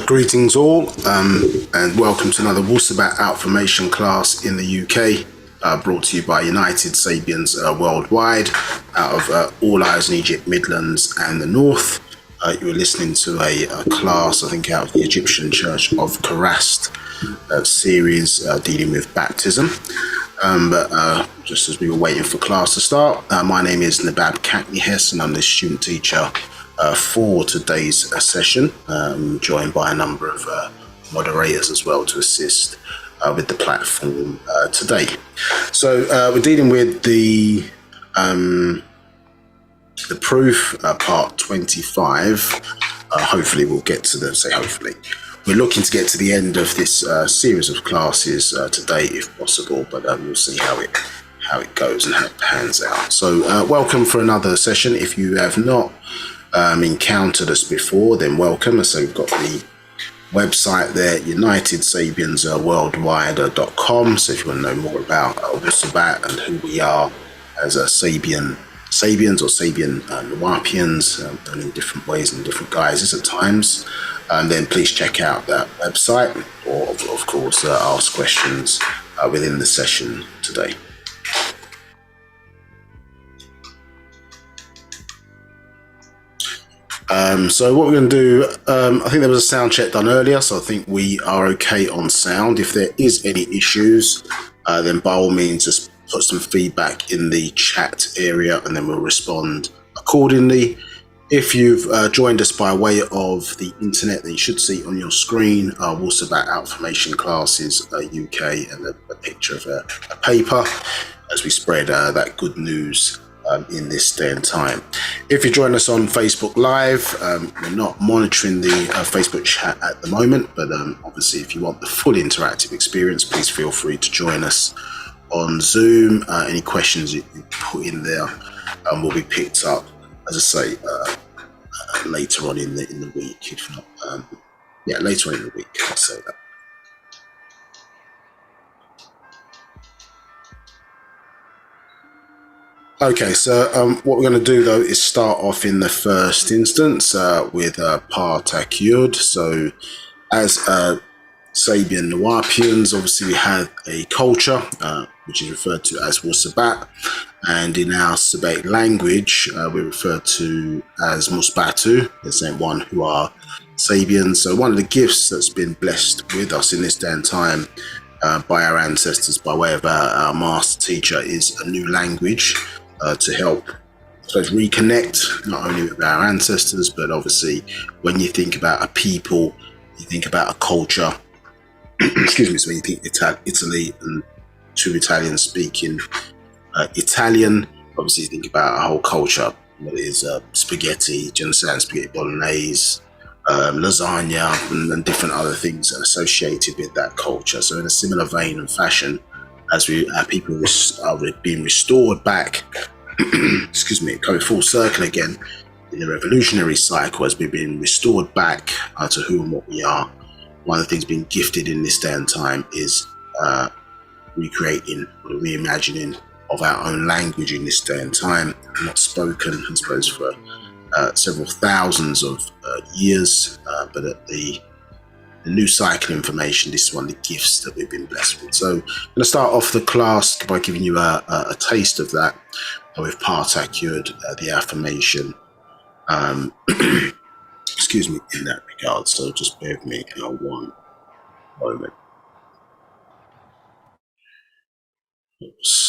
Greetings all, and welcome to another Wu-Sabat Outformation class in the UK, brought to you by United Sabians worldwide, out of all eyes in Egypt, Midlands and the North. You were listening to a class, I think, out of the Egyptian Church of Karast series dealing with baptism. But just as we were waiting for class to start, my name is Nabab and I'm the student teacher for today's session, joined by a number of moderators as well to assist with the platform today. So we're dealing with the proof, part 25. Hopefully we'll get to hopefully. We're looking to get to the end of this series of classes today, if possible, but we'll see how it goes and how it pans out. So welcome for another session. If you have not encountered us before, then welcome. So we've got the website there, unitedsabiansworldwide.com. So if you want to know more about Wu-Sabat and who we are as a Sabians or Sabian Nawapians, done in different ways and different guises at times, then please check out that website, or of course ask questions within the session today. So what we're going to do, I think there was a sound check done earlier, so I think we are okay on sound. If there is any issues, then by all means just put some feedback in the chat area and then we'll respond accordingly. If you've joined us by way of the internet, then you should see on your screen Wu-Sabat Outformation Classes UK and a picture of a paper as we spread that good news in this day and time. If you join us on Facebook Live, we're not monitoring the Facebook chat at the moment, but obviously if you want the full interactive experience, please feel free to join us on Zoom. Any questions you put in there will be picked up, as I say, later on in the week, if not, later on in the week, let's say that. Okay, so what we're going to do though is start off in the first instance with falsehood. So as Sabian Nawapians, obviously we have a culture which is referred to as Wu-Sabat, and in our Sabatic language we refer to as Musbatu, the same one who are Sabians. So one of the gifts that's been blessed with us in this day and time by our ancestors by way of our master teacher is a new language to help, I suppose, reconnect not only with our ancestors, but obviously when you think about a people, you think about a culture. Excuse me. So when you think Italy and true Italian speaking Italian, obviously you think about a whole culture. What is spaghetti? Do you understand? Spaghetti bolognese, lasagna, and different other things associated with that culture. So in a similar vein and fashion, as our people are being restored back, excuse me, coming full circle again in the revolutionary cycle, as we've been restored back to who and what we are. One of the things being gifted in this day and time is recreating or reimagining of our own language in this day and time, not spoken, I suppose, for several thousands of years, but at the new cycle information, this is one of the gifts that we've been blessed with. So I'm going to start off the class by giving you a taste of that with falsehood, the affirmation, excuse me, in that regard. So just bear with me one moment. Oops.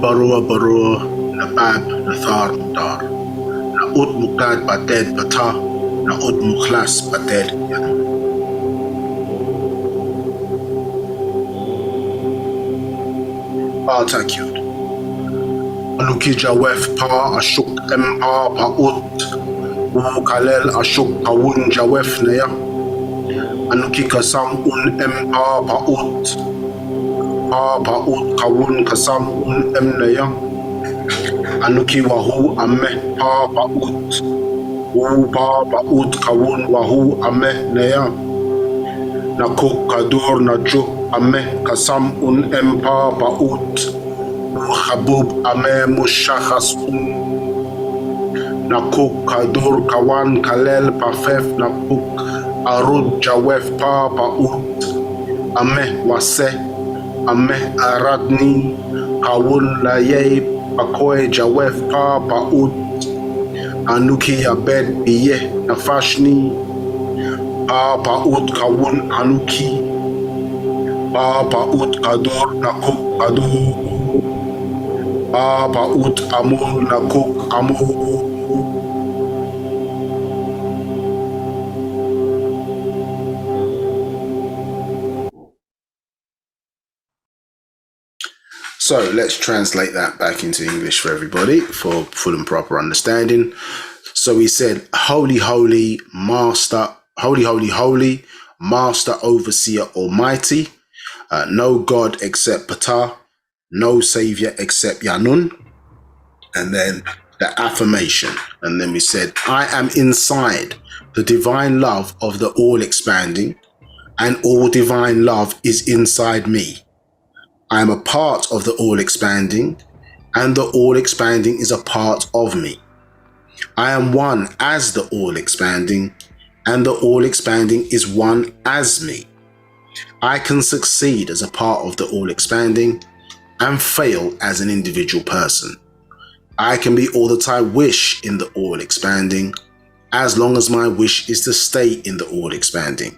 barua barua, Nabab nathar dar. Na'ud mukad bated bata, na'ud mukhlas bated Yaanuwn. Takyud. Anuki jawef pa ashuk empa paut. Kalel ashuk kawun jawef neya. Anuki kasam empa paut. Paut kawun kasam emneya. Anuki wahu ameh paut. Paut kawun wahu ameh neya. Nakuk kadur najuk ameh kasam empa paut. Habub ameh mushahas Nakuk kadur kawan kalel pafef nakuk arud jawef paut. Ameh wase ameh aradni kawun layei pakoe jawef paut. Anuki abed biye nafashni paut kawun anuki paut kadur nakuk kadur paut amur nakuk amur. So let's translate that back into English for everybody for full and proper understanding. So we said, holy, holy, master, holy, holy, holy, master, overseer, almighty, no God except Ptah, no savior except Yaanuwn. And then the affirmation. And then we said, I am inside the divine love of the all expanding, and all divine love is inside me. I am a part of the all expanding, and the all expanding is a part of me. I am one as the all expanding, and the all expanding is one as me. I can succeed as a part of the all expanding and fail as an individual person. I can be all that I wish in the all expanding, as long as my wish is to stay in the all expanding.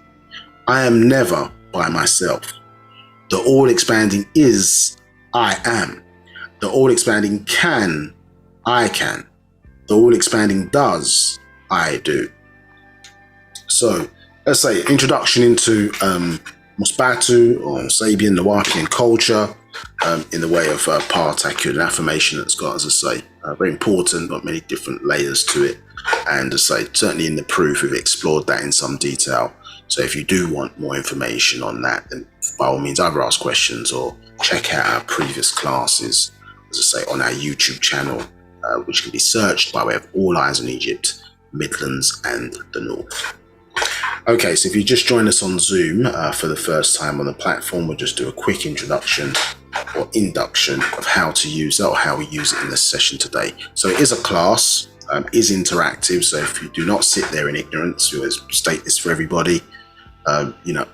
I am never by myself. The all expanding is, I am. The all expanding can, I can. The all expanding does, I do. So let's say introduction into Musbatu or Sabian Nawapian culture in the way of Takyud, an affirmation that's got, as I say, very important, but many different layers to it. And as I say, certainly in the proof, we've explored that in some detail. So if you do want more information on that, then by all means, either ask questions or check out our previous classes, as I say, on our YouTube channel, which can be searched by way of All Eyes on Egypt, Midlands and the North. Okay, so if you just join us on Zoom for the first time on the platform, we'll just do a quick introduction or induction of how to use it or how we use it in this session today. So it is a class, is interactive. So if you do not sit there in ignorance, we always state this for everybody.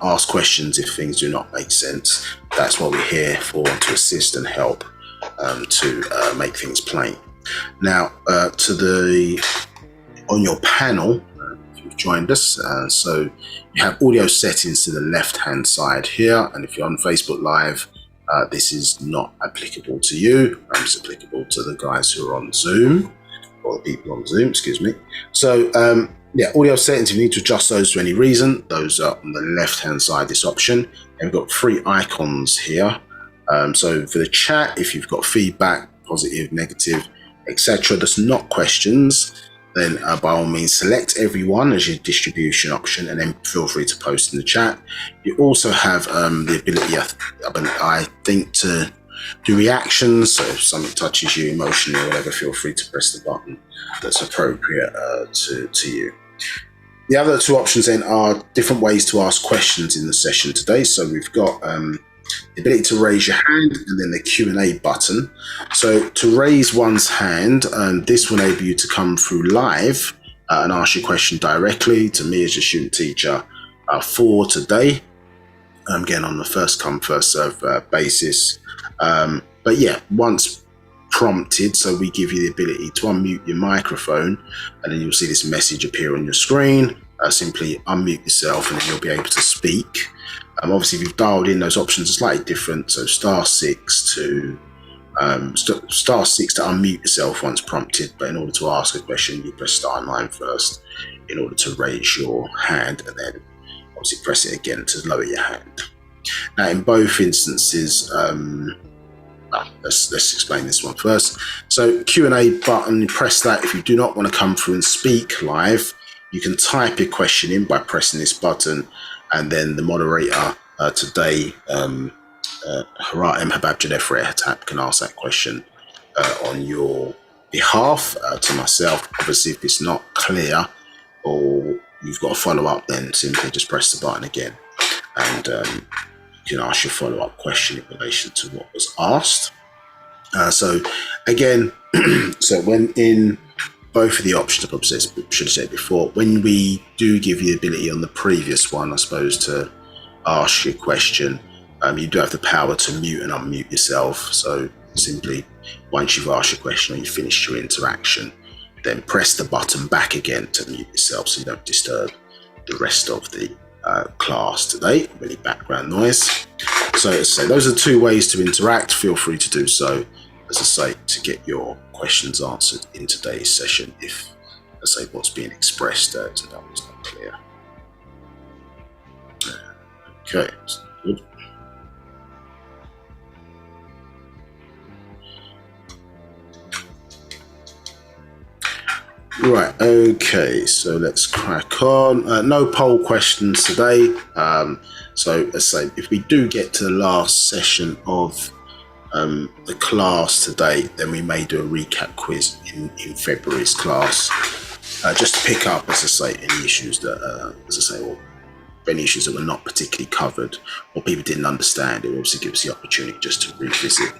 Ask questions if things do not make sense. That's what we're here for, to assist and help to make things plain. Now, on your panel, if you've joined us, so you have audio settings to the left-hand side here, and if you're on Facebook Live, this is not applicable to you. It's applicable to the guys who are on Zoom, or the people on Zoom, excuse me. So, audio settings, if you need to adjust those for any reason, those are on the left-hand side, this option. And we've got 3 icons here. So for the chat, if you've got feedback, positive, negative, etc., that's not questions, then by all means select everyone as your distribution option and then feel free to post in the chat. You also have the ability, I think, to do reactions. So if something touches you emotionally or whatever, feel free to press the button that's appropriate to you. The other 2 options then are different ways to ask questions in the session today. So we've got the ability to raise your hand and then the Q&A button. So to raise one's hand, this will enable you to come through live and ask your question directly to me as your student teacher for today. Again, on the first come, first serve basis. But yeah, once prompted, so we give you the ability to unmute your microphone and then you'll see this message appear on your screen. Simply unmute yourself and then you'll be able to speak. Obviously, if you've dialed in, those options are slightly different. So *6 to Star 6 to unmute yourself once prompted, but in order to ask a question, you press star 9 first in order to raise your hand, and then obviously press it again to lower your hand. Now, in both instances, let's explain this one first. So Q&A button, press that. If you do not want to come through and speak live, you can type your question in by pressing this button, and then the moderator today, Nabab can ask that question on your behalf to myself. Obviously, if it's not clear or you've got a follow-up, then simply just press the button again, and you can ask your follow-up question in relation to what was asked. So again, so when in both of the options, I should have said before, when we do give you the ability on the previous one, I suppose, to ask your question, you do have the power to mute and unmute yourself. So simply, once you've asked your question or you've finished your interaction, then press the button back again to mute yourself so you don't disturb the rest of the class today with any background noise. So as I say, those are two ways to interact. Feel free to do so, as I say, to get your questions answered in today's session if, as I say, what's being expressed to that was not clear. Okay, good. Right, okay, so let's crack on. No poll questions today. So as I say, if we do get to the last session of the class today, then we may do a recap quiz in February's class, just to pick up, as I say, any issues that, as I say, or any issues that were not particularly covered or people didn't understand. It obviously gives the opportunity just to revisit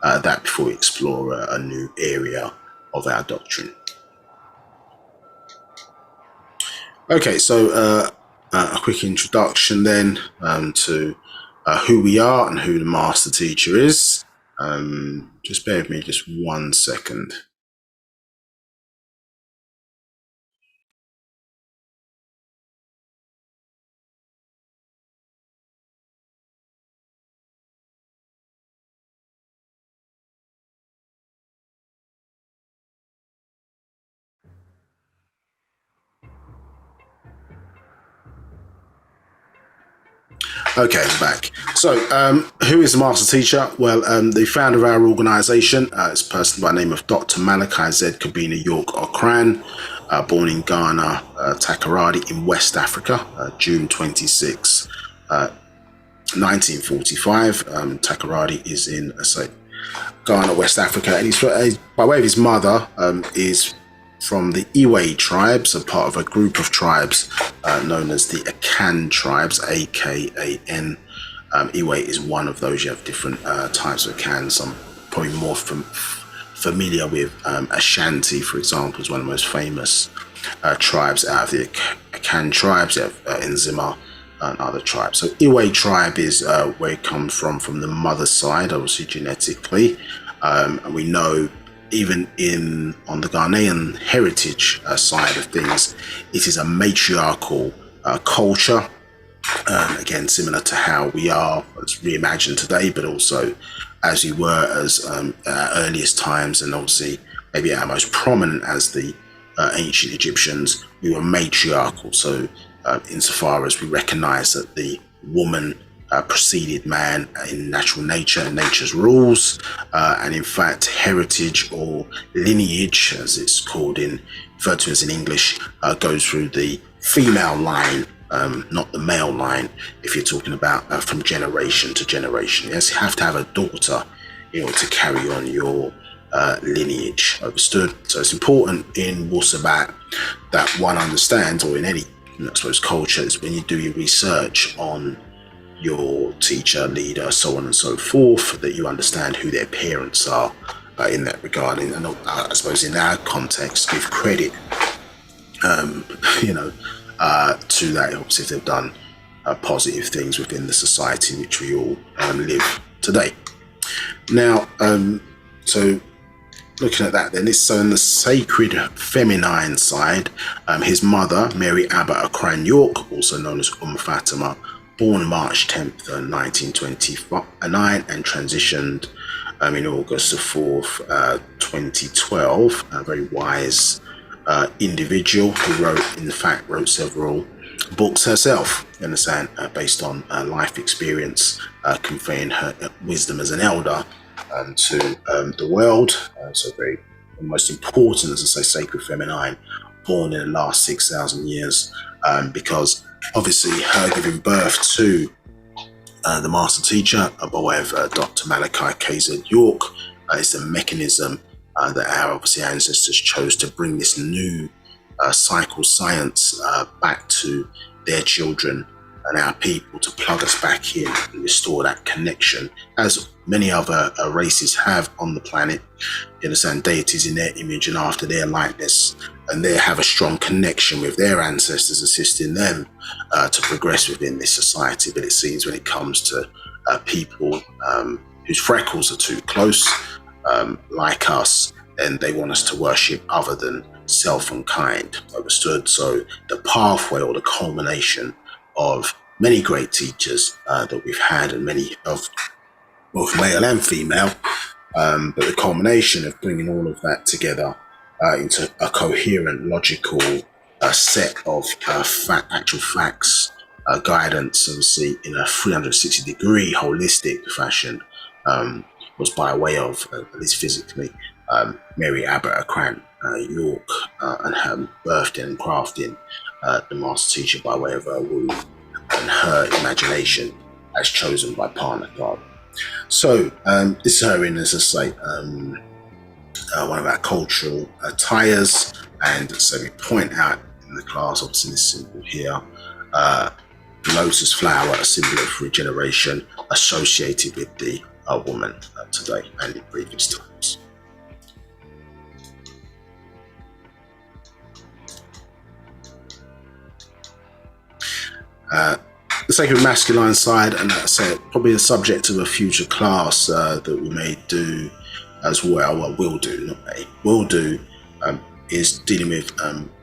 that before we explore a new area of our doctrine. Okay, so a quick introduction then to who we are and who the master teacher is. Just bear with me just 1 second. Okay, I'm back. So, who is the master teacher? Well, the founder of our organisation is a person by the name of Dr. Malachi Z. Kabina York Okran, born in Ghana, Takoradi in West Africa, June 26, 1945. Takoradi is in, Ghana, West Africa, and he's by way of his mother, is from the Iwe tribes, a part of a group of tribes known as the Akan tribes, A-K-A-N. Iwe is one of those. You have different types of Akans. I'm probably more familiar with Ashanti, for example, is one of the most famous tribes out of the Akan tribes. You have Nzima and other tribes. So Iwe tribe is where it comes from the mother's side, obviously genetically. And we know even on the Ghanaian heritage side of things, it is a matriarchal culture. Again, similar to how we are reimagined today, but also as we were as earliest times, and obviously maybe our most prominent as the ancient Egyptians, we were matriarchal. So insofar as we recognize that the woman preceded man in natural nature and nature's rules, and in fact heritage or lineage, as it's called referred to as in English, goes through the female line, not the male line, if you're talking about from generation to generation. Yes, you have to have a daughter in order to carry on your lineage. Understood? So it's important in Wu-Sabat that one understands, or in any, I suppose, cultures, when you do your research on your teacher, leader, so on and so forth, that you understand who their parents are in that regard. And I suppose in our context, give credit, to that, obviously, if they've done positive things within the society in which we all live today. Now, so looking at that, then, so on the sacred feminine side, his mother, Mary Abba Akran York, also known as Fatima, born March 10th, 1929, and transitioned in August the 4th, 2012. A very wise individual who wrote several books herself, you understand, based on life experience, conveying her wisdom as an elder to the world. So very most important, as I say, sacred feminine, born in the last 6,000 years, because obviously her giving birth to the master teacher by way of Dr. Malachi KZ York is the mechanism that our obviously ancestors chose to bring this new cycle science back to their children and our people, to plug us back in and restore that connection, as many other races have on the planet. You understand, deities in their image and after their likeness, and they have a strong connection with their ancestors, assisting them to progress within this society. But it seems when it comes to people whose freckles are too close, like us, then they want us to worship other than self and kind. Understood? So the pathway or the culmination of many great teachers that we've had, and many of both male and female, but the culmination of bringing all of that together into a coherent, logical set of actual facts, guidance, obviously in a 360-degree holistic fashion, was by way of, at least physically, Mary Abbott Akran York, and her birthing and crafting the master teacher by way of her womb and her imagination as chosen by partner God. So this is her in, as I say, one of our cultural attires, and so we point out in the class, obviously this symbol here, lotus flower, a symbol of regeneration associated with the woman today and in previous times. The sacred masculine side, and I say probably the subject of a future class that we may do as well, or will do, not may, will do, is dealing with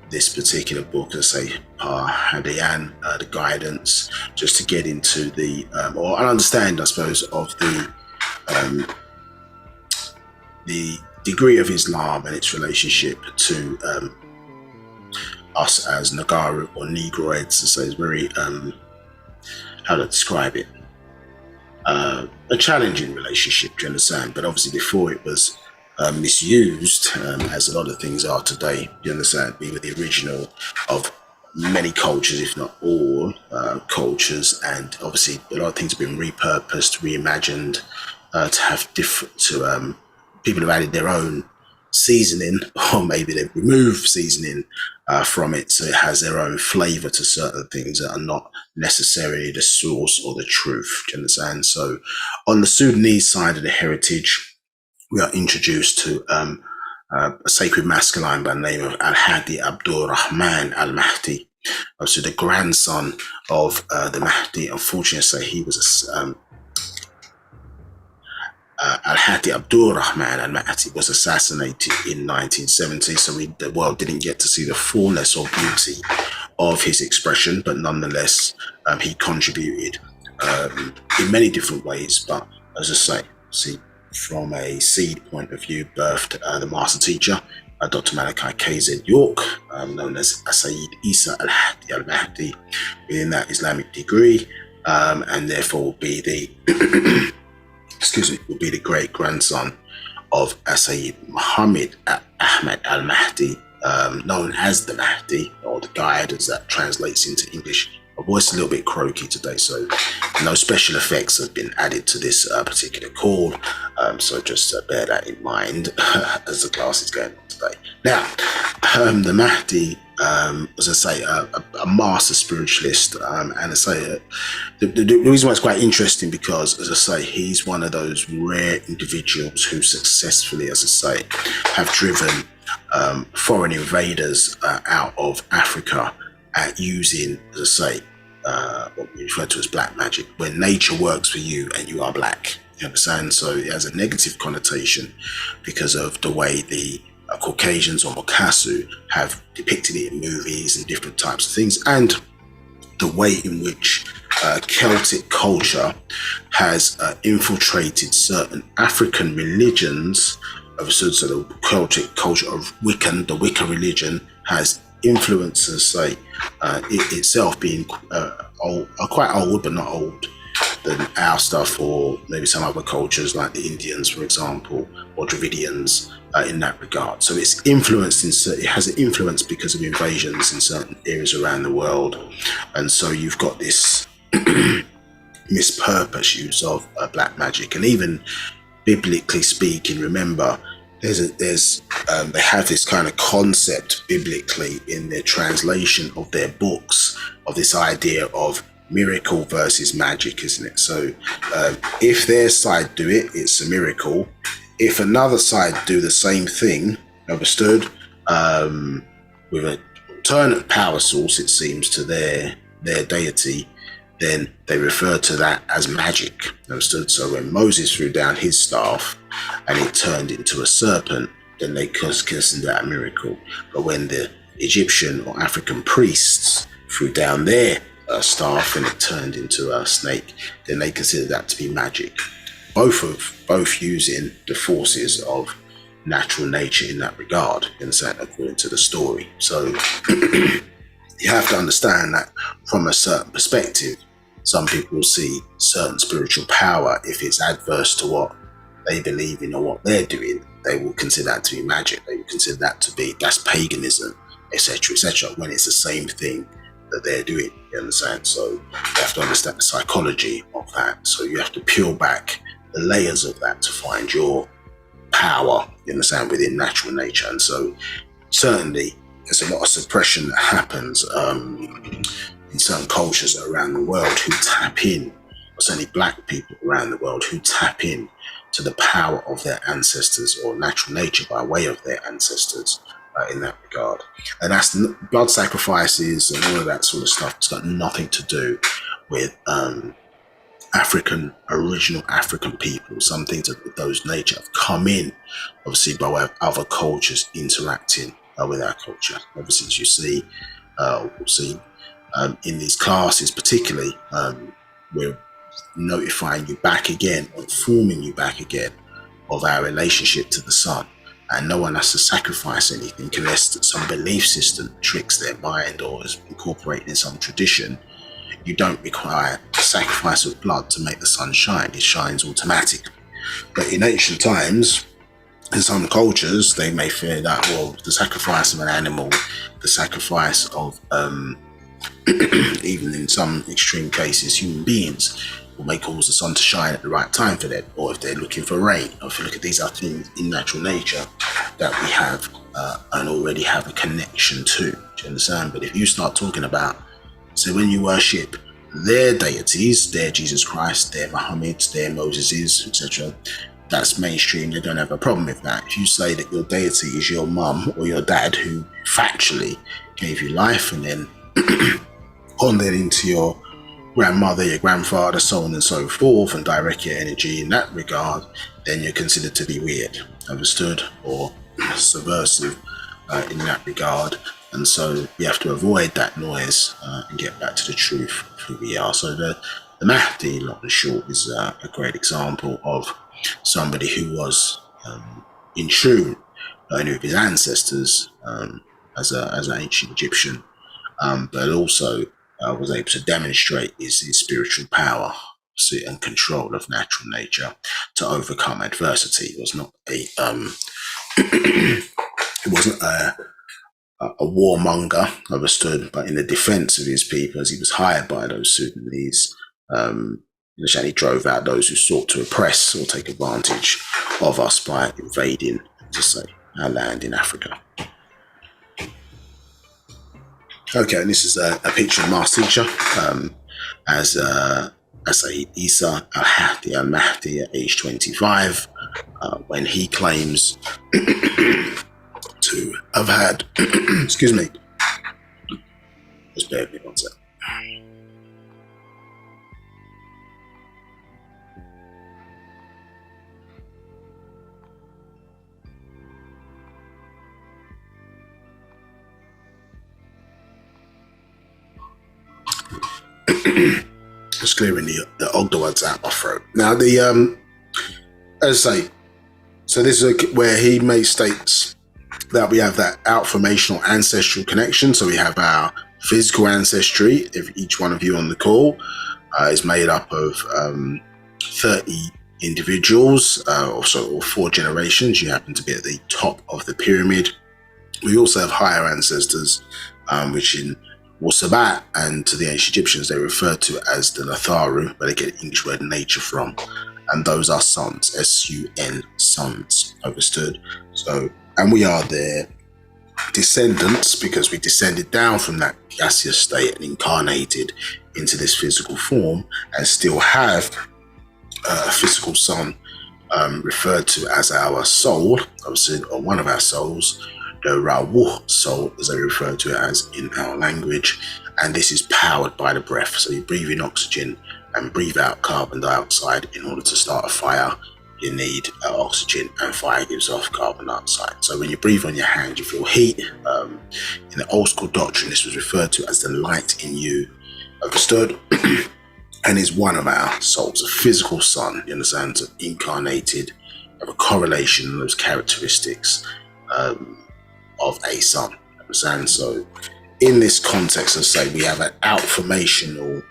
this particular book, as I say, Hadayan, the guidance, just to get into the, or an understand, I suppose, of the degree of Islam and its relationship to us as Nagaru or Negroids. So it's very, how to describe it, a challenging relationship, do you understand? But obviously before it was misused, as a lot of things are today, do you understand? Being the original of many cultures, if not all cultures, and obviously a lot of things have been repurposed, reimagined, to have different, to people have added their own seasoning, or maybe they've removed seasoning from it, so it has their own flavor to certain things that are not necessarily the source or the truth. Do you understand? So on the Sudanese side of the heritage, we are introduced to a sacred masculine by the name of Al-Hadi Abdur Rahman Al-Mahdi, so the grandson of the Mahdi. Unfortunately, he was Al-Hadi Abdur Rahman Al-Mahdi was assassinated in 1970, so the world didn't get to see the fullness or beauty of his expression, but nonetheless, he contributed in many different ways. But as I say, from a seed point of view, birthed the master teacher, Dr. Malachi KZ York, known as Sayyid Isa Al-Hadi Al-Mahdi, within that Islamic degree, and therefore will be the will be the great grandson of Sayyid Muhammad Ahmad Al-Mahdi, known as the Mahdi, or the guide, as that translates into English. My voice is a little bit croaky today, so no special effects have been added to this particular call, so just bear that in mind as the class is going on today. Now, the Mahdi, as I say, a master spiritualist, and I say the reason why it's quite interesting, because, as I say, he's one of those rare individuals who successfully, as I say, have driven foreign invaders out of Africa using, as I say, what we refer to as black magic, when nature works for you and you are black. You understand? So it has a negative connotation because of the way the Caucasians or Mokasu have depicted it in movies and different types of things, and the way in which Celtic culture has infiltrated certain African religions. So the Celtic culture of Wiccan, the Wicca religion, has influences, say, itself being quite old, but not old than our stuff, or maybe some other cultures like the Indians, for example, or Dravidians in that regard. So it's influenced it has an influence because of invasions in certain areas around the world, and so you've got this mispurpose use of black magic. And even biblically speaking, remember, they have this kind of concept biblically in their translation of their books of this idea of miracle versus magic, isn't it? So if their side do it, it's a miracle. If another side do the same thing, understood, with an alternate power source, it seems, to their deity, then they refer to that as magic, understood? So when Moses threw down his staff and it turned into a serpent, then they consider that a miracle. But when the Egyptian or African priests threw down their staff and it turned into a snake, then they consider that to be magic. Both using the forces of natural nature in that regard, according to the story. So you have to understand that from a certain perspective, some people will see certain spiritual power, if it's adverse to what they believe in or what they're doing, they will consider that to be magic. They will consider that to be, that's paganism, etc., etc., when it's the same thing that they're doing, you understand? So you have to understand the psychology of that. So you have to peel back the layers of that to find your power, you understand, within natural nature. And so certainly there's a lot of suppression that happens in certain cultures around the world who tap in, or certainly black people around the world who tap in to the power of their ancestors or natural nature by way of their ancestors in that regard. And that's blood sacrifices and all of that sort of stuff. It's got nothing to do with original African people. Some things of those nature have come in, obviously, by way of other cultures interacting with our culture. Obviously, as you see, we'll see in these classes particularly, we're notifying you back again, or informing you back again of our relationship to the sun. And no one has to sacrifice anything unless some belief system tricks their mind or is incorporated in some tradition. You don't require a sacrifice of blood to make the sun shine. It shines automatically. But in ancient times, in some cultures, they may fear that, well, the sacrifice of an animal, the sacrifice of even in some extreme cases, human beings, will cause the sun to shine at the right time for them, or if they're looking for rain, or if you look at these other things in natural nature that we have and already have a connection to. Do you understand? But if you start talking about, so when you worship their deities, their Jesus Christ, their Muhammad, their Moseses, etc., that's mainstream. They don't have a problem with that. If you say that your deity is your mum or your dad who factually gave you life and then on then into your grandmother, your grandfather, so on and so forth, and direct your energy in that regard, then you're considered to be weird, understood, or subversive in that regard. And so we have to avoid that noise and get back to the truth of who we are. So the Mahdi, long and short, is a great example of somebody who was in tune not only with his ancestors as an ancient Egyptian, but also was able to demonstrate his spiritual power and control of natural nature to overcome adversity. It was not it wasn't a warmonger, understood, but in the defense of his people, as he was hired by those Sudanese, he drove out those who sought to oppress or take advantage of us by invading, to say, our land in Africa. Okay, and this is a picture of Master Teacher as Isa al-Hadi al-Mahdi at age 25, when he claims to have had, excuse me, just bear with me one second. Just clearing the Ogdoads out my throat. Now, as I say, so this is where he states that we have that outformational ancestral connection. So we have our physical ancestry. If each one of you on the call is made up of 30 individuals, or 4 generations. You happen to be at the top of the pyramid. We also have higher ancestors, which in Wu-Sabat and to the ancient Egyptians they refer to as the Natharu, where they get the English word nature from. And those are sons, S-U-N, sons, understood? So, and we are their descendants because we descended down from that gaseous state and incarnated into this physical form and still have a physical son referred to as our soul, obviously, or one of our souls, the Rawuh soul, as they refer to it as in our language. And this is powered by the breath. So you breathe in oxygen and breathe out carbon dioxide. In order to start a fire, you need oxygen, and fire gives off carbon dioxide. So when you breathe on your hand, you feel heat. In the old school doctrine, this was referred to as the light in you, understood? And is one of our souls, a physical son, you understand, incarnated, have a correlation in those characteristics of a son, understand? So in this context, let's say we have an outformational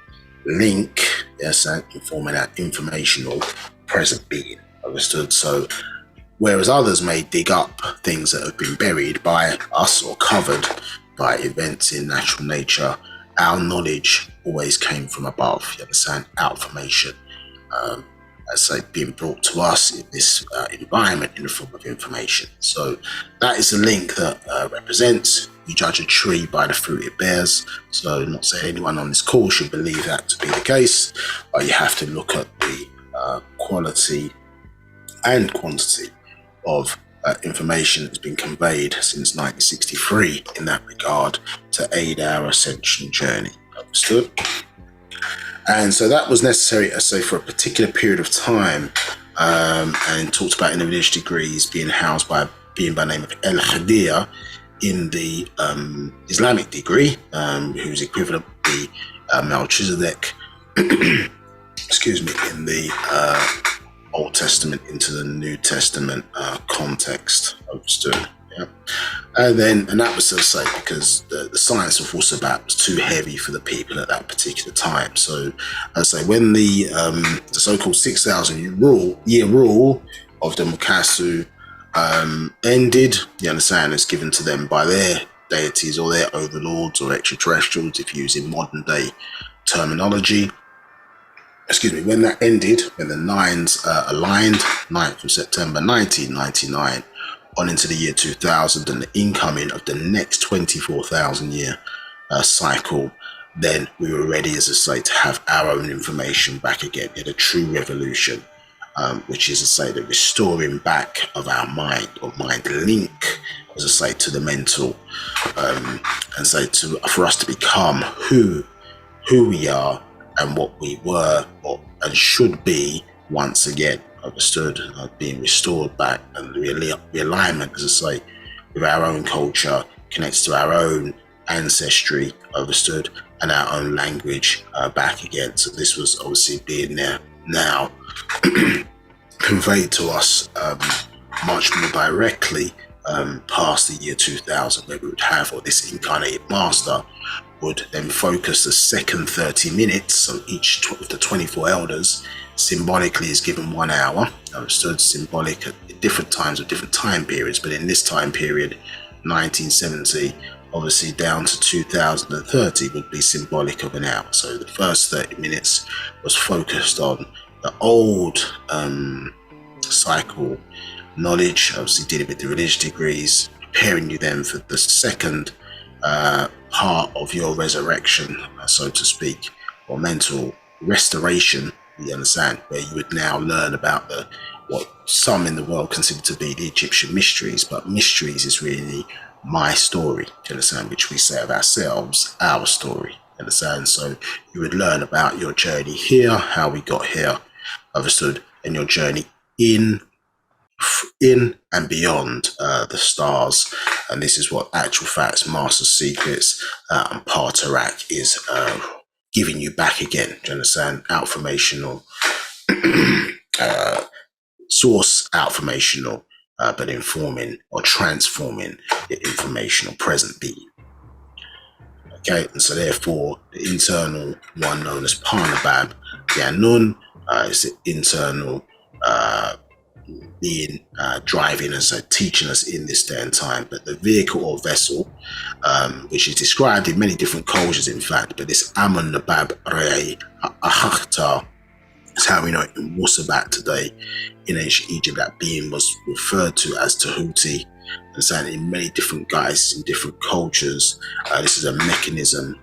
link, yes, informing that informational present being, understood? So whereas others may dig up things that have been buried by us or covered by events in natural nature, our knowledge always came from above, you understand? Outformation, as I say, being brought to us in this environment in the form of information. So that is a link that represents, you judge a tree by the fruit it bears. So not saying anyone on this call should believe that to be the case, but you have to look at the quality and quantity of information that's been conveyed since 1963 in that regard to aid our ascension journey, understood? And so that was necessary, I say, for a particular period of time, and talked about in the religious degrees being housed by a being by the name of El Khadir in the Islamic degree, whose equivalent would be Melchizedek, excuse me, in the Old Testament into the New Testament context, understood? Yeah. And that was to say because the science of Wu-Sabat was too heavy for the people at that particular time. So I say when the so-called 6,000 year rule of the Mukasu ended, you understand, it's given to them by their deities or their overlords or extraterrestrials, if using modern day terminology. Excuse me, when that ended, when the nines aligned, 9th of September 1999, on into the year 2000 and the incoming of the next 24,000 year cycle, then we were ready, as I say, to have our own information back again in a true revolution, which is, as I say, the restoring back of our mind or mind link, as I say, to the mental, and say for us to become who we are and what we were and should be once again, understood? Being restored back and realignment, as I say, with our own culture, connected to our own ancestry, understood, and our own language back again. So this was obviously being there now conveyed to us much more directly past the year 2000, where we would have, or this incarnated master would then focus the second 30 minutes. So each of the 24 elders symbolically is given 1 hour, understood, symbolic at different times of different time periods, but in this time period, 1970, obviously down to 2030 would be symbolic of an hour. So the first 30 minutes was focused on the old cycle knowledge, obviously dealing with the religious degrees, preparing you then for the second part of your resurrection, so to speak, or mental restoration, you understand, where you would now learn about what some in the world consider to be the Egyptian mysteries, but mysteries is really my story, you understand, which we say of ourselves, our story, you understand? So you would learn about your journey here, how we got here, understood, and your journey in and beyond the stars. And this is what actual facts, master secrets, and Partarak is giving you back again. Do you understand? Outformational, source outformational, but informing or transforming the informational present being. Okay, and so therefore the internal one known as Nabab, Yaanuwn, is the internal being driving us, teaching us in this day and time. But the vehicle or vessel, which is described in many different cultures, in fact, but this Amun Nabab Rei Ahakhtar is how we know it in Wu-Sabat today. In ancient Egypt, that being was referred to as Tahuti, and so in many different guises in different cultures. This is a mechanism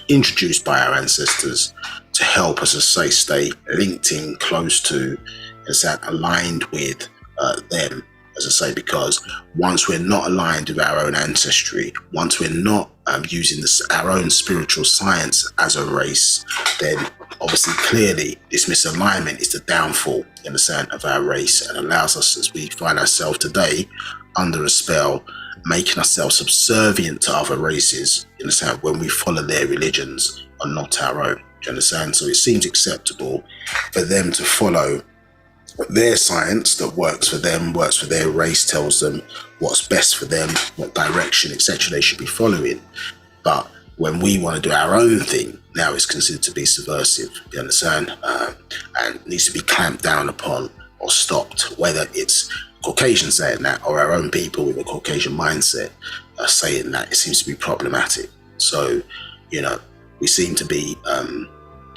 introduced by our ancestors to help us, as I say, stay linked in, close to, as that aligned with them, as I say, because once we're not aligned with our own ancestry, once we're not using our own spiritual science as a race, then obviously clearly this misalignment is the downfall, you understand, of our race, and allows us, as we find ourselves today, under a spell, making ourselves subservient to other races, you understand, when we follow their religions and not our own. Do you understand? So it seems acceptable for them to follow their science that works for them, works for their race, tells them what's best for them, what direction, etc. they should be following. But when we want to do our own thing, now it's considered to be subversive, you understand? And needs to be clamped down upon or stopped, whether it's Caucasians saying that or our own people with a Caucasian mindset saying that. It seems to be problematic. So, you know, we seem to be the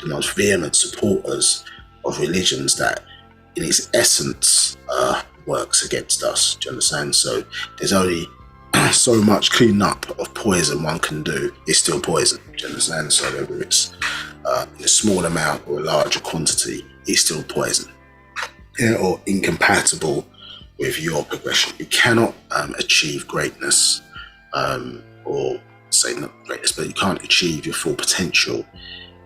most vehement supporters of religions that in its essence works against us. Do you understand? So there's only so much clean up of poison one can do. It's still poison. Do you understand? So whether it's in a small amount or a larger quantity, it's still poison. Yeah, or incompatible with your progression. You cannot achieve greatness, or say not greatness, but you can't achieve your full potential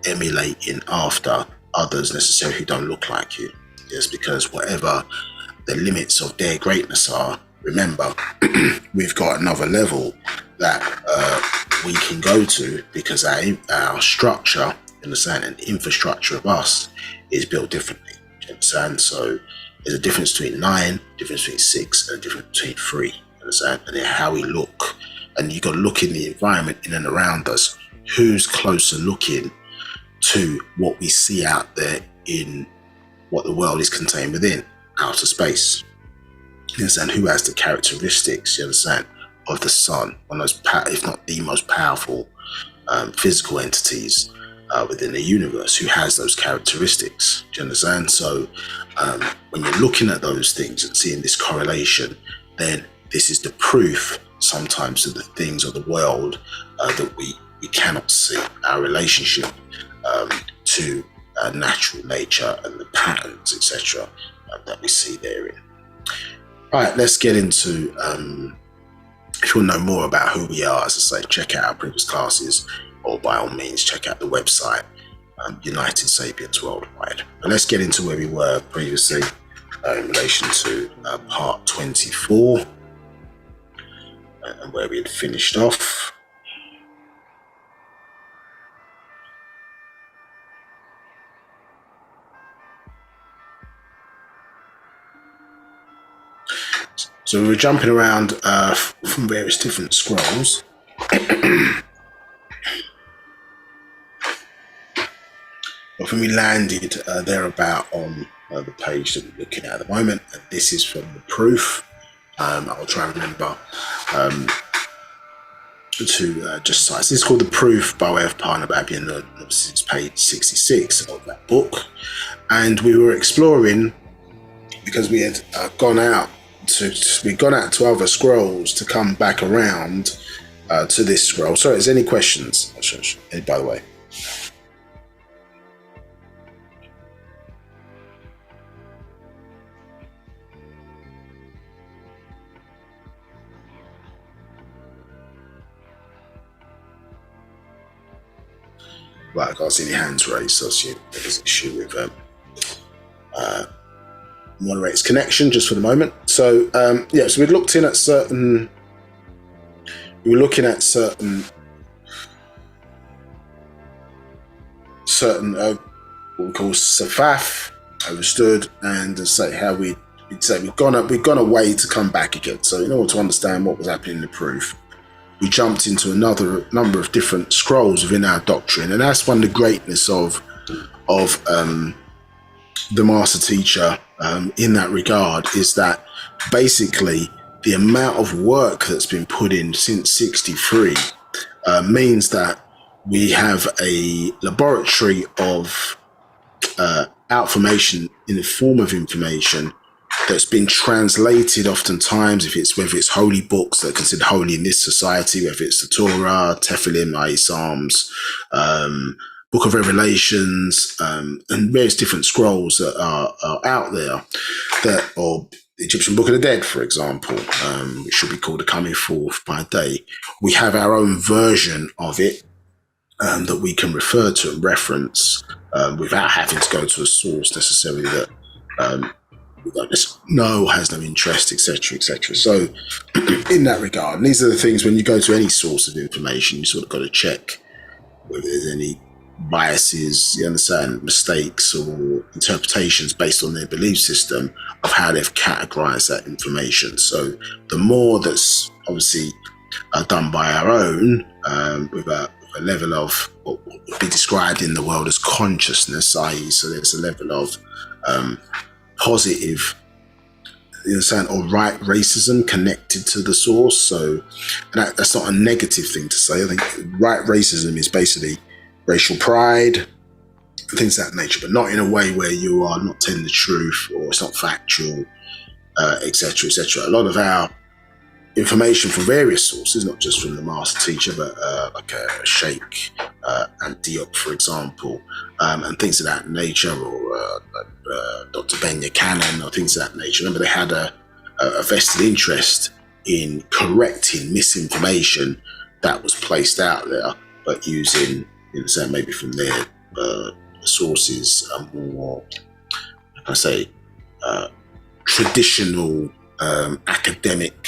emulating after others necessarily who don't look like you. Yes, because whatever the limits of their greatness are, remember, we've got another level that we can go to, because our structure, understand, and infrastructure of us is built differently. Do you understand? So there's a difference between 9, a difference between 6, and a difference between 3. Understand? And then how we look, and you got to look in the environment in and around us. Who's closer looking to what we see out there in what the world is contained within, outer space? You understand? Who has the characteristics, you understand, of the sun, one of those, if not the most powerful physical entities within the universe? Who has those characteristics? Do you understand? So when you're looking at those things and seeing this correlation, then this is the proof sometimes of the things of the world that we cannot see, our relationship to natural nature and the patterns, etc., that we see therein. All right, let's get into, if you want to know more about who we are, as I say, check out our previous classes, or by all means, check out the website, United Sapiens Worldwide. But let's get into where we were previously in relation to part 24 and where we had finished off. So we were jumping around from various different scrolls. But when we landed thereabout on the page that we're looking at the moment, and this is from the proof. I'll try and remember to just cite. This is called The Proof by way of Nabab. This is page 66 of that book. And we were exploring, because we had gone out to other scrolls to come back around to this scroll. Sorry, is there any questions? By the way. Right, I can't see any hands raised, so I assume there's an issue with moderator's connection just for the moment. So so we were looking at certain certain what we call safaf, understood, and say how we'd say we've gone away to come back again. So in order to understand what was happening in the proof, we jumped into another number of different scrolls within our doctrine, and that's one of the greatness of the master teacher in that regard, is that basically the amount of work that's been put in since 63 means that we have a laboratory of outformation in the form of information that's been translated oftentimes, whether it's holy books that are considered holy in this society, whether it's the Torah, Tefillim, i.e. Psalms, Book of Revelations, and various different scrolls that are out there, or the Egyptian Book of the Dead, for example, which should be called the Coming Forth by Day. We have our own version of it that we can refer to and reference without having to go to a source necessarily that we don't know, has no interest, etc., etc. So, in that regard, and these are the things when you go to any source of information, you sort of got to check whether there's any biases, you understand, mistakes or interpretations based on their belief system of how they've categorized that information. So, the more that's obviously done by our own, with a level of what would be described in the world as consciousness, i.e., so there's a level of positive, you understand, or right racism connected to the source. So that's not a negative thing to say. I think right racism is basically racial pride, things of that nature, but not in a way where you are not telling the truth or it's not factual, etc., etc. A lot of our information from various sources, not just from the master teacher, but like a Sheikh and Diop, for example, and things of that nature, or Dr. Benya Cannon, or things of that nature. Remember, they had a vested interest in correcting misinformation that was placed out there, but using, you know, maybe from their sources, more, I say, traditional academic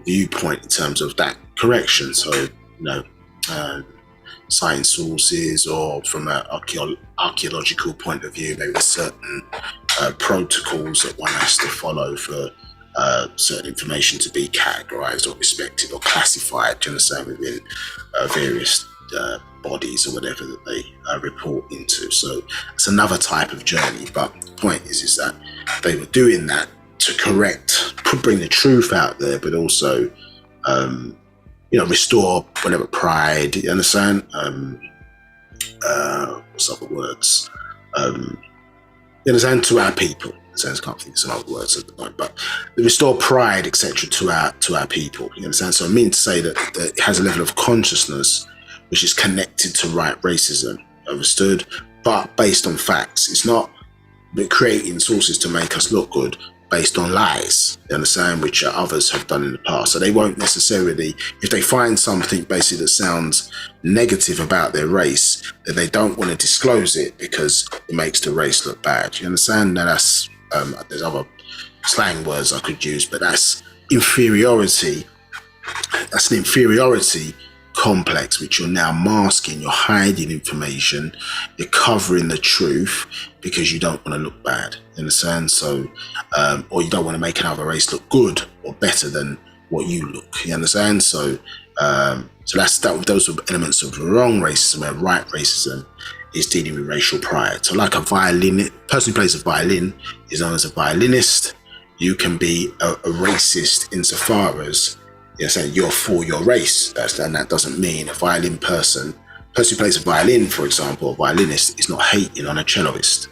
viewpoint in terms of that correction. So, you know, science sources, or from an archaeological point of view, maybe there's certain protocols that one has to follow for certain information to be categorized or respected or classified, do you understand, within various bodies or whatever that they report into. So it's another type of journey, but the point is that they were doing that to correct, bring the truth out there, but also, you know, restore whatever pride, you understand? What's other words? You understand, to our people. I can't think of some other words at the point, but restore pride, etc., to our people. You understand? So I mean to say that it has a level of consciousness which is connected to right racism, understood, but based on facts. It's not creating sources to make us look good based on lies, you understand, which others have done in the past. So they won't necessarily, if they find something basically that sounds negative about their race, then they don't want to disclose it because it makes the race look bad. You understand? Now that's, there's other slang words I could use, but that's inferiority. That's an inferiority complex, which you're now masking, you're hiding information, you're covering the truth because you don't want to look bad, you understand? So, or you don't want to make another race look good or better than what you look, you understand? So, those are elements of wrong racism, where right racism is dealing with racial pride. So like a person who plays a violin is known as a violinist. You can be a racist insofar as you're saying you're for your race. And that doesn't mean a person who plays a violin, for example, a violinist, is not hating on a celloist.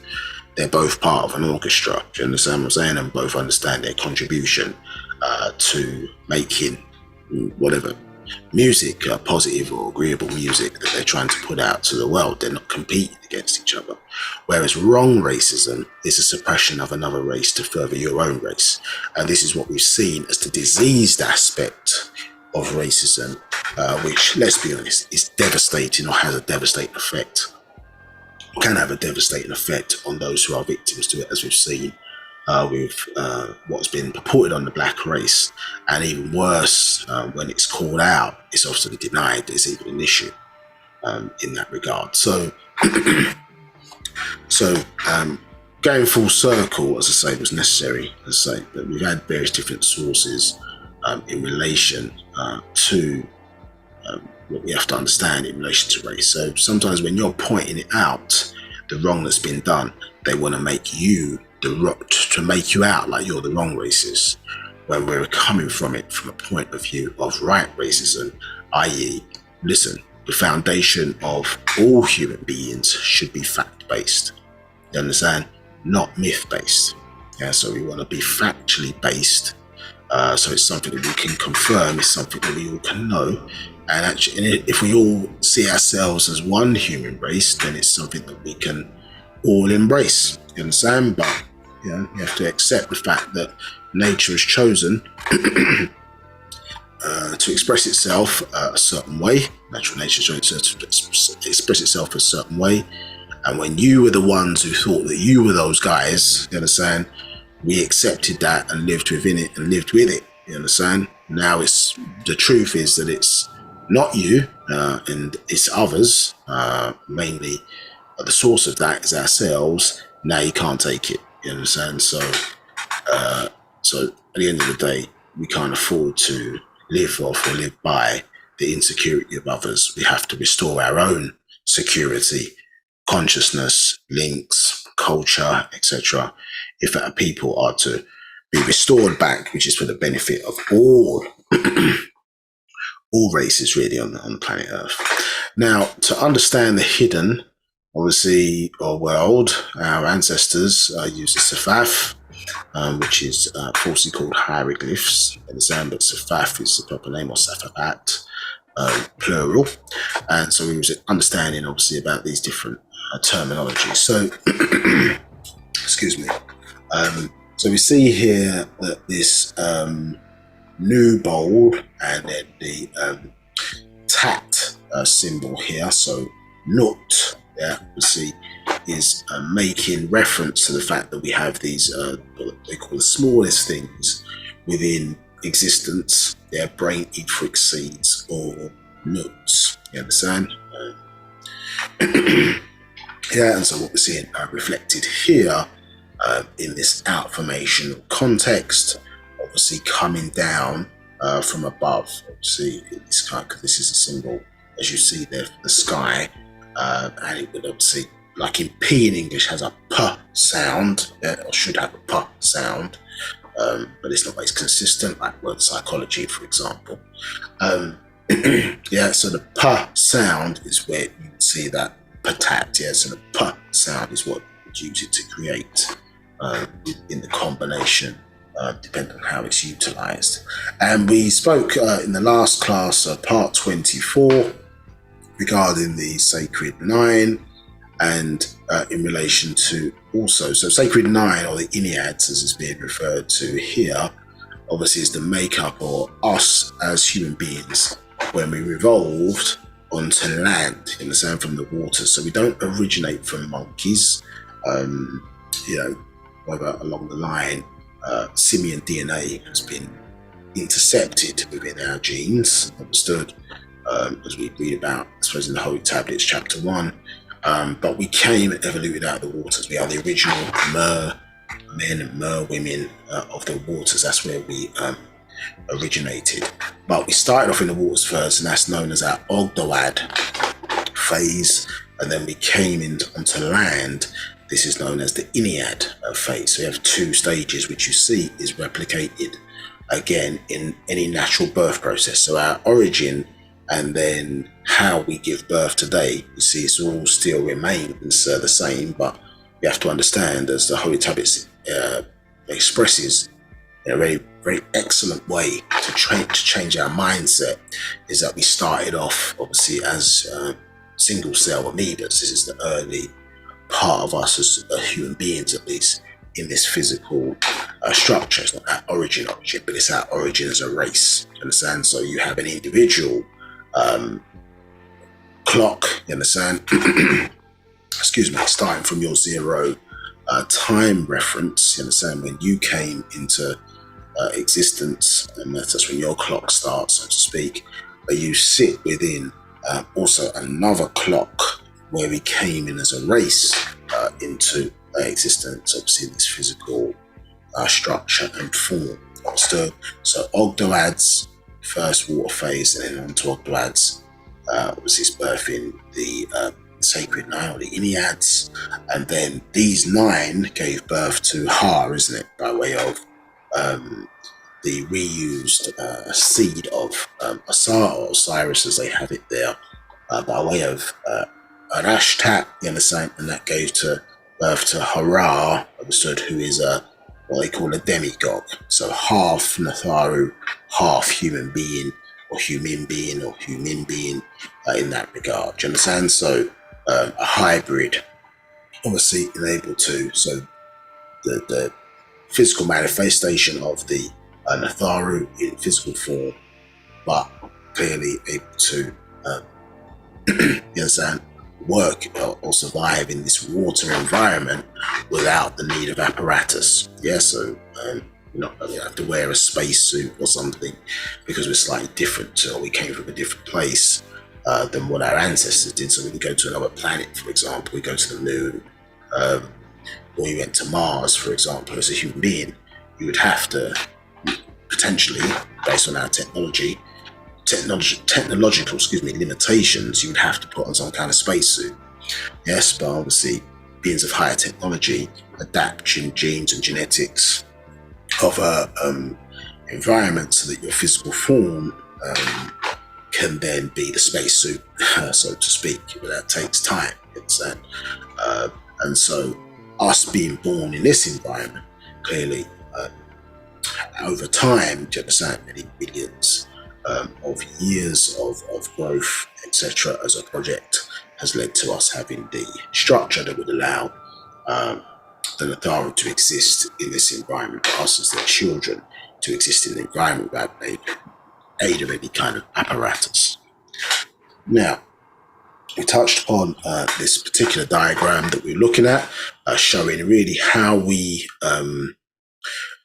They're both part of an orchestra. Do you understand what I'm saying? And both understand their contribution to making whatever music, positive or agreeable music that they're trying to put out to the world. They're not competing against each other. Whereas wrong racism is a suppression of another race to further your own race. And this is what we've seen as the diseased aspect of racism, which, let's be honest, is devastating, or has a devastating effect, can have a devastating effect on those who are victims to it, as we've seen with what's been purported on the black race. And even worse, when it's called out, it's often denied there's even an issue. in that regard. So, so going full circle, as I say, was necessary. As I say, that we've had various different sources in relation to what we have to understand in relation to race. So sometimes when you're pointing it out, the wrong that's been done, they want to make you to make you out like you're the wrong racist, when we're coming from it from a point of view of right racism, i.e., listen, the foundation of all human beings should be fact-based. You understand? Not myth-based. Yeah, so we want to be factually based. So it's something that we can confirm, it's something that we all can know. And actually, if we all see ourselves as one human race, then it's something that we can all embrace. You understand? But you have to accept the fact that nature has chosen to express itself a certain way. Natural nature has chosen to express itself a certain way. And when you were the ones who thought that you were those guys, you understand, we accepted that and lived within it and lived with it. You understand? Now the truth is that it's not you, and it's others, mainly. The source of that is ourselves. Now you can't take it. You understand? So at the end of the day, we can't afford to live off or live by the insecurity of others. We have to restore our own security, consciousness, links, culture, etc. If our people are to be restored back, which is for the benefit of all races really on the planet Earth. Now, to understand the hidden, obviously, or world, our ancestors used the Safaf, which is falsely called hieroglyphs. Understand, but Safaf is the proper name, or Safabat, plural. And so we was understanding, obviously, about these different terminologies. So, excuse me. So we see here that this new bowl and then the tat symbol here, so nut, we see, is making reference to the fact that we have these what they call the smallest things within existence. They're brain etheric seeds or nuts. You understand? And so what we're seeing reflected here in this outformation context, obviously coming down from above. Obviously, it's kind of, because this is a symbol, as you see there, for the sky, and it would obviously, like in P in English, has a P sound, or should have a P sound, but it's not always consistent, like word psychology, for example. So the P sound is where you see that patat, so the P sound is what you use it to create in the combination, depending on how it's utilized. And we spoke in the last class, part 24, regarding the Sacred Nine, and in relation to also, so Sacred Nine, or the Enneads as it's being referred to here, obviously is the makeup, or us as human beings when we revolved onto land, you understand, from the water. So we don't originate from monkeys, whether along the line simian DNA has been intercepted within our genes, understood, as we read about, I suppose, in the Holy Tablets, chapter 1. But we came and evoluted out of the waters. We are the original mer men and mer women of the waters. That's where we originated. But we started off in the waters first, and that's known as our Ogdoad phase. And then we came onto land. This is known as the Ennead phase. So we have two stages, which you see is replicated again in any natural birth process. So our origin and then how we give birth today, you see, it's all still remains the same, but you have to understand, as the Holy Tablets expresses in a very, very excellent way to change our mindset, is that we started off obviously as single cell amoebas. This is the early part of us as human beings, at least in this physical structure. It's not our origin, but it's our origin as a race. You understand? So you have an individual clock, you understand? Excuse me, starting from your zero time reference, you understand, when you came into existence, and that's when your clock starts, so to speak. You sit within Also another clock where we came in as a race into existence, obviously in this physical structure and form. Understood? So Ogdoad's first water phase, and then on to Ogdoad's was his birth in the sacred 9, or the Enneads, and then these 9 gave birth to Ha, isn't it, by way of the reused seed of Asar, or Osiris as they have it there, by way of an Ashtat, you understand, and that gave birth to Hara, understood, who is what they call a demigod. So half Natharu, half human being, or human being, or human being in that regard. Do you understand? So a hybrid, obviously enabled to, so the physical manifestation of the Natharu in physical form, but clearly able to, you understand, work or survive in this water environment without the need of apparatus. Yeah, so you're not going to have to wear a spacesuit or something because we're slightly different, or we came from a different place than what our ancestors did. So we can go to another planet, for example, we go to the moon, or you went to Mars, for example, as a human being. You would have to potentially, based on our technological limitations, you would have to put on some kind of spacesuit. Yes, but obviously beings of higher technology adapt genes and genetics of environment so that your physical form can then be the spacesuit, so to speak, but that takes time. And so us being born in this environment, clearly over time, do you understand, many billions of years of growth, etc., as a project has led to us having the structure that would allow the Natharu to exist in this environment, for us as their children to exist in the environment without aid of any kind of apparatus. Now, we touched on this particular diagram that we're looking at, showing really how we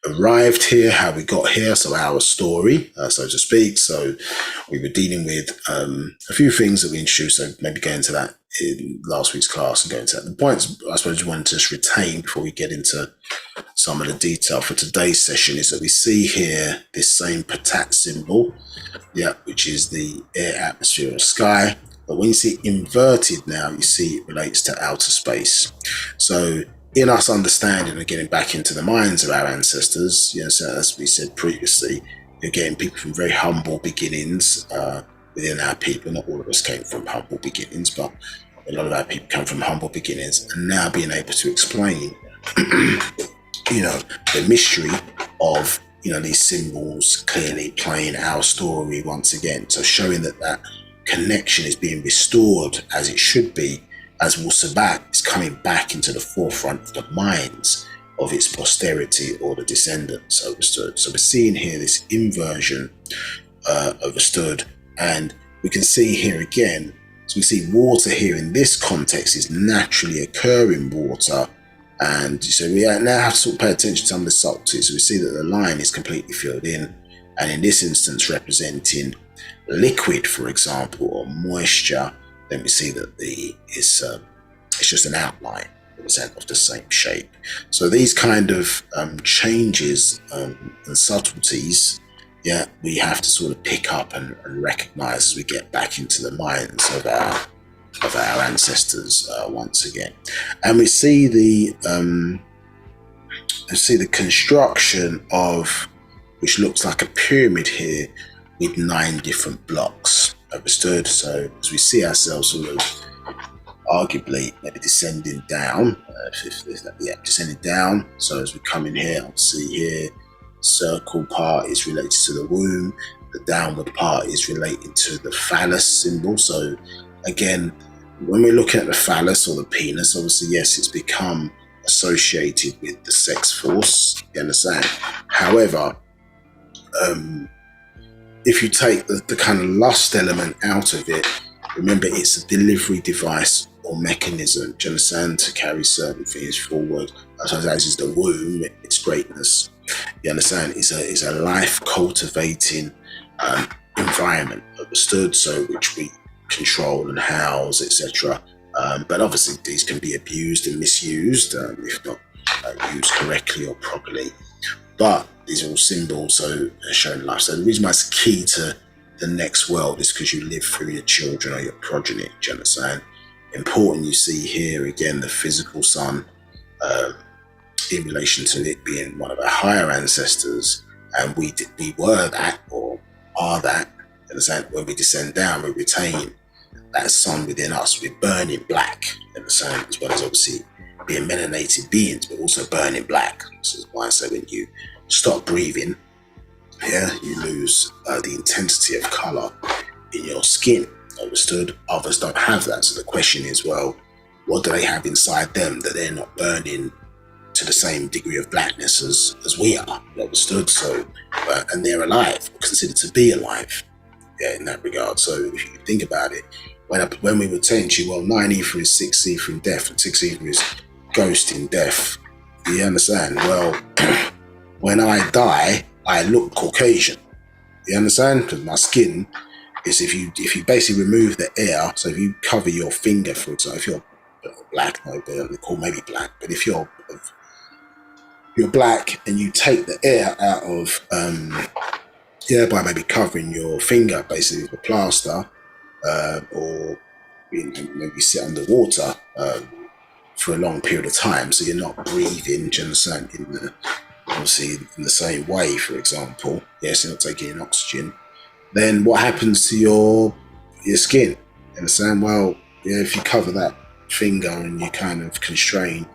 arrived here, how we got here, so our story, so to speak. So we were dealing with a few things that we introduced, so maybe go into that in last week's class and go into that. The points I suppose you wanted to just retain before we get into some of the detail for today's session is that we see here this same patat symbol, yeah, which is the air, atmosphere, or sky. But when you see it inverted now, you see it relates to outer space. So in us understanding and getting back into the minds of our ancestors, you know, so as we said previously, you're getting people from very humble beginnings within our people. Not all of us came from humble beginnings, but a lot of our people come from humble beginnings, and now being able to explain, you know, the mystery of, you know, these symbols clearly playing our story once again. So showing that connection is being restored as it should be, as Wu-Sabat is coming back into the forefront of the minds of its posterity or the descendants, understood. So we're seeing here this inversion, understood, and we can see here again, so we see water here in this context is naturally occurring water, and so we now have to sort of pay attention to some of the subtleties. So we see that the line is completely filled in, and in this instance representing liquid, for example, or moisture, then we see that it's just an outline of the same shape. So these kind of changes and subtleties, yeah, we have to sort of pick up and recognize as we get back into the minds of our ancestors once again. And we see the construction of, which looks like a pyramid here with 9 different blocks, understood. So as we see ourselves sort of arguably maybe descending down, descending down. So as we come in here, I'll see here, circle part is related to the womb, the downward part is related to the phallus symbol. So again, when we're looking at the phallus or the penis, obviously, yes, it's become associated with the sex force, you understand? However, if you take the kind of lust element out of it, remember it's a delivery device or mechanism, do you understand, to carry certain things forward. As is the womb, its greatness, you understand, is a life cultivating environment, understood, so which we control and house, etc. But obviously these can be abused and misused if not used correctly or properly. But these are all symbols, so showing life. So the reason why it's key to the next world is because you live through your children or your progeny. Do you understand? Important, you see here again the physical sun in relation to it being one of our higher ancestors, and we were that or are that. Understand? When we descend down, we retain that sun within us. We're burning black. Understand? As well as obviously being melanated beings, but also burning black. This is why I say when you stop breathing, you lose the intensity of color in your skin. Understood? Others don't have that. So the question is, well, what do they have inside them that they're not burning to the same degree of blackness as we are? Understood? So, and they're alive, considered to be alive, in that regard. So if you think about it, when we were teaching, well, 9 ether is 6 ether in death, and 6 ether is ghost in death. You understand? Well, when I die, I look Caucasian. You understand? Because my skin is, if you basically remove the air, so if you cover your finger, for example, if you're black, no, they call maybe black, but if you're black and you take the air out of by maybe covering your finger basically with a plaster, or maybe sit underwater for a long period of time, so you're not breathing, do you understand, obviously in the same way, for example, yes, you're not taking in oxygen, then what happens to your skin? You understand? Well, if you cover that finger and you kind of constrain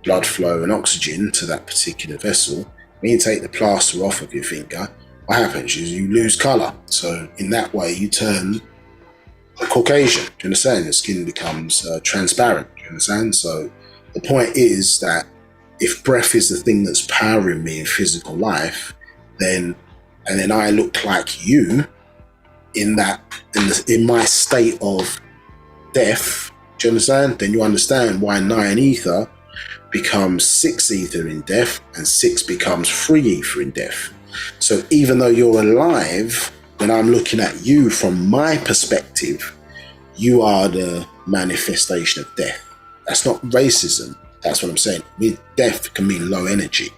blood flow and oxygen to that particular vessel, when you take the plaster off of your finger, what happens is you lose color. So in that way, you turn Caucasian. Do you understand? Your skin becomes transparent. Do you understand? So the point is that if breath is the thing that's powering me in physical life, then I look like you in my state of death. Do you understand? Then you understand why 9 ether becomes 6 ether in death and 6 becomes 3 ether in death. So even though you're alive, when I'm looking at you from my perspective, you are the manifestation of death. That's not racism. That's what I'm saying. Death can mean low energy.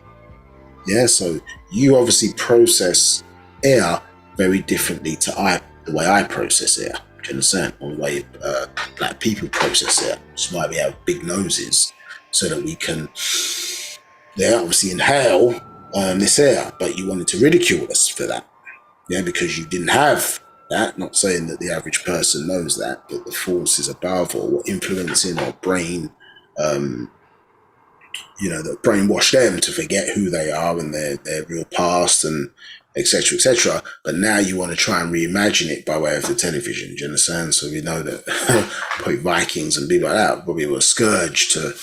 Yeah, so you obviously process air very differently to the way I process air. Do you understand? Or the way black people process air. That's why we have big noses, so that we can, obviously inhale this air. But you wanted to ridicule us for that, because you didn't have that. Not saying that the average person knows that, but the forces above or influencing or brain, that brainwash them to forget who they are and their real past and etc., etc. But now you want to try and reimagine it by way of the television. Do you understand? So we know that probably Vikings and people like that probably were a scourge to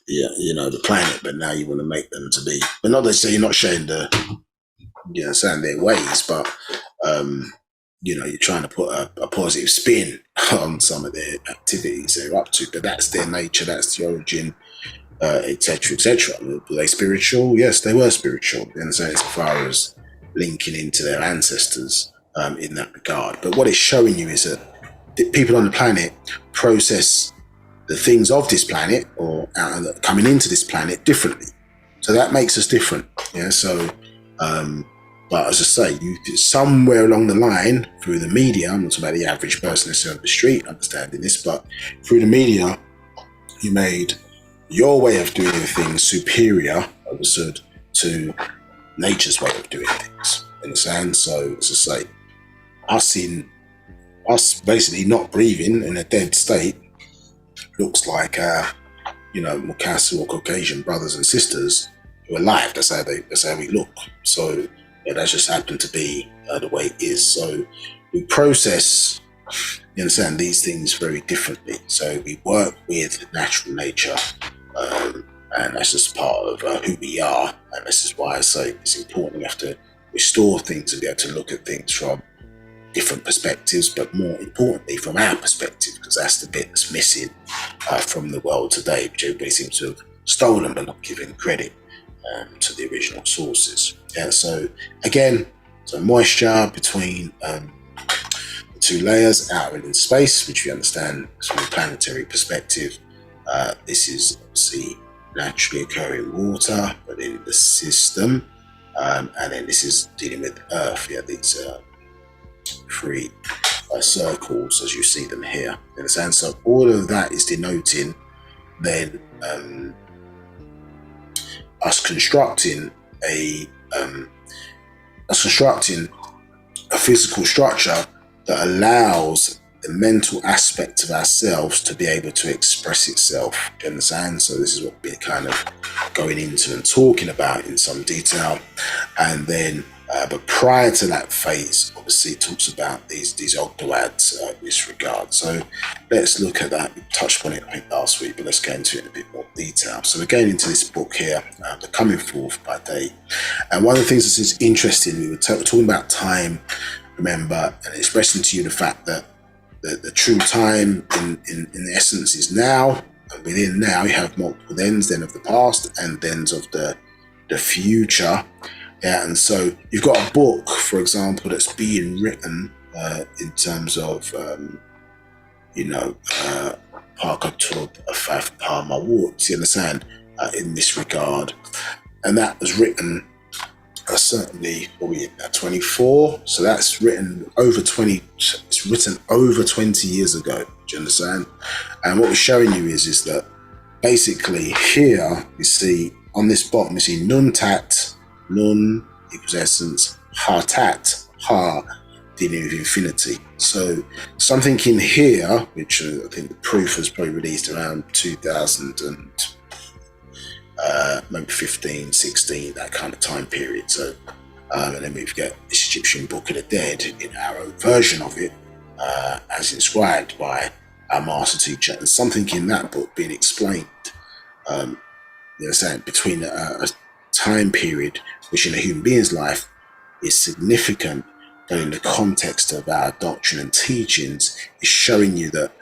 the planet, but now you want to make them to be. But not to say you're not showing their ways, but you're trying to put a positive spin on some of their activities they're up to. But that's their nature. That's the origin. Etc., etc. Were they spiritual? Yes, they were spiritual. And so as far as linking into their ancestors in that regard. But what it's showing you is that people on the planet process the things of this planet or coming into this planet differently. So that makes us different. Yeah. So, but as I say, you somewhere along the line through the media, I'm not talking about the average person necessarily on the street understanding this, but through the media, you made your way of doing things superior, understood, to nature's way of doing things. Understand? So, as I say, us basically not breathing in a dead state looks like Mukasu or Caucasian brothers and sisters who are alive. That's how we look. So that just happened to be the way it is. So we process, you understand, these things very differently. So we work with natural nature. And that's just part of who we are, and this is why I say it's important. We have to restore things and be able to look at things from different perspectives, but more importantly from our perspective, because that's the bit that's missing from the world today, which everybody seems to have stolen but not given credit to the original sources. So again, moisture between the two layers, outer and in space, which we understand from a planetary perspective. This is obviously naturally occurring water, but in the system. And then this is dealing with Earth. Yeah, these three circles as you see them here. You understand? So all of that is denoting then us constructing a physical structure that allows the mental aspect of ourselves to be able to express itself. Do you understand? So this is what we're kind of going into and talking about in some detail. And then but prior to that phase, obviously it talks about these Ogdoads in this regard. So let's look at that. We touched on it, I think, last week, but let's get into it in a bit more detail. So we're going into this book here, The Coming Forth by Day. And one of the things that is interesting, we were talking about time, remember, and expressing to you the fact that the true time in essence is now, and within now you have multiple thens, then of the past and thens of the future. Yeah, and so you've got a book, for example, that's being written in terms of Parkatub Afaf Parmawut, you understand, in this regard. And that was written certainly, what are we in now, 24? So that's written over 20, it's written over 20 years ago, do you understand? And what we're showing you is that basically here, we see on this bottom, we see Nun Tat, Nun equals essence, Ha Tat, Ha, dealing with infinity. So something in here, which I think the proof was probably released around 2000 and maybe 15, 16, that kind of time period. So, and then we've got this Egyptian Book of the Dead in our own version of it, as inscribed by our master teacher, and something in that book being explained, saying between a time period which in a human being's life is significant, but in the context of our doctrine and teachings is showing you that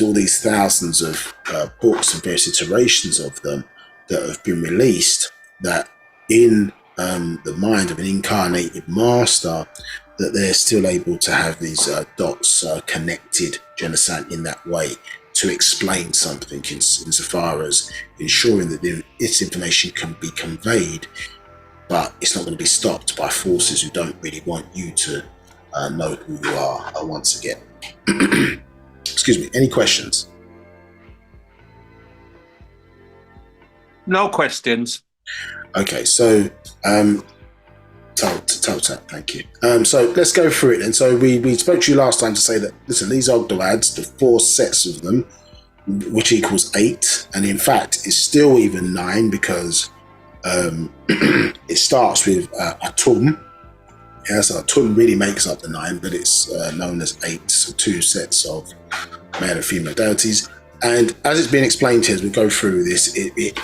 all these thousands of books and various iterations of them that have been released, that in the mind of an incarnated master, that they're still able to have these dots connected, do you understand, in that way to explain something insofar as ensuring that this information can be conveyed, but it's not going to be stopped by forces who don't really want you to know who you are once again. Excuse me, any questions? No questions. Okay, so thank you. So let's go through it. And so we spoke to you last time to say that, listen, these Ogdoads, the 4 sets of them, which equals 8, and in fact it's still even 9 because it starts with Atum. Yeah, so Atum really makes up the 9, but it's known as 8, so 2 sets of male and female deities. And as it's been explained here, as we go through this, the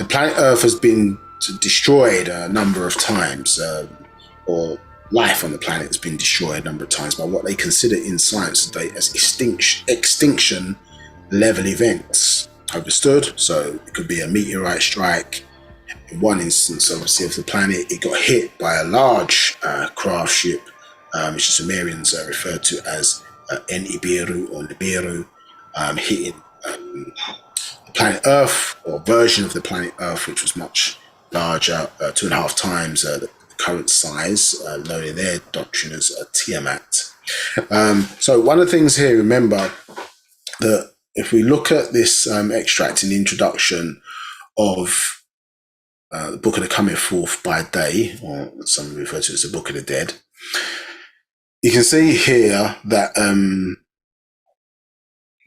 planet Earth has been destroyed a number of times, or life on the planet has been destroyed a number of times by what they consider in science today as extinction level events. Understood? So it could be a meteorite strike. In one instance, obviously, of the planet, it got hit by a large craft ship, which the Sumerians referred to as Nibiru or Nibiru, hitting the planet Earth, or version of the planet Earth, which was much larger, 2.5 times the current size, known in their doctrine as Tiamat. So one of the things here, remember that if we look at this extract in the introduction of the Book of the Coming Forth by Day, or some refer to as the Book of the Dead, you can see here that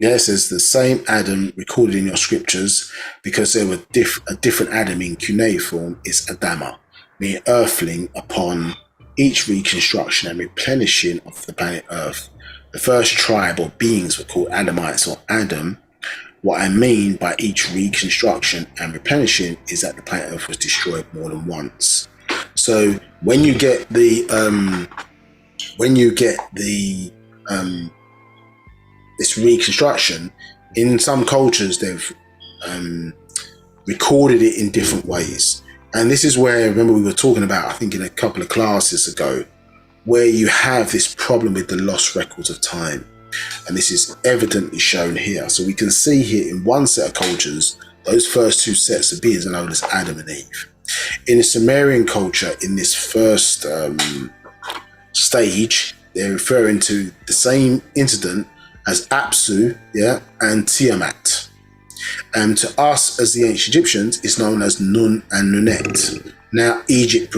it says the same Adam recorded in your scriptures, because there were a different Adam in cuneiform is Adama, meaning earthling upon each reconstruction and replenishing of the planet Earth. The first tribe or beings were called Adamites or Adam. What I mean by each reconstruction and replenishing is that the planet Earth was destroyed more than once. So when you get this reconstruction, in some cultures they've recorded it in different ways. And this is where, remember we were talking about, I think in a couple of classes ago, where you have this problem with the lost records of time. And this is evidently shown here. So we can see here in one set of cultures, those first two sets of beings are known as Adam and Eve. In the Sumerian culture, in this first stage, they're referring to the same incident as Apsu, and Tiamat. And to us, as the ancient Egyptians, it's known as Nun and Nunet. Now, Egypt,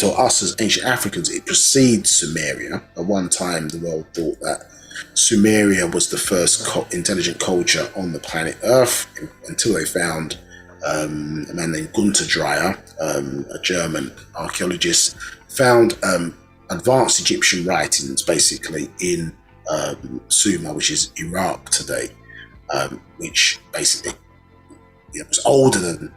or us as ancient Africans, it precedes Sumeria. At one time, the world thought that Sumeria was the first intelligent culture on the planet Earth, until they found a man named Gunter Dreyer, a German archaeologist, found advanced Egyptian writings basically in Sumer, which is Iraq today, which basically was older than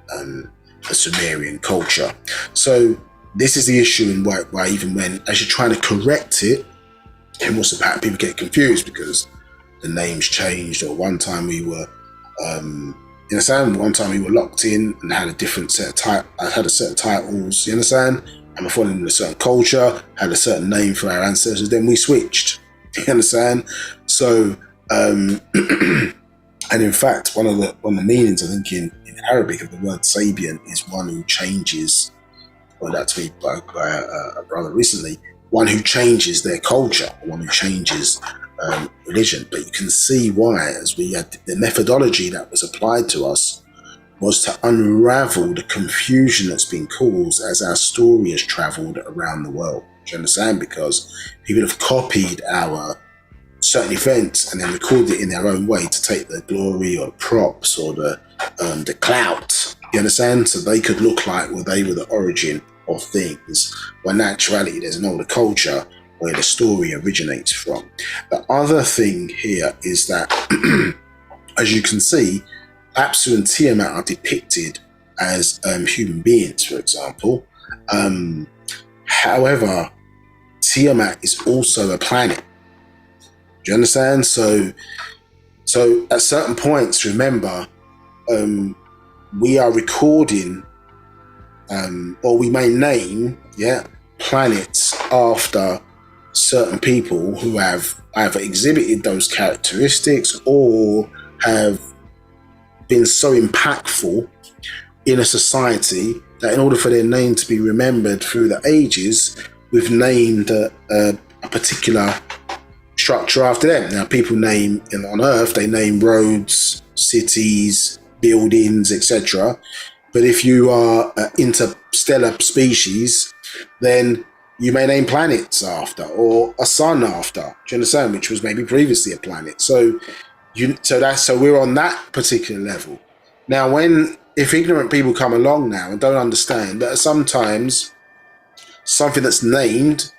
the Sumerian culture. So this is the issue, and why even when, as you're trying to correct it, in Wu-Sabat, people get confused because the names changed, or one time we were, one time we were locked in and had a different set of titles, you understand? And we're following a certain culture, had a certain name for our ancestors, then we switched, you understand? So, and in fact, one of the meanings, I think, in Arabic of the word Sabian is one who changes, well, that's me by a brother recently, one who changes their culture, one who changes religion. But you can see why, as we had the methodology that was applied to us was to unravel the confusion that's been caused as our story has traveled around the world. Do you understand? Because people have copied our certain events and then recorded it in their own way to take the glory or the props or the clout. You understand? So they could look like, well, they were the origin of things, when in actuality there's an older culture where the story originates from. The other thing here is that, as you can see, Apsu and Tiamat are depicted as human beings, for example. However, Tiamat is also a planet. Do you understand? So at certain points, remember, we are recording, or we may name, planets after certain people who have either exhibited those characteristics or have been so impactful in a society that in order for their name to be remembered through the ages, we've named a particular structure after them. Now, people name, on Earth, they name roads, cities, buildings, etc. But if you are an interstellar species, then you may name planets after, or a sun after. Do you understand? Which was maybe previously a planet. So we're on that particular level. Now, if ignorant people come along now and don't understand that sometimes something that's named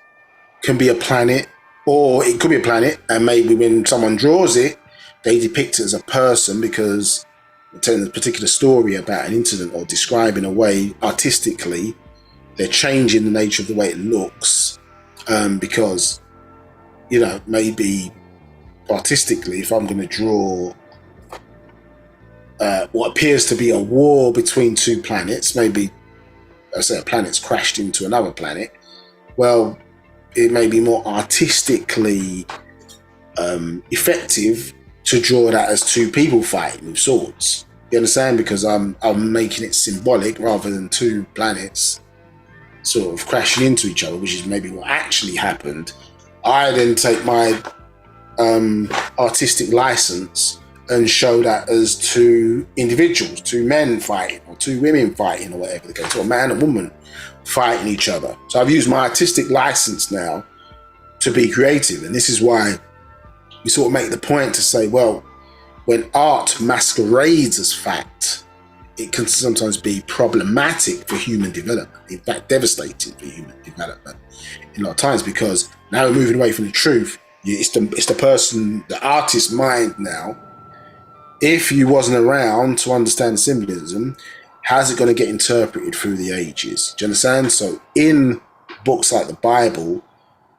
can be a planet, or it could be a planet, and maybe when someone draws it, they depict it as a person because they're telling a particular story about an incident or describing a way artistically. They're changing the nature of the way it looks, because, maybe artistically, if I'm going to draw what appears to be a war between two planets, maybe, let's say a planet's crashed into another planet, well, it may be more artistically effective to draw that as two people fighting with swords. You understand? Because I'm making it symbolic rather than two planets sort of crashing into each other, which is maybe what actually happened. I then take my artistic license and show that as two individuals, two men fighting, or two women fighting, or whatever the case, or a man and woman fighting each other. So I've used my artistic license now to be creative, and this is why we sort of make the point to say, well, when art masquerades as fact, it can sometimes be problematic for human development, in fact devastating for human development in a lot of times, because now we're moving away from the truth. It's the person, the artist's mind now. If you wasn't around to understand symbolism, how's it going to get interpreted through the ages? Do you understand? So in books like the Bible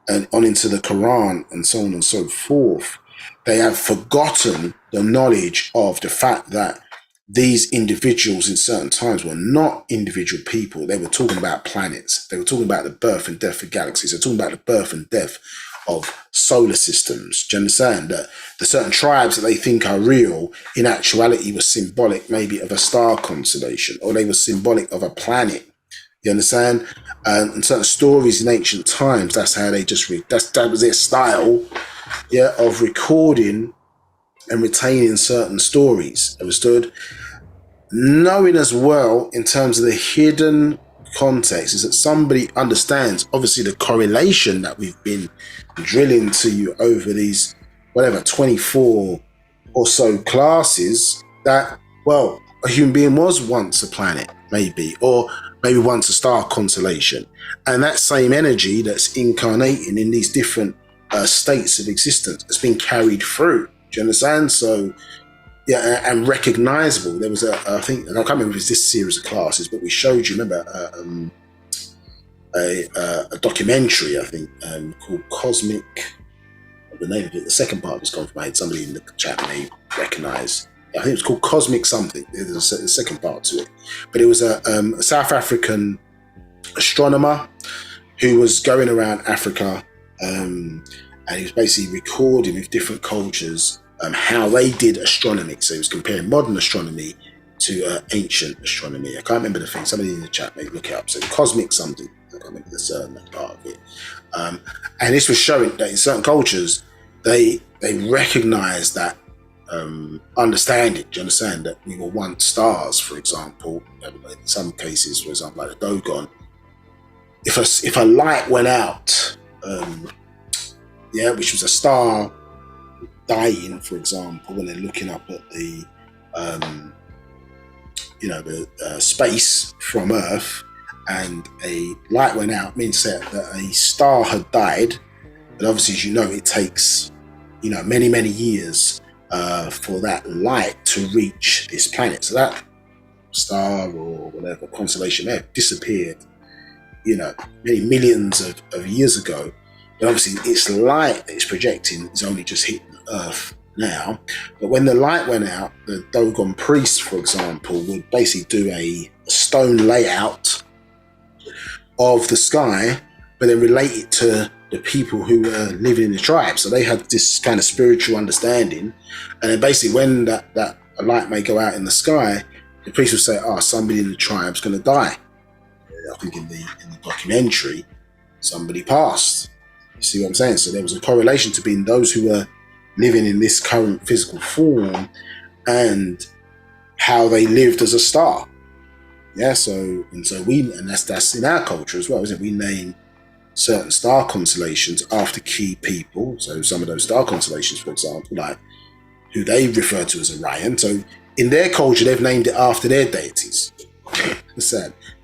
and on into the Quran and so on and so forth, they have forgotten the knowledge of the fact that these individuals in certain times were not individual people. They were talking about planets. They were talking about the birth and death of galaxies. They're talking about the birth and death of solar systems. Do you understand that the certain tribes that they think are real, in actuality, were symbolic maybe of a star constellation, or they were symbolic of a planet. You understand? And certain stories in ancient times, that's how they just that was their style, yeah, of recording and retaining certain stories. Understood? Knowing as well, in terms of the hidden context, is that somebody understands obviously the correlation that we've been drilling to you over these 24 or so classes, that, well, a human being was once a planet, maybe, or maybe once a star constellation, and that same energy that's incarnating in these different states of existence has been carried through. Do you understand? So yeah, and recognizable. There was I think, and I can't remember if it's this series of classes, but we showed you, remember, a documentary, I think, called Cosmic. The name of it, the second part was gone from my head. Somebody in the chat may recognize. I think it was called Cosmic something. There's a second part to it, but it was a South African astronomer who was going around Africa, and he was basically recording with different cultures how they did astronomy. So he was comparing modern astronomy to ancient astronomy. I can't remember the thing. Somebody in the chat may look it up. So Cosmic something. I can't remember the part of it. And this was showing that in certain cultures, they recognize that understanding. Do you understand that we were once stars, for example? In some cases, for example, like the Dogon. If a light went out, which was a star dying, for example, when they're looking up at the space from Earth, and a light went out, means that a star had died. And obviously, as you know, it takes many years for that light to reach this planet. So that star or whatever constellation there disappeared, many millions of years ago. But obviously, its light that it's projecting is only just hitting Earth now. But when the light went out, the Dogon priests, for example, would basically do a stone layout of the sky, but then relate it to the people who were living in the tribe. So they had this kind of spiritual understanding. And then basically when that a light may go out in the sky, the priest would say, somebody in the tribe's going to die. I think in the documentary, somebody passed. You see what I'm saying? So there was a correlation between those who were living in this current physical form and how they lived as a star. Yeah, so that's in our culture as well, isn't it? We name certain star constellations after key people. So some of those star constellations, for example, like who they refer to as Orion. So in their culture, they've named it after their deities.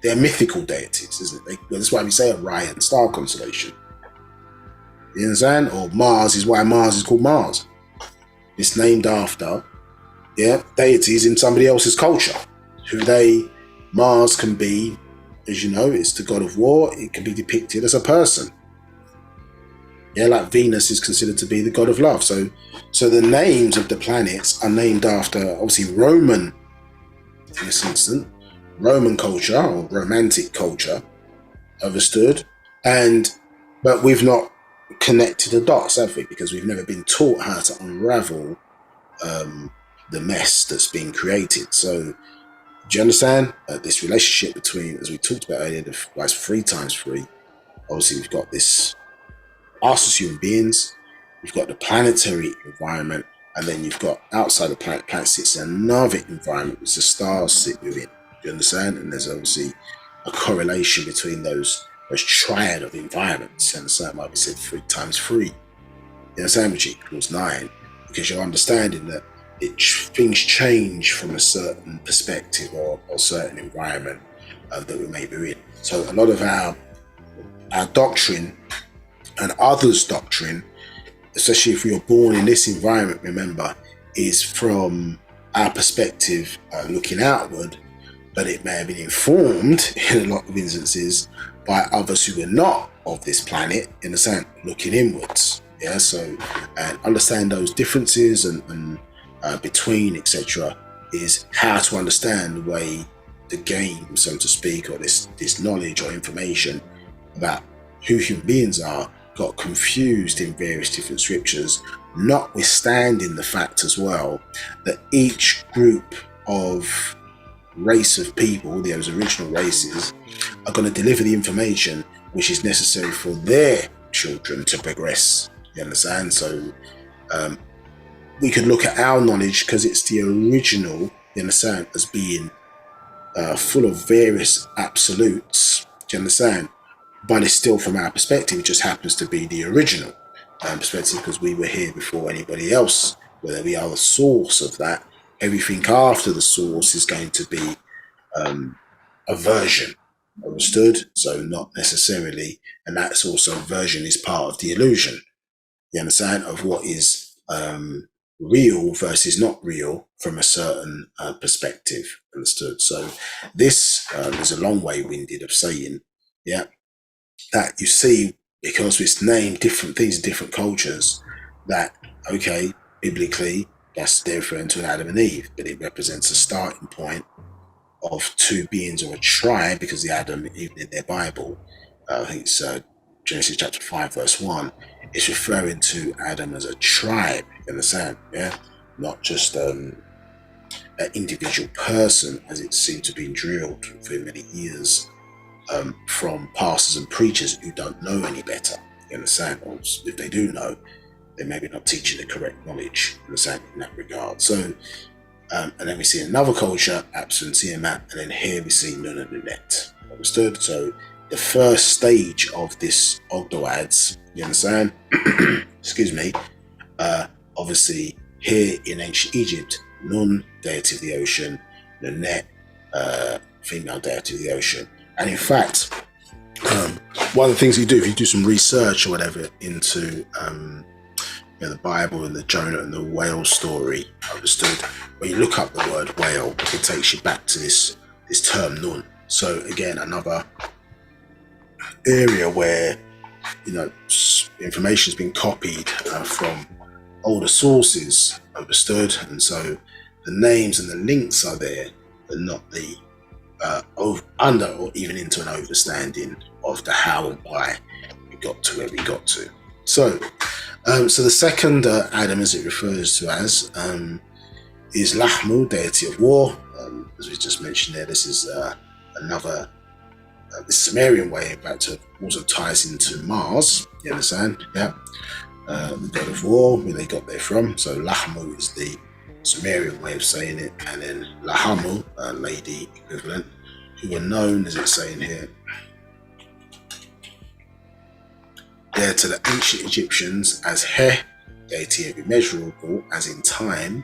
They're mythical deities, isn't it? That's why we say Orion star constellation. You understand? Or Mars is why Mars is called Mars. It's named after deities in somebody else's culture. Mars can be, as you know, it's the god of war. It can be depicted as a person. Yeah, like Venus is considered to be the god of love. So the names of the planets are named after, obviously, Roman, in this instance, Roman culture or romantic culture, understood. But we've not connected the dots, have we? Because we've never been taught how to unravel the mess that's been created. So do you understand this relationship between, as we talked about earlier, the 3 times 3? Obviously, we've got this us as human beings, we've got the planetary environment, and then you've got outside the planet. Planet sits in another environment which the stars sit within. Do you understand? And there's obviously a correlation between those triad of environments. And so that might be said 3 times 3. You understand, which equals 9, because you're understanding that things change from a certain perspective or certain environment that we may be in. So a lot of our doctrine and others' doctrine, especially if you're born in this environment, remember, is from our perspective looking outward, but it may have been informed in a lot of instances by others who are not of this planet, in a sense, looking inwards. Yeah, so and understand those differences and between, etc., is how to understand the way the game, so to speak, or this knowledge or information about who human beings are got confused in various different scriptures, notwithstanding the fact as well that each group of race of people, those original races, are going to deliver the information which is necessary for their children to progress. You understand? So we could look at our knowledge because it's the original, you understand, as being full of various absolutes. Do you understand? But it's still, from our perspective, it just happens to be the original perspective because we were here before anybody else. Whether we are the source of that, everything after the source is going to be a version. Understood? So not necessarily, and that's also version is part of the illusion. You understand, of what is real versus not real from a certain perspective. Understood? So this is a long way winded of saying, yeah, that you see, because it's named different things in different cultures, that, okay, biblically, that's they're referring to an Adam and Eve, but it represents a starting point of two beings or a tribe, because the Adam, even in their Bible, I think it's Genesis chapter 5, verse 1, it's referring to Adam as a tribe, you understand? Yeah? Not just an individual person, as it seemed to be drilled for many years from pastors and preachers who don't know any better, you understand? Or if they do know, they're maybe not teaching the correct knowledge, you understand, in that regard. So, and then we see another culture, Absent Tiamat, and then here we see Nun and Lunet. Understood? So the first stage of this Ogdoads, you understand? Excuse me. Obviously, here in ancient Egypt, Nun, deity of the ocean, Lunet, female deity of the ocean. And in fact, one of the things you do, if you do some research or whatever into the Bible and the Jonah and the whale story, understood, when you look up the word whale, it takes you back to this term Nun. So again, another area where information has been copied from older sources, understood, and so the names and the links are there, but not the under or even into an understanding of the how and why we got to where we got to. So the second Adam, as it refers to as, is Lahmu, deity of war. As we just mentioned there, this is another the Sumerian way, in fact, also ties into Mars. You understand? Yeah. The god of war, where they got there from. So Lahmu is the Sumerian way of saying it, and then Lahamu, lady equivalent, who were known, as it's saying here, there to the ancient Egyptians as He, deity of immeasurable, as in time,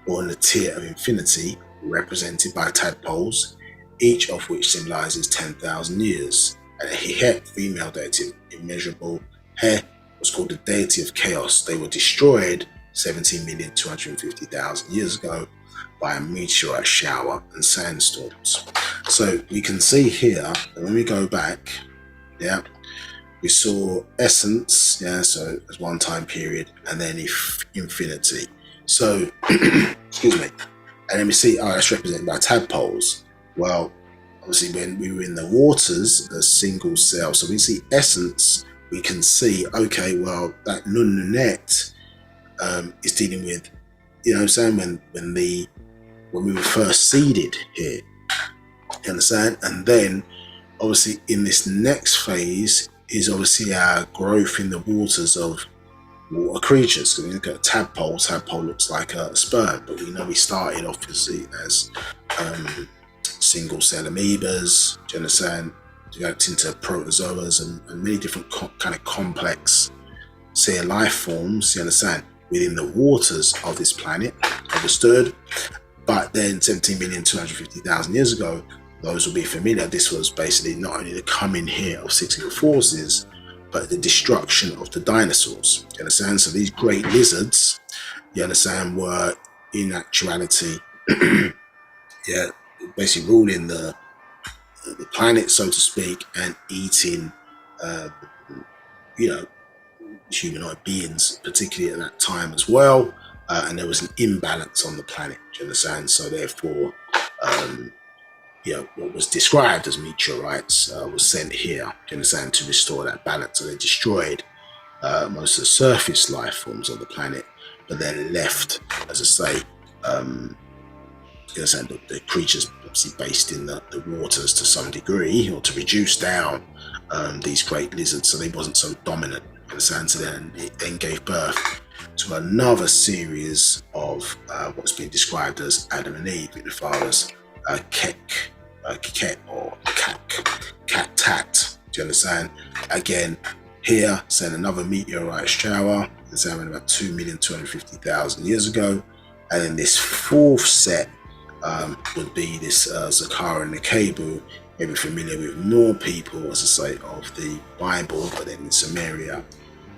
or in the tier of infinity, represented by tadpoles, each of which symbolizes 10,000 years. And Hihet, female deity of immeasurable, He was called the deity of chaos. They were destroyed 17,250,000 years ago by a meteorite shower and sandstorms. So we can see here that when we go back, yeah, we saw essence, yeah, so as one time period, and then infinity. So, excuse me, and then we see, that's represented by tadpoles. Well, obviously when we were in the waters, a single cell, so we see essence, we can see, okay, well, that Nunet is dealing with, you know what I'm saying, when we were first seeded here, you understand? And then, obviously, in this next phase is obviously our growth in the waters of water creatures. So we look at a tadpole looks like a sperm, but we know we started obviously as single cell amoebas, do you understand? Developed into protozoas and many different kind of complex sea life forms, you understand, within the waters of this planet, understood? But then 17,250,000 years ago, those will be familiar. This was basically not only the coming here of six-legged forces, but the destruction of the dinosaurs. You understand? So these great lizards, you understand, were in actuality, yeah, basically ruling the planet, so to speak, and eating, humanoid beings, particularly at that time as well. and there was an imbalance on the planet. Do you understand? So therefore, what was described as meteorites was sent here. Do you understand? To restore that balance. So they destroyed most of the surface life forms on the planet, but then left, as I say, the creatures obviously based in the waters to some degree, or to reduce down these great lizards so they wasn't so dominant. Understand? So then it then gave birth to another series of what's been described as Adam and Eve, with the fathers Kek or Cat Tat. Do you understand? Again, here, saying another meteorite shower, it's happened about 2,250,000 years ago. And then this fourth set would be this Zakara and Nekebu, maybe familiar with more people, as I say, of the Bible, but then in Samaria,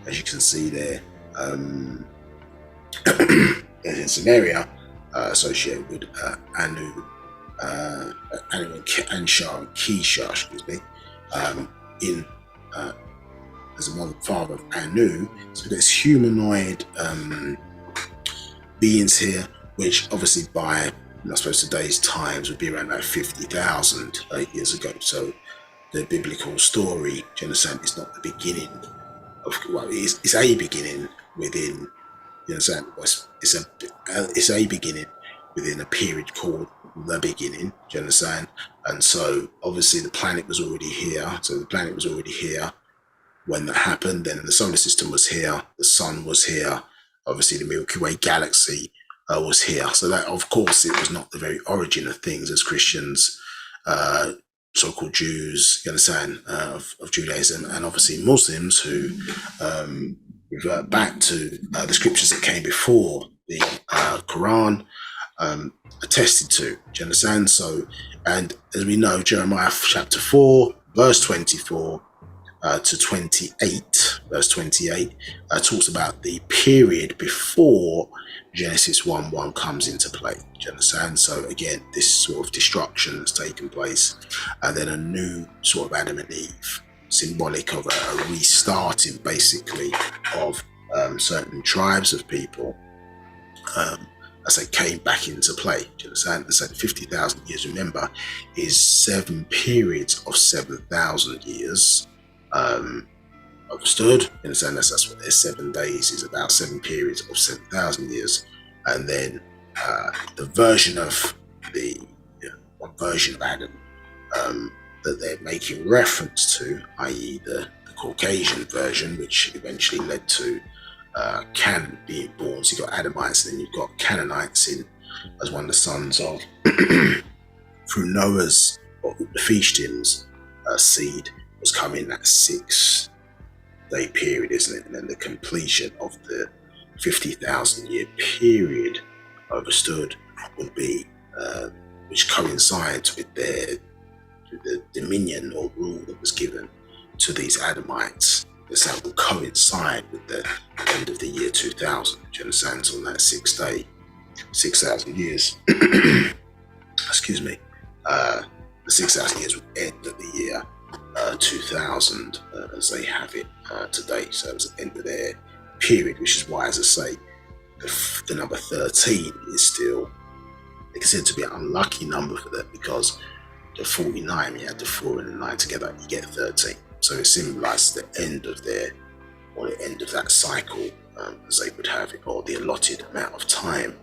as you can see there, in Samaria, associated with Anu and Kisha, excuse me, as a mother father of Anu. So there's humanoid beings here, which obviously by, I suppose, today's times would be around about 50,000 years ago. So the biblical story, do you understand, is not the beginning of, well, it's a beginning within, you understand, it's a beginning within a period called the beginning, do you understand? And so obviously the planet was already here. So the planet was already here when that happened. Then the solar system was here, the sun was here, obviously the Milky Way galaxy was here. So that, of course, it was not the very origin of things, as Christians, so-called Jews, you understand, of Judaism, and obviously Muslims who revert back to the scriptures that came before the Quran, attested to. Do you understand? So, and as we know, Jeremiah chapter 4, verse 24 to 28, verse 28, talks about the period before Genesis 1:1 comes into play. Do you understand? So again, this sort of destruction has taken place, and then a new sort of Adam and Eve, symbolic of a restarting, basically, of certain tribes of people, as they came back into play. Do you understand? And so 50,000 years, remember, is 7 periods of 7,000 years. Understood? You understand? That's what their 7 days is about, 7 periods of 7,000 years. And then the version of one version of Adam that they're making reference to, i.e. the Caucasian version, which eventually led to Canaan being born. So you've got Adamites, and then you've got Canaanites in as one of the sons of through Noah's, or the Philistines' seed was coming that 6-day period, isn't it? And then the completion of the 50,000 year period, understood, would be which coincides with the dominion or rule that was given to these Adamites. That will coincide with the end of the year 2000. Do you understand? So on that 6-day, 6,000 years, excuse me, the 6,000 years would end at the year 2000 as they have it today. So it was the end of their period, which is why, as I say, the number 13 is still considered to be an unlucky number for them, because the 49, you add the 4 and the 9 together, you get 13. So it symbolizes the end of their, or the end of that cycle, as they would have it, or the allotted amount of time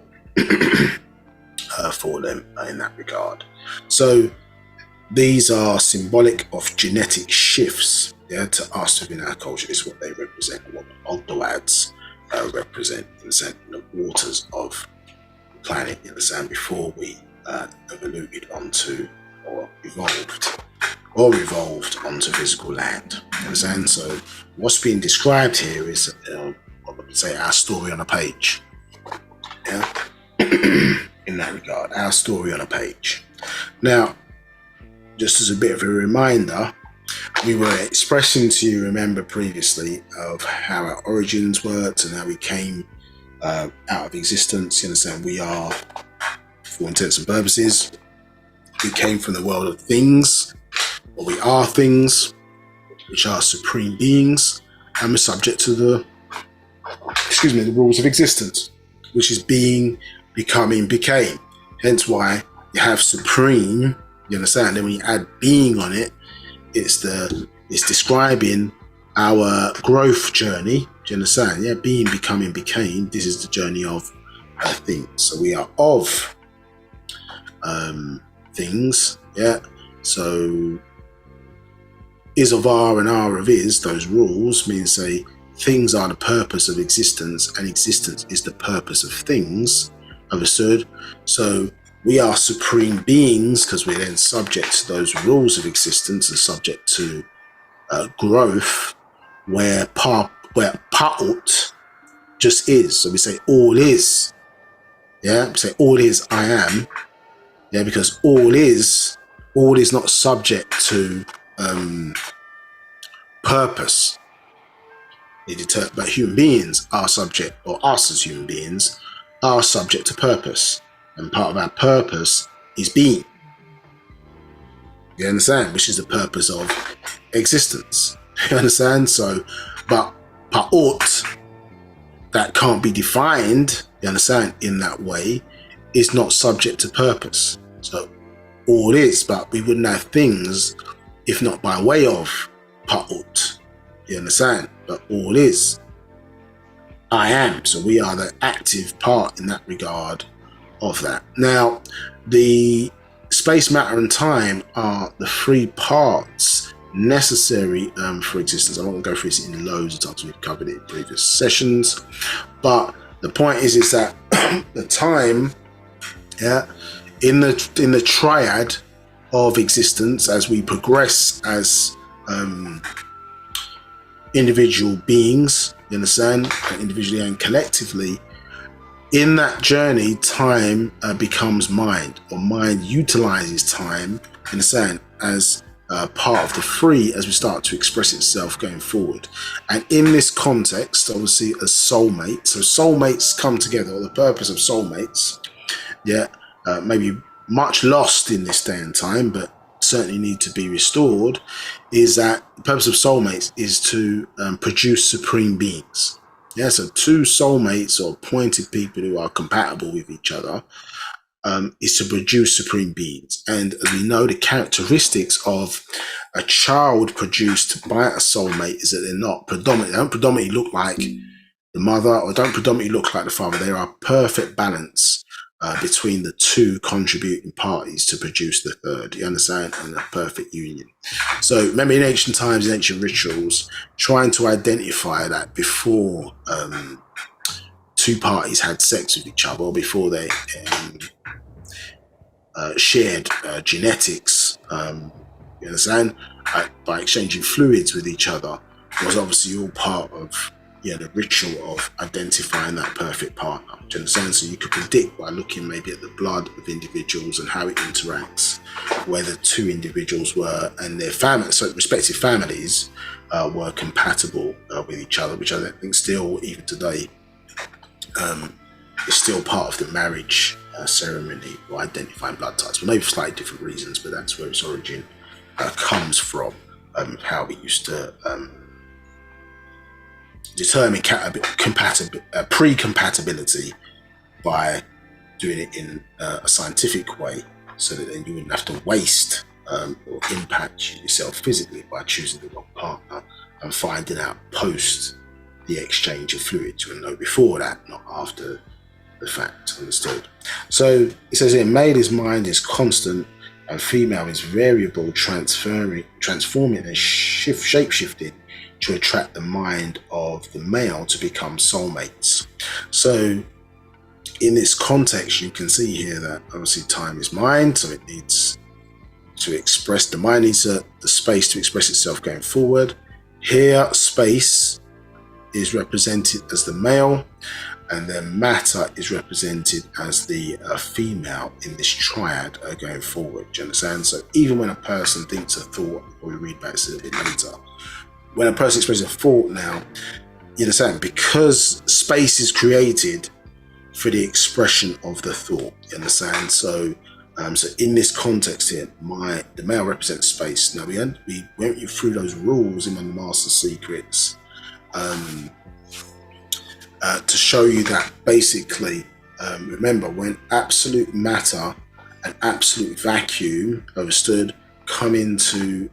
for them in that regard. So these are symbolic of genetic shifts, to us within our culture. Is what they represent, what the Ogdoads represent in the waters of the planet, in the sand, before we evoluted onto, or evolved onto physical land. You understand? So what's being described here is, I would say, our story on a page. Yeah, in that regard, our story on a page. Now, just as a bit of a reminder, we were expressing to you, remember previously, of how our origins worked and how we came out of existence. You understand? We are, for intents and purposes, we came from the world of things, or we are things, which are supreme beings, and we're subject to the rules of existence. which is being, becoming, became. Hence why you have supreme, you understand? Then when you add being on it, it's describing our growth journey. Do you understand? Yeah, being, becoming, became. This is the journey of things. So we are of things. Yeah. So is of are and are of is, those rules mean say things are the purpose of existence and existence is the purpose of things. Understood? So we are supreme beings because we're then subject to those rules of existence and subject to growth, where pa'ut just is. So we say all is. Yeah, we say all is I am. Yeah, because all is not subject to purpose. But human beings are subject, or us as human beings are subject to purpose, and part of our purpose is being. You understand? Which is the purpose of existence. You understand? So, but pa'ut, that can't be defined, you understand, in that way, is not subject to purpose. So all is, but we wouldn't have things if not by way of pa'ut. You understand? But all is I am. So we are the active part in that regard of that. Now, the space, matter, and time are the three parts necessary for existence. I'm not going to go through this in loads of times. We've covered it in previous sessions, but the point is that the time, yeah, in the triad of existence, as we progress as individual beings, you understand, individually and collectively, in that journey, time becomes mind, or mind utilizes time, you understand, as part of the free as we start to express itself going forward. And in this context, obviously, as soulmates, so soulmates come together, or the purpose of soulmates, yeah, maybe much lost in this day and time, but certainly need to be restored, is that the purpose of soulmates is to produce supreme beings. Yeah, so two soulmates or appointed people who are compatible with each other is to produce supreme beings. And as we know, the characteristics of a child produced by a soulmate is that they don't predominantly look like the mother, or don't predominantly look like the father. They are a perfect balance between the two contributing parties to produce the third. You understand? And a perfect union. So remember, in ancient times, in ancient rituals, trying to identify that before two parties had sex with each other, or before they shared genetics, you understand, by exchanging fluids with each other, was obviously all part of the ritual of identifying that perfect partner. Do you understand? So you could predict by looking maybe at the blood of individuals and how it interacts, whether two individuals were, and their families, so respective families, were compatible with each other, which I think still, even today, is still part of the marriage ceremony, or identifying blood types, but maybe for slightly different reasons, but that's where its origin comes from, how we used to determine pre-compatibility by doing it in a scientific way, so that then you wouldn't have to waste or impact yourself physically by choosing the wrong partner and finding out post the exchange of fluids. You would know before that, not after the fact. Understood? So it says here, male is mind is constant, and female is variable, transforming and shape-shifting to attract the mind of the male to become soulmates. So in this context, you can see here that obviously time is mind, so it needs to express, the mind needs the space to express itself going forward. Here, space is represented as the male, and then matter is represented as the female in this triad going forward. Do you understand? So even when a person thinks a thought, or we read about this a little bit later, when a person expresses a thought now, you understand, because space is created for the expression of the thought. You understand? So so in this context here, the male represents space. Now we went through those rules in the Master Secrets to show you that basically, remember, when absolute matter and absolute vacuum, understood, come into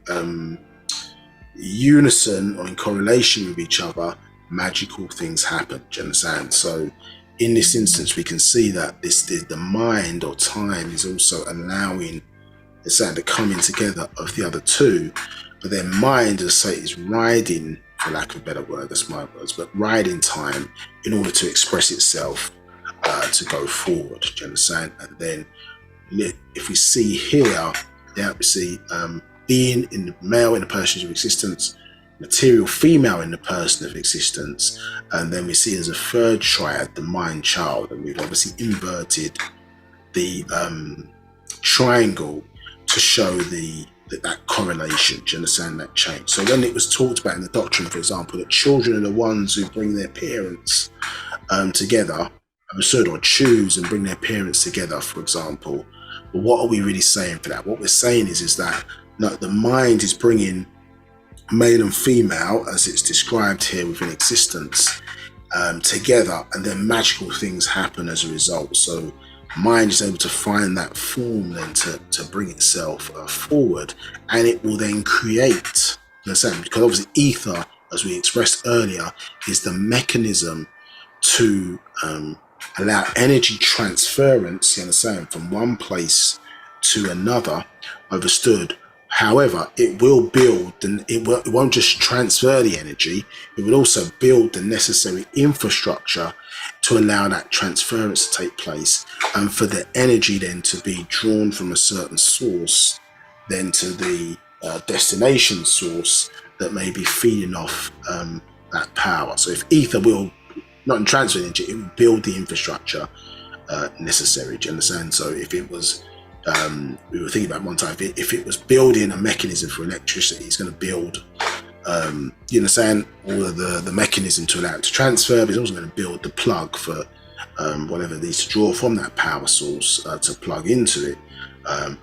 unison or in correlation with each other, magical things happen. Do you understand? So in this instance, we can see that the mind or time is also allowing the sound, the coming together of the other two, but their mind, as I say, is riding, for lack of a better word, that's my words, but riding time in order to express itself, to go forward. Do you understand? And then if we see here, yeah, we see being in the male in the person of existence, material female in the person of existence, and then we see as a third triad the mind child, and we've obviously inverted the triangle to show that correlation. Do you understand that change? So when it was talked about in the doctrine, for example, that children are the ones who bring their parents together, understood, or choose and bring their parents together, for example. But what are we really saying for that? What we're saying is that the mind is bringing male and female, as it's described here within existence, together, and then magical things happen as a result. So mind is able to find that form then to bring itself forward, and it will then create, you understand, because obviously ether, as we expressed earlier, is the mechanism to allow energy transference, you understand, from one place to another, understood. However, it will build, and it won't just transfer the energy, it will also build the necessary infrastructure to allow that transference to take place, and for the energy then to be drawn from a certain source then to the destination source that may be feeding off that power. So if ether will not transfer energy, it will build the infrastructure necessary. Do you understand? So if it was, we were thinking about one time, if it was building a mechanism for electricity, it's going to build, you understand, all of the mechanism to allow it to transfer, but it's also going to build the plug for whatever it needs to draw from that power source to plug into it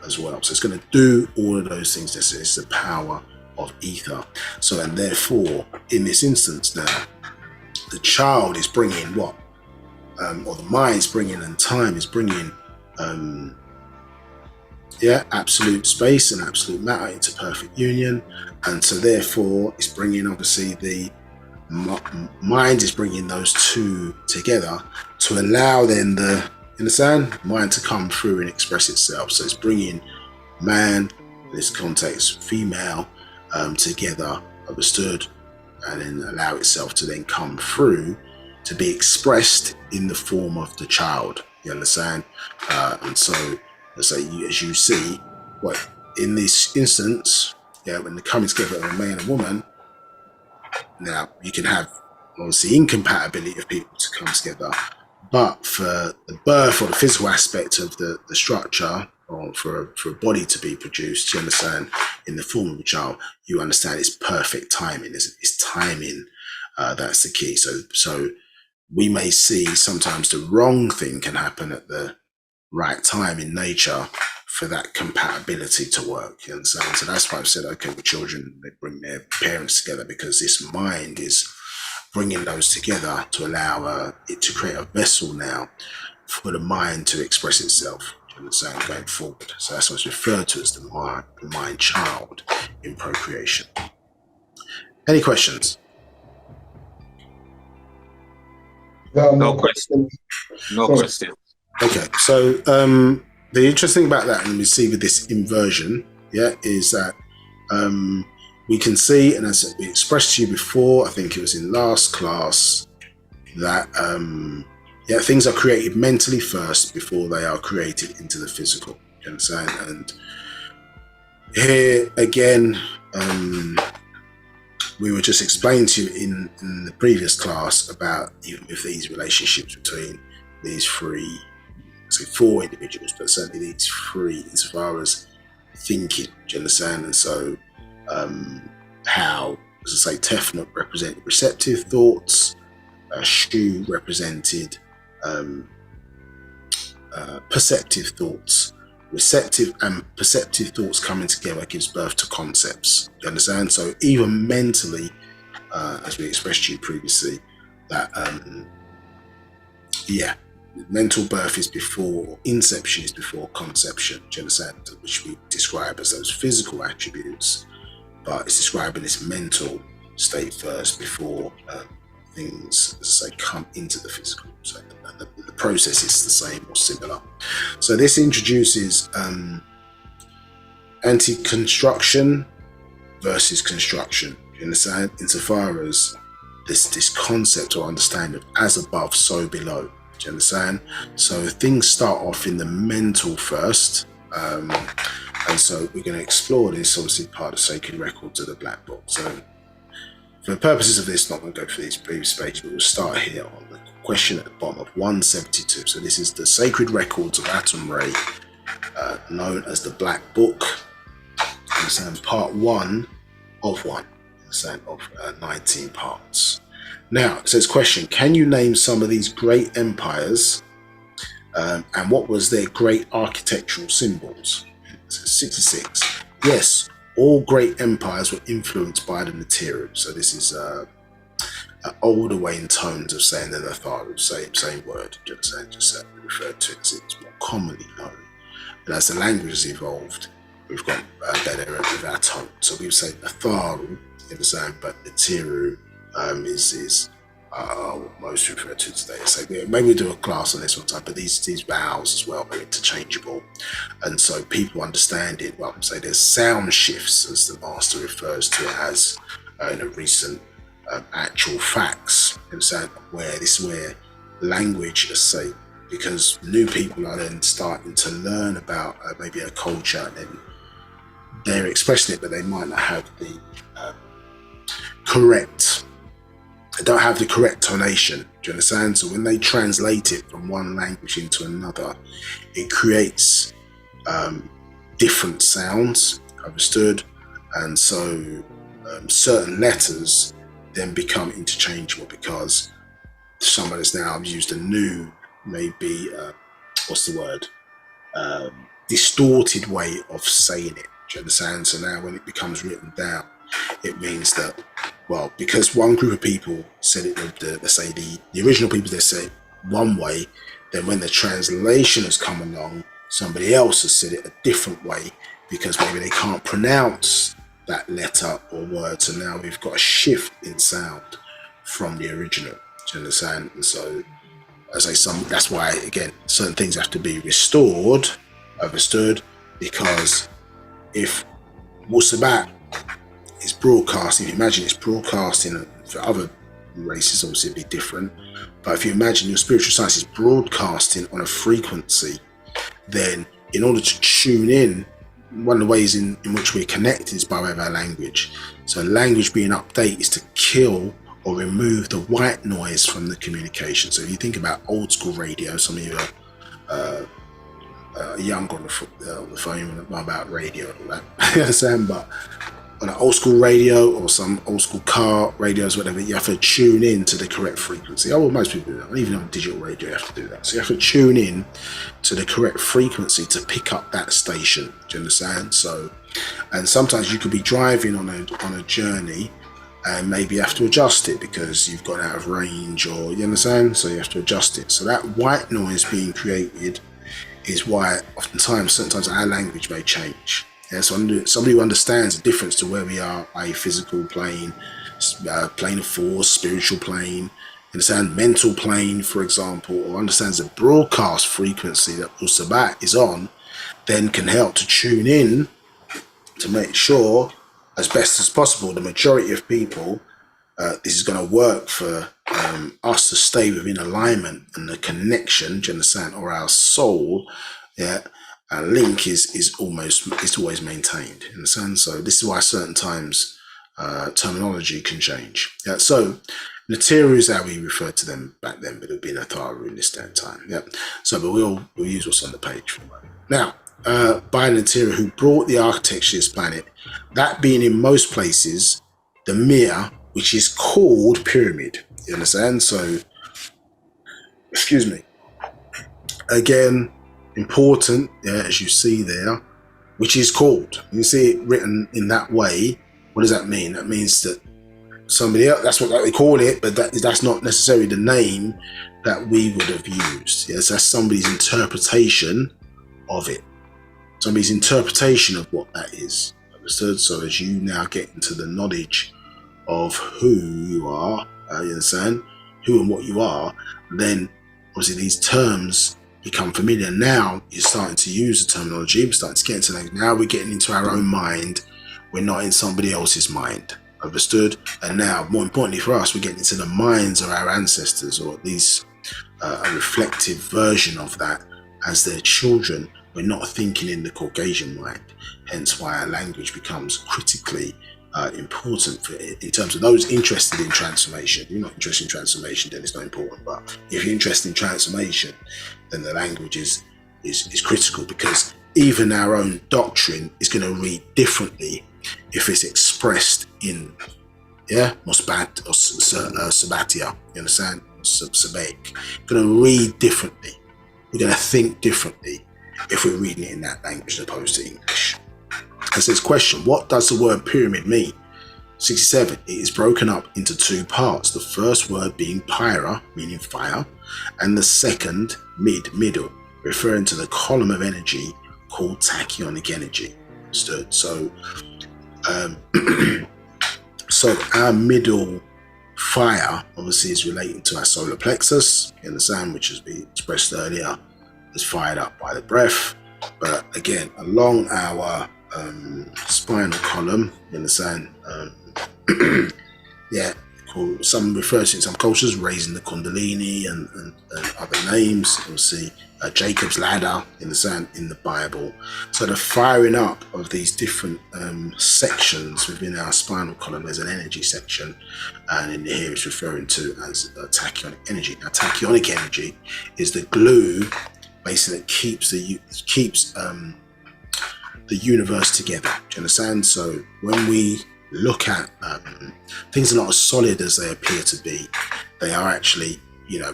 as well. So it's going to do all of those things. This is the power of ether. So, and therefore, in this instance now, the child is bringing what? Or the mind is bringing, and time is bringing, absolute space and absolute matter into perfect union. And so therefore it's bringing, obviously, the mind is bringing those two together to allow then the, you understand, mind to come through and express itself. So it's bringing man, in this context female, together, understood, and then allow itself to then come through to be expressed in the form of the child. You understand? And so, as you see, what in this instance, when the coming together of a man and woman, now you can have obviously incompatibility of people to come together, but for the birth or the physical aspect of the structure, or for a body to be produced, you understand, in the form of a child, you understand it's perfect timing. It's timing that's the key. So we may see sometimes the wrong thing can happen at the right time in nature for that compatibility to work. You understand? So that's why I've said, okay, with children, they bring their parents together, because this mind is bringing those together to allow it to create a vessel now for the mind to express itself. You understand? Going forward. So that's what's referred to as the mind child in procreation. Any questions? No question. No question. Okay, so the interesting about that, and we see with this inversion, is that we can see, and as we expressed to you before, I think it was in last class, that things are created mentally first before they are created into the physical. You understand? And here again, we were just explaining to you in the previous class about even with these relationships between these three, say 4 individuals, but certainly these 3 insofar as thinking. Do you understand? And so how, as I say, Tefnut represented receptive thoughts, Shu represented perceptive thoughts. Receptive and perceptive thoughts coming together gives birth to concepts. You understand? So even mentally, as we expressed to you previously, that Yeah, mental birth is before, inception is before conception, do you understand? Which we describe as those physical attributes, but it's describing this mental state first before things, as I say, come into the physical. So the process is the same or similar. So this introduces anti-construction versus construction, you understand? Insofar as this concept or understanding of as above, so below. Do you understand? So things start off in the mental first, and so we're going to explore this, obviously part of sacred records of the Black Book. So for the purposes of this, not going to go through these previous pages, but we'll start here on the question at the bottom of 172. So this is the sacred records of Atum Re, known as the Black Book. Understand? Part 1 of 1. Of 19 parts. Now, it says question, can you name some of these great empires and what was their great architectural symbols? It says 66. Yes, all great empires were influenced by the material. So this is an older way in tones of saying than the Tharu, same word, just referred to as it's more commonly known. But as the language has evolved, we've got better with our tone. So we would say the Tharu, understand, but the Tiru is most referred to today. So maybe we'll do a class on this one time, but these vowels as well are interchangeable, and so people understand it. Well, say there's sound shifts, as the master refers to it as in a recent actual facts. Understand where this is where language, let's say, because new people are then starting to learn about maybe a culture, and then they're expressing it, but they might not have the correct, they don't have the correct tonation. Do you understand? So when they translate it from one language into another, it creates different sounds, understood? And so certain letters then become interchangeable because someone has now used a new, maybe, what's the word? Distorted way of saying it. Do you understand? So now when it becomes written down, it means that, well, because one group of people said it, let's say the original people, they said it one way, then when the translation has come along, somebody else has said it a different way because maybe they can't pronounce that letter or word. So now we've got a shift in sound from the original. Do you understand? And so, as I say, that's why, again, certain things have to be restored, understood, because if Wu-Sabat is broadcasting, if you imagine it's broadcasting for other races, obviously it'd be different, but if you imagine your spiritual science is broadcasting on a frequency, then in order to tune in, one of the ways in which we're connected is by way of our language. So language being updated is to kill or remove the white noise from the communication. So if you think about old school radio, some of you are young on the phone about radio and all that, you understand? But on an old school radio or some old school car radios, whatever, you have to tune in to the correct frequency. Oh, well, most people do that. Even on digital radio, you have to do that. So you have to tune in to the correct frequency to pick up that station. Do you understand? So, and sometimes you could be driving on a journey and maybe you have to adjust it because you've gone out of range, or you understand? So you have to adjust it. So that white noise being created is why oftentimes, sometimes our language may change. Yeah, so somebody who understands the difference to where we are, a physical plane, plane of force, spiritual plane, understand mental plane, for example, or understands the broadcast frequency that Wu-Sabat is on, then can help to tune in to make sure, as best as possible, the majority of people, this is going to work for us to stay within alignment and the connection, do you understand, or our soul, yeah. Our link is always maintained, you understand? So this is why certain times terminology can change. Yeah. So Natiru is how we referred to them back then, but it would be Natharu in this day and time. Yeah. So, but we'll use what's on the page for a moment. Now, by Natiru, who brought the architecture to this planet, that being in most places the Mir, which is called pyramid. You understand? So, excuse me. Again, important, yeah, as you see there, which is called. You see it written in that way. What does that mean? That means that somebody else. That's what they call it, but that's not necessarily the name that we would have used. Yes, that's somebody's interpretation of it. Somebody's interpretation of what that is. Understood? So as you now get into the knowledge of who you are, you understand? Who and what you are, then obviously these terms become familiar. Now you're starting to use the terminology, we're starting to get into that. Now we're getting into our own mind. We're not in somebody else's mind. Understood? And now, more importantly for us, we're getting into the minds of our ancestors, or at least a reflective version of that as their children. We're not thinking in the Caucasian mind, hence why our language becomes critically important in terms of those interested in transformation. If you're not interested in transformation, then it's not important. But if you're interested in transformation, then the language is critical, because even our own doctrine is going to read differently if it's expressed in Musbat or Sabatia, you understand? Sabek. Going to read differently. We're going to think differently if we're reading it in that language as opposed to English. And so this question, what does the word pyramid mean? 67, it is broken up into two parts. The first word being pyra, meaning fire, and the second, middle, referring to the column of energy called tachyonic energy. Understood? So, so our middle fire obviously is relating to our solar plexus, you understand, which has been expressed earlier, is fired up by the breath. But again, along our spinal column, you understand, some refer to in some cultures raising the kundalini and other names. You'll see Jacob's ladder in the Bible. So the firing up of these different sections within our spinal column, there's an energy section, and in here it's referring to as tachyonic energy. Now, tachyonic energy is the glue, basically, that keeps the universe together. Do you understand? So when we look at things are not as solid as they appear to be, they are actually,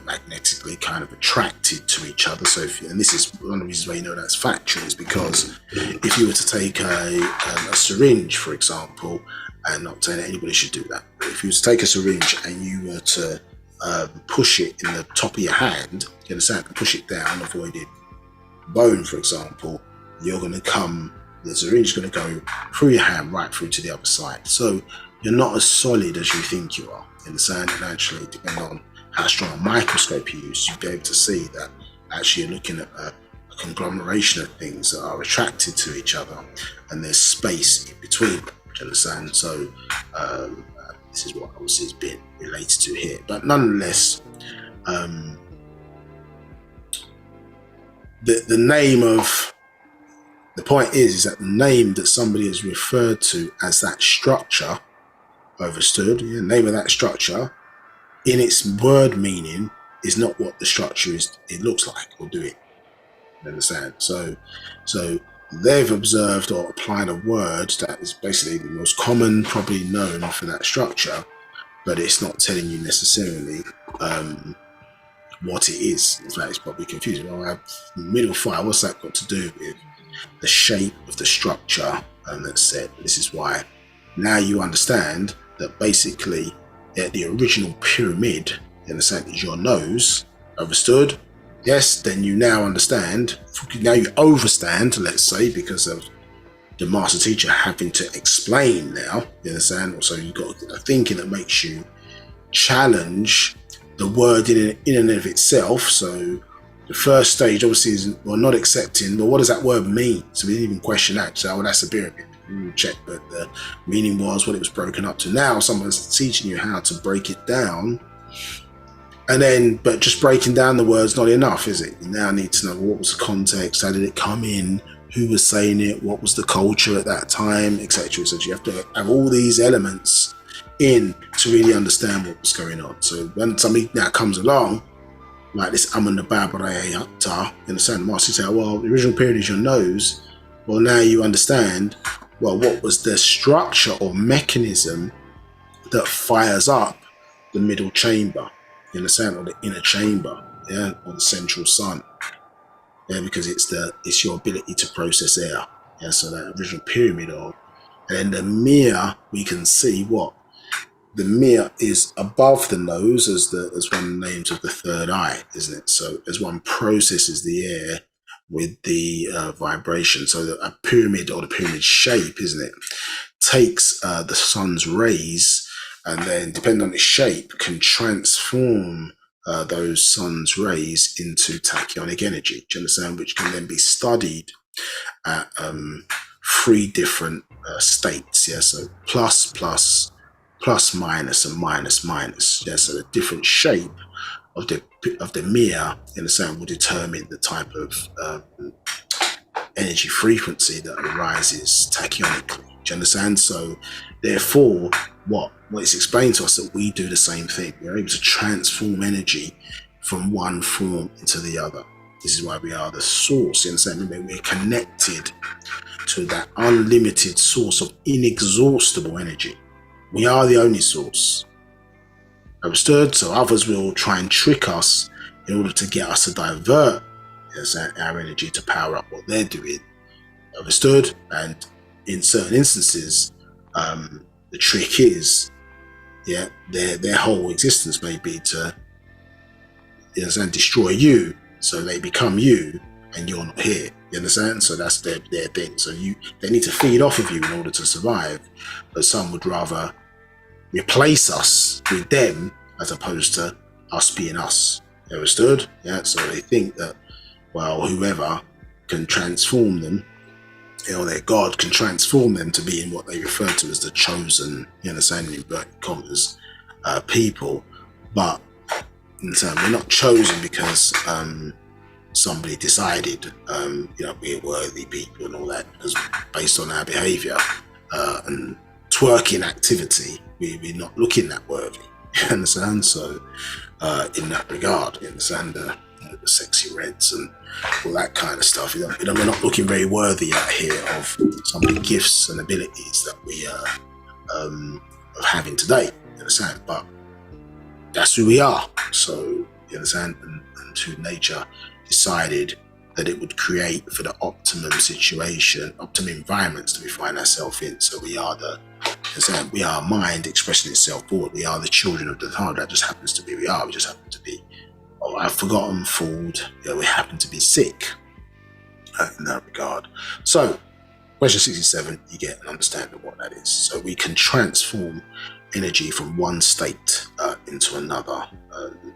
magnetically kind of attracted to each other. So and this is one of the reasons why you know that's factual, is because if you were to take a syringe, for example, and not saying that anybody should do that, but if you were to take a syringe and you were to push it in the top of your hand, you understand, push it down, avoiding bone, for example, the syringe is going to go through your hand right through to the other side. So you're not as solid as you think you are. You understand? And actually, depending on how strong a microscope you use, you'll be able to see that actually you're looking at a conglomeration of things that are attracted to each other, and there's space in between. Do you understand? So this is what obviously is being related to here. But nonetheless, the name of the point is that the name that somebody is referred to as that structure, understood, the name of that structure in its word meaning is not what the structure is, it looks like or doing. You understand? So they've observed or applied a word that is basically the most common, probably known for that structure, but it's not telling you necessarily what it is. In fact, it's probably confusing. Well, our middle fire, what's that got to do with the shape of the structure? And that's said, this is why now you understand that basically the original pyramid, you understand, is your nose. Understood? Yes, then you now understand, now you overstand, let's say, because of the master teacher having to explain now, you understand? Also, you've got a thinking that makes you challenge the word in and of itself. So the first stage obviously is, well, not accepting, but what does that word mean? So we didn't even question that. So, that's a pyramid. We check, but the meaning was what it was broken up to. Now someone's teaching you how to break it down, and then, but just breaking down the words not enough, is it? You now need to know what was the context, how did it come in, who was saying it, what was the culture at that time, etc. So you have to have all these elements in to really understand what was going on. So when somebody now comes along, like this Nabab, you understand, the master say, well, the original period is your nose. Well, now you understand, well, what was the structure or mechanism that fires up the middle chamber, you understand, or the inner chamber, or the central sun, because it's your ability to process air, so that original pyramid, and then the mirror, we can see what the mir is above the nose as one of the names of the third eye, isn't it? So as one processes the air with the vibration, so that a pyramid or the pyramid shape, isn't it, takes the sun's rays and then, depending on its shape, can transform those sun's rays into tachyonic energy. Do you understand? Which can then be studied at three different states. Yeah, so plus, plus, plus, minus, and minus, minus. Yeah, so the different shape of the mirror, in the same, will determine the type of energy frequency that arises tachyonically. Do you understand? So therefore, what is explained to us, that we do the same thing. We're able to transform energy from one form into the other. This is why we are the source. You understand? We're connected to that unlimited source of inexhaustible energy. We are the only source. Understood? So others will try and trick us in order to get us to divert our energy to power up what they're doing. Understood? And in certain instances, the trick is, yeah, their whole existence may be to, you understand, destroy you, so they become you, and you're not here. You understand? So that's their thing. So they need to feed off of you in order to survive. But some would rather replace us with them as opposed to us being us. You understood? Yeah. So they think that, well, whoever can transform them, you know, their God can transform them to being what they refer to as the chosen, you understand, in inverted commas, people. But in turn, we're not chosen because somebody decided, you know, we're worthy people and all that, because based on our behaviour and twerking activity, we're not looking that worthy. You understand? So in that regard, you understand, the sexy reds and all that kind of stuff, you know, we're not looking very worthy out here of some of the gifts and abilities that we are having today. You understand? But that's who we are. So you understand, and who nature decided that it would create for the optimum situation, optimum environments that we find ourselves in. So we are we are mind expressing itself forward. We are the children of the time. That just happens to be we are. We just happen to be, I've forgotten, fooled. You know, we happen to be sick in that regard. So question 67, you get an understanding of what that is. So we can transform energy from one state into another,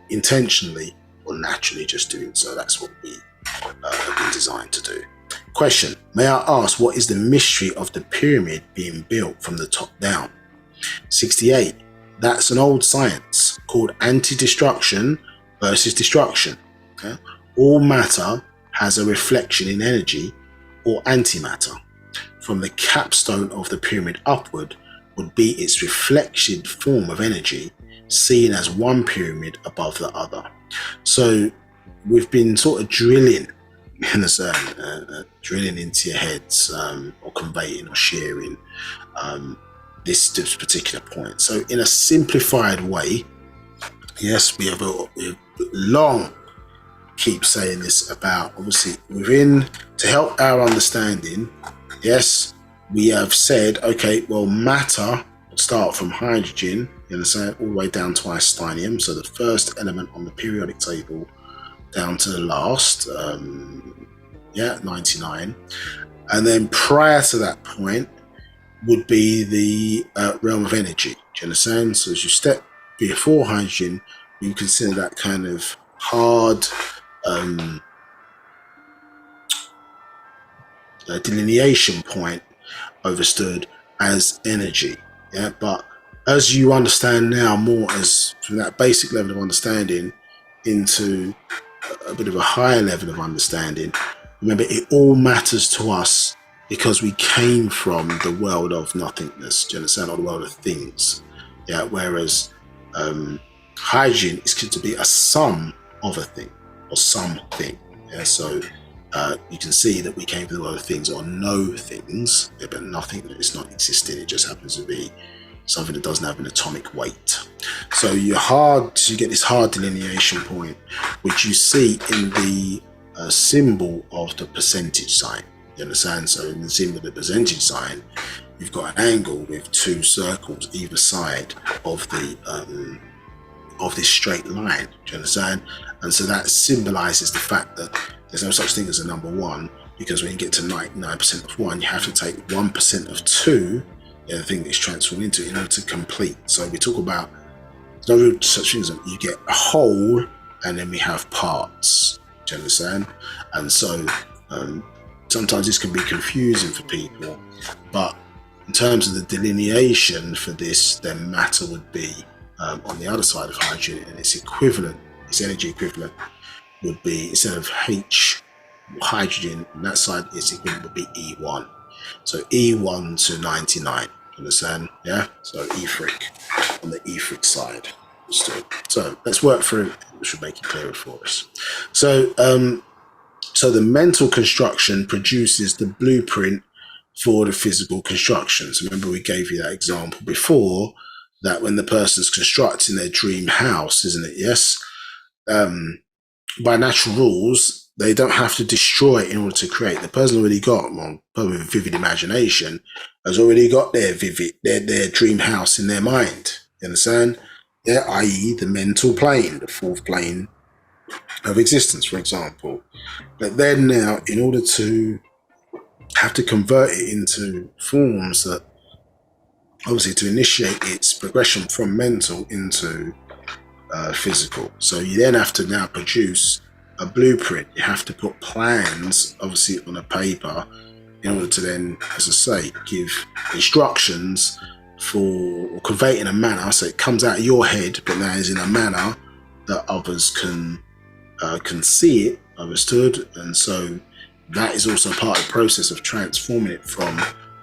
intentionally or naturally just doing so. That's what we have been designed to do. Question, may I ask, what is the mystery of the pyramid being built from the top down? 68, that's an old science called anti-destruction versus destruction. Okay? All matter has a reflection in energy or antimatter. From the capstone of the pyramid upward would be its reflection form of energy, seen as one pyramid above the other. So we've been sort of drilling, in a certain, drilling into your heads, or conveying or sharing this particular point. So in a simplified way, yes, we have long keep saying this about, obviously, within, to help our understanding, yes, we have said, okay, well, matter would start from hydrogen, you understand, all the way down to Einsteinium, so the first element on the periodic table down to the last, 99. And then prior to that point would be the realm of energy. Do you understand? So as you step before hydrogen, you consider that kind of hard delineation point understood as energy. Yeah, but as you understand now more, as from that basic level of understanding into a bit of a higher level of understanding, remember, it all matters to us because we came from the world of nothingness. Do you understand? Or the world of things. Yeah. Whereas hydrogen is considered to be a sum of a thing or something. Yeah. So you can see that we came from the world of things or no things, yeah, but nothing that is not existing. It just happens to be something that doesn't have an atomic weight. So you get this hard delineation point, which you see in the symbol of the percentage sign. You understand? So in the symbol of the percentage sign, you've got an angle with two circles either side of the of this straight line. Do you understand? And so that symbolizes the fact that there's no such thing as a number one, because when you get to 99% of one, you have to take 1% of two, the thing it's transformed into, in order to complete. So we talk about no such things as you get a whole and then we have parts. Do you understand? And so sometimes this can be confusing for people, but in terms of the delineation for this, then matter would be on the other side of hydrogen, and its equivalent, its energy equivalent, would be, instead of H hydrogen on that side, its equivalent would be E1. So E1 to 99. Understand? Yeah. So etheric on the etheric side. So let's work through. We should make it clearer for us. So so the mental construction produces the blueprint for the physical construction. So remember, we gave you that example before, that when the person's constructing their dream house, isn't it? Yes. By natural rules, they don't have to destroy it in order to create. The person already got, well, with a vivid imagination, has already got their dream house in their mind. You understand? Yeah, i.e. the mental plane, the fourth plane of existence, for example. But then now, in order to have to convert it into forms that, obviously, to initiate its progression from mental into physical. So you then have to now produce a blueprint. You have to put plans, obviously, on a paper in order to then, as I say, give instructions for, or convey it in a manner so it comes out of your head, but now is in a manner that others can see it, understood. And so that is also part of the process of transforming it from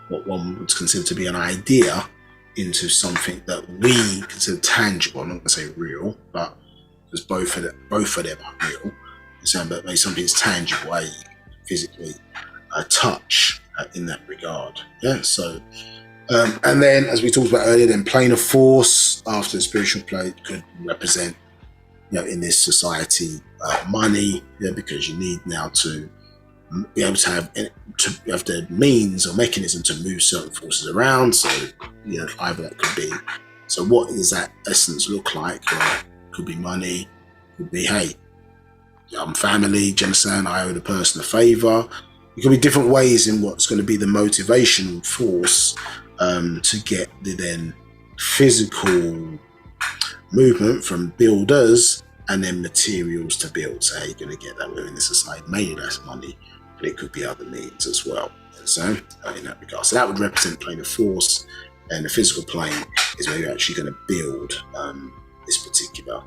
what one would consider to be an idea into something that we consider tangible. I'm not going to say real, but because both of them are real. But maybe something is tangible, i.e. physically touch in that regard. Yeah. So, and then, as we talked about earlier, then plane of force after the spiritual plane could represent, in this society, money. Yeah, because you need now to be able to have the means or mechanism to move certain forces around. So, either that could be. So, what does that essence look like? Could be money. Could be, hey, I'm family. Do you understand? I owe the person a favor. It could be different ways in what's going to be the motivation force to get the then physical movement from builders and then materials to build. So, how you're going to get that within the society? Mainly that's money, but it could be other means as well. So, in that regard, so that would represent plane of force, and the physical plane is where you're actually going to build this particular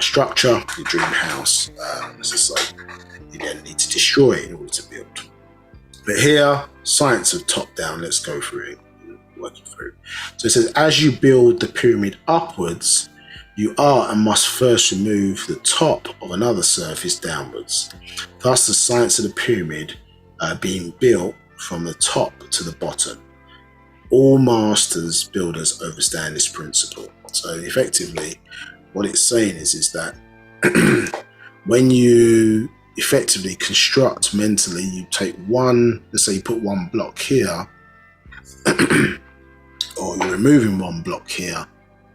structure, your dream house. As I say, you then need to destroy it in order to build. But here, science of top down. Let's go through it, working through. So it says, as you build the pyramid upwards, you are and must first remove the top of another surface downwards. Thus, the science of the pyramid being built from the top to the bottom. All masters, builders understand this principle. So effectively, what it's saying is that when you effectively construct mentally, you take one, let's say you put one block here, or you're removing one block here,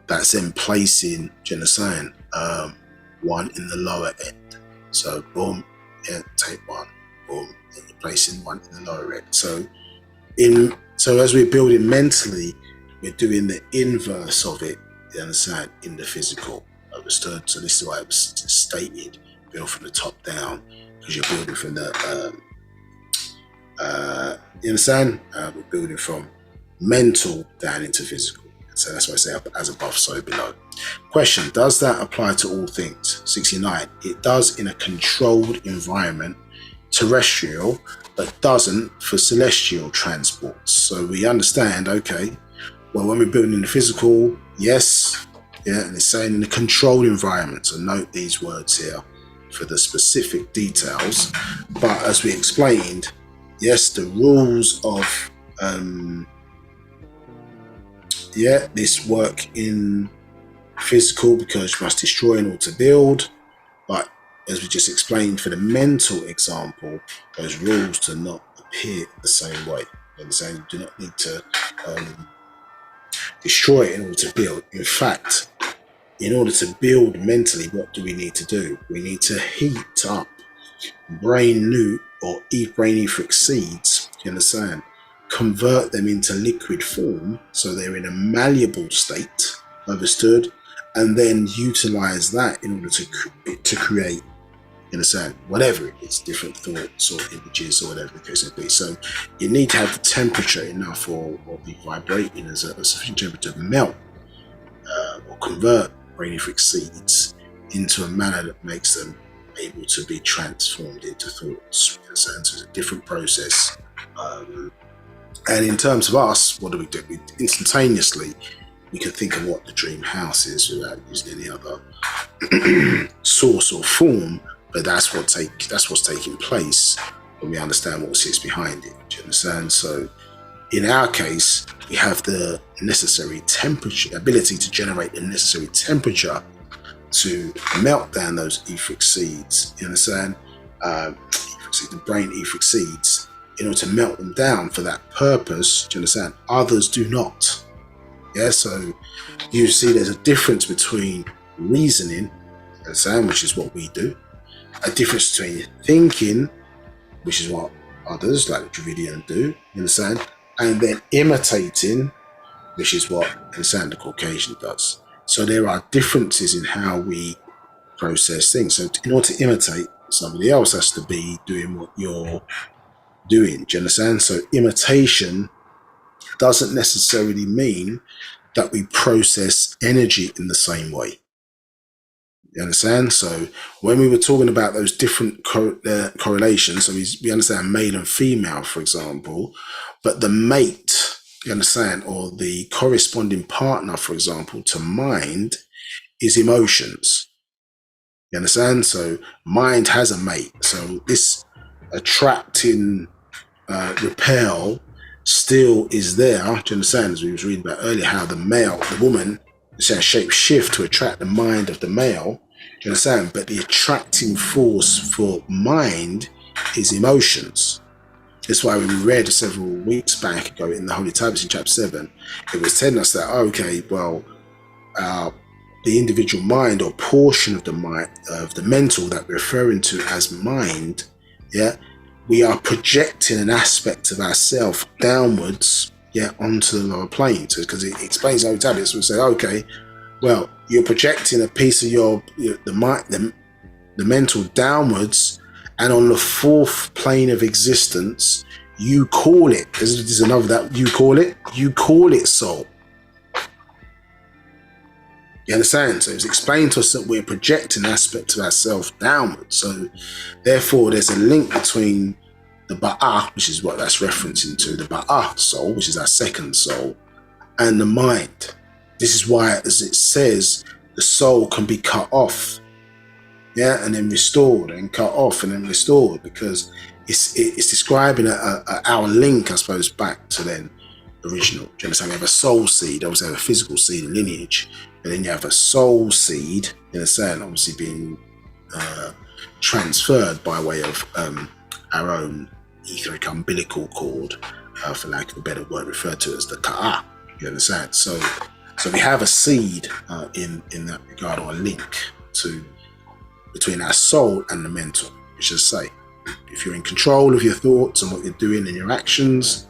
that's then placing, do you understand, one in the lower end. So boom, yeah, take one, boom, and you're placing one in the lower end. So as we're building mentally, we're doing the inverse of it, you understand, in the physical. Understood? So this is why it was stated, build from the top down, because you're building from the you understand? We're building from mental down into physical. So that's why I say as above, so below. Question, does that apply to all things? 69. It does in a controlled environment, terrestrial, but doesn't for celestial transports. So we understand, okay, well, when we're building in the physical, yes, yeah, and it's saying in a controlled environment. So note these words here for the specific details. But as we explained, yes, the rules of this work in physical, because you must destroy in order to build. But as we just explained for the mental example, those rules do not appear the same way. You understand? You do not need to destroy it in order to build. In fact, in order to build mentally, what do we need to do? We need to heat up brain etheric seeds, you understand? Convert them into liquid form so they're in a malleable state, understood? And then utilize that in order to create, you understand, whatever it is, different thoughts or images or whatever the case may be. So you need to have the temperature enough or be vibrating as a sufficient temperature to melt or convert brainific seeds into a manner that makes them able to be transformed into thoughts. So it's a different process. And in terms of us, what do? We instantaneously, we can think of what the dream house is without using any other source or form, but that's what's taking place when we understand what sits behind it. Do you understand? So in our case, we have the necessary temperature, ability to generate the necessary temperature to melt down those etheric seeds. You understand? The brain etheric seeds, in order to melt them down for that purpose. Do you understand? Others do not. Yeah, so you see there's a difference between reasoning, understand, which is what we do, a difference between thinking, which is what others like the Dravidian do, you understand, and then imitating, which is what, understand, the Caucasian does. So there are differences in how we process things. So in order to imitate, somebody else has to be doing what you're doing. Do you understand? So imitation doesn't necessarily mean that we process energy in the same way. You understand? So when we were talking about those different correlations, so we understand male and female, for example, but the mate, you understand, or the corresponding partner, for example, to mind is emotions. You understand? So mind has a mate. So this attracting repel still is there. Do you understand? As we was reading about earlier, how the woman shape shift to attract the mind of the male. Do you understand? But the attracting force for mind is emotions. That's why when we read several weeks back ago in the Holy Tablets in chapter 7, it was telling us that, okay, well, the individual mind or portion of the mind, of the mental that we're referring to as mind, yeah, we are projecting an aspect of ourself downwards, yeah, onto the lower plane. So because it explains how tablets will say, okay, well, you're projecting a piece of the mental downwards, and on the fourth plane of existence, you call it. There's another that you call it soul. You understand? So it's explained to us that we're projecting aspects of ourselves downwards. So therefore, there's a link between the Ba'ah, which is what that's referencing to, the Ba'ah soul, which is our second soul, and the mind. This is why, as it says, the soul can be cut off, yeah, and then restored, and cut off and then restored, because it's describing our link, I suppose, back to then original. Do you understand? We have a soul seed, obviously have a physical seed and lineage, and then you have a soul seed, you understand, obviously being transferred by way of our own etheric umbilical cord, for lack of a better word, referred to as the Ka'ah. You understand? So we have a seed in that regard, or a link between our soul and the mental, which is to say, if you're in control of your thoughts and what you're doing and your actions,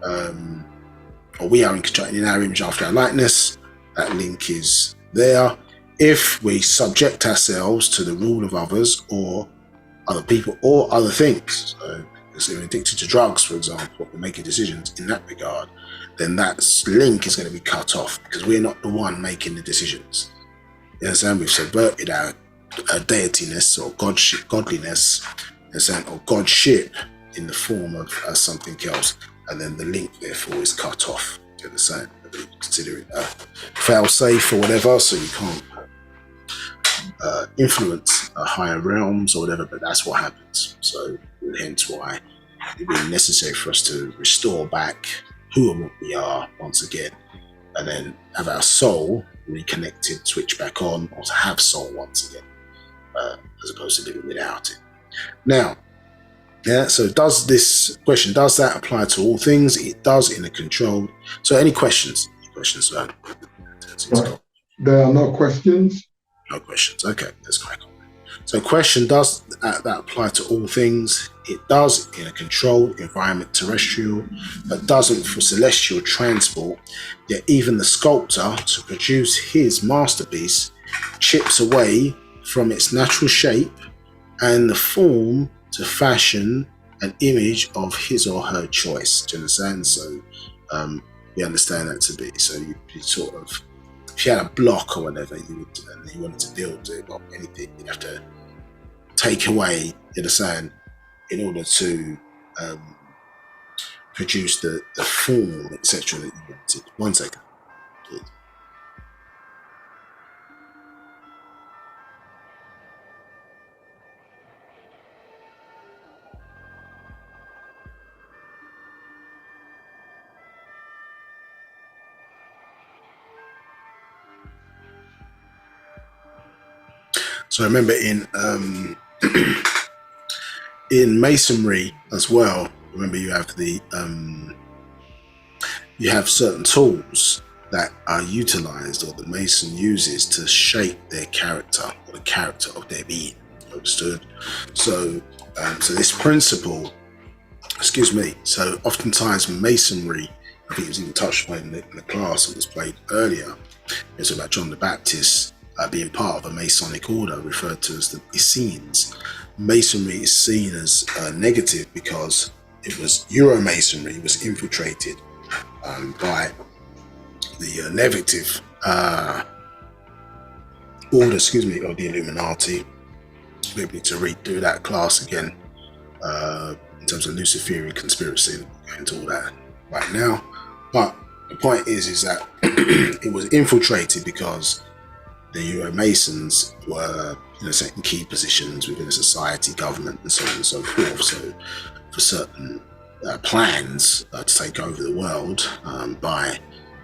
or we are in control in our image after our likeness, that link is there. If we subject ourselves to the rule of others or other people or other things, so if we're addicted to drugs, for example, or making decisions in that regard, then that link is going to be cut off, because we're not the one making the decisions. You understand? We've subverted our deityness or godliness, or godship in the form of something else, and then the link therefore is cut off. You understand? We consider it fail-safe or whatever, so you can't influence higher realms or whatever, but that's what happens. So hence why it would be necessary for us to restore back who and what we are once again, and then have our soul reconnected, switch back on, or to have soul once again, as opposed to living without it. Now, Yeah, so does this question, does that apply to all things? It does in a controlled. So any questions? Questions, man? Right. There are no questions. No questions. Okay, let's crack on. So question, does that apply to all things? It does in a controlled environment, terrestrial, but doesn't for celestial transport. Yet even the sculptor, to produce his masterpiece, chips away from its natural shape and the form to fashion an image of his or her choice. Do you understand? So we understand that to be. So you sort of, if you had a block or whatever, you would, and you wanted to build it or anything, you'd have to take away, you understand, in order to produce the form, etc. that you wanted. 1 second, please. So remember in masonry as well, remember you have the you have certain tools that are utilized or the mason uses to shape their character or the character of their being. Understood? So so this principle, excuse me, so oftentimes masonry, I think it was even touched on in the class that was played earlier, it's about John the Baptist being part of a Masonic order referred to as the Essenes. Masonry is seen as negative because it was Euro-Masonry was infiltrated by the negative order, excuse me, of the Illuminati. We need to read through that class again in terms of Luciferian conspiracy. We'll go into all that right now. But the point is that it was infiltrated because the Euro-Masons were in certain key positions within a society, government, and so on and so forth. So for certain plans to take over the world by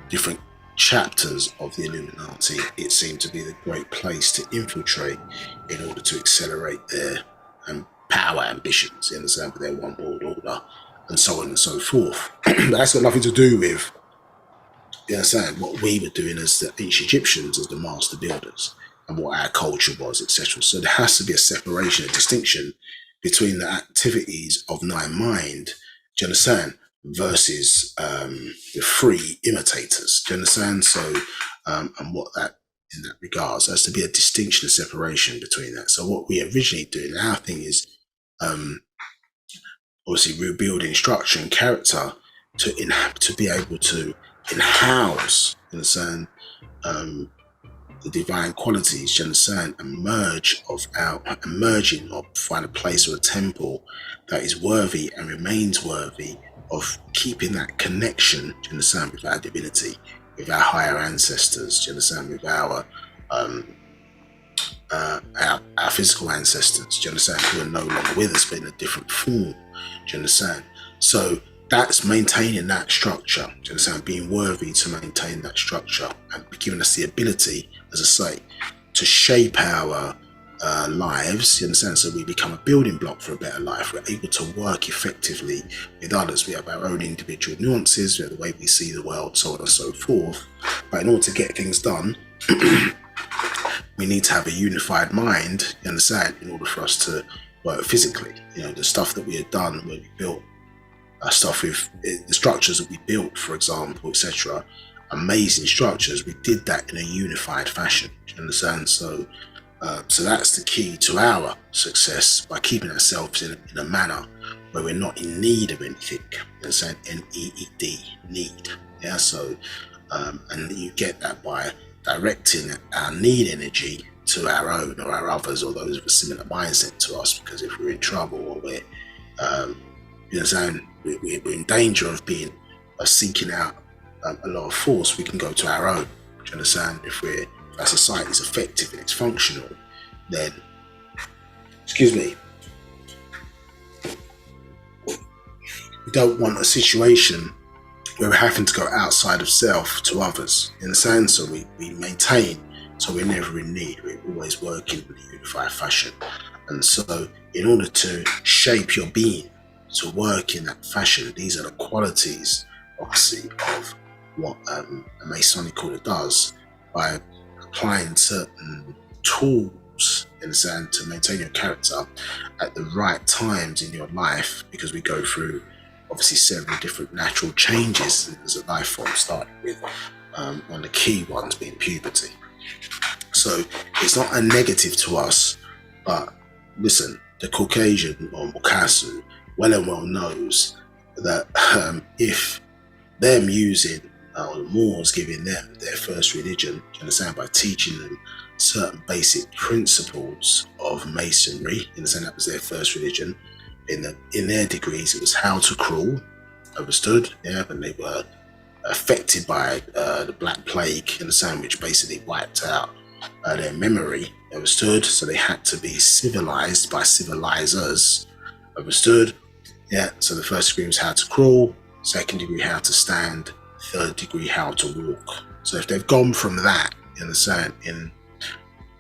different chapters of the Illuminati, it seemed to be the great place to infiltrate in order to accelerate their power ambitions, you understand, for their one world order, and so on and so forth. But that's got nothing to do with, you understand, what we were doing as the ancient Egyptians, as the master builders, and what our culture was, etc. So there has to be a separation, a distinction between the activities of Nine Mind, do you understand, versus the free imitators, do you understand? So, and what that, in that regards, there has to be a distinction, a separation between that. So what we originally do, our thing is obviously rebuilding structure and character to be able to in-house, you understand, the divine qualities, you understand, emerging or find a place or a temple that is worthy and remains worthy of keeping that connection, do you understand, with our divinity, with our higher ancestors, do you understand, with our physical ancestors, do you understand, who are no longer with us but in a different form, do you understand? So that's maintaining that structure, do you understand, being worthy to maintain that structure and giving us the ability, as I say, to shape our lives, you understand, so we become a building block for a better life. We're able to work effectively with others. We have our own individual nuances, we have the way we see the world, so on and so forth. But in order to get things done, we need to have a unified mind, you understand, in order for us to work physically. You know, the stuff that we had done when we built stuff with the structures that we built, for example, etc., amazing structures, we did that in a unified fashion, do you understand? So so that's the key to our success, by keeping ourselves in a manner where we're not in need of anything, you understand? N-E-E-D, need. Yeah, so and you get that by directing our need energy to our own or our others or those with a similar mindset to us, because if we're in trouble or we're you understand, we're in danger of seeking out a lot of force, we can go to our own, do you understand? If our society is effective and it's functional, then, excuse me, we don't want a situation where we're having to go outside of self to others, you understand? So we maintain, so we're never in need, we're always working in a unified fashion. And so in order to shape your being, to work in that fashion. These are the qualities, obviously, of what a Masonic order does by applying certain tools to maintain your character at the right times in your life, because we go through obviously several different natural changes as a life form, starting with one of the key ones being puberty. So it's not a negative to us, but listen, the Caucasian or Mukasu well and well knows that if them using or the Moors giving them their first religion, do you understand, by teaching them certain basic principles of masonry, you understand, that was their first religion. In their degrees, it was how to crawl, understood, yeah, when they were affected by the Black Plague, you understand, which basically wiped out their memory, understood, so they had to be civilized by civilizers, understood, yeah. So the first degree was how to crawl, second degree how to stand, third degree how to walk. So if they've gone from that, you understand, in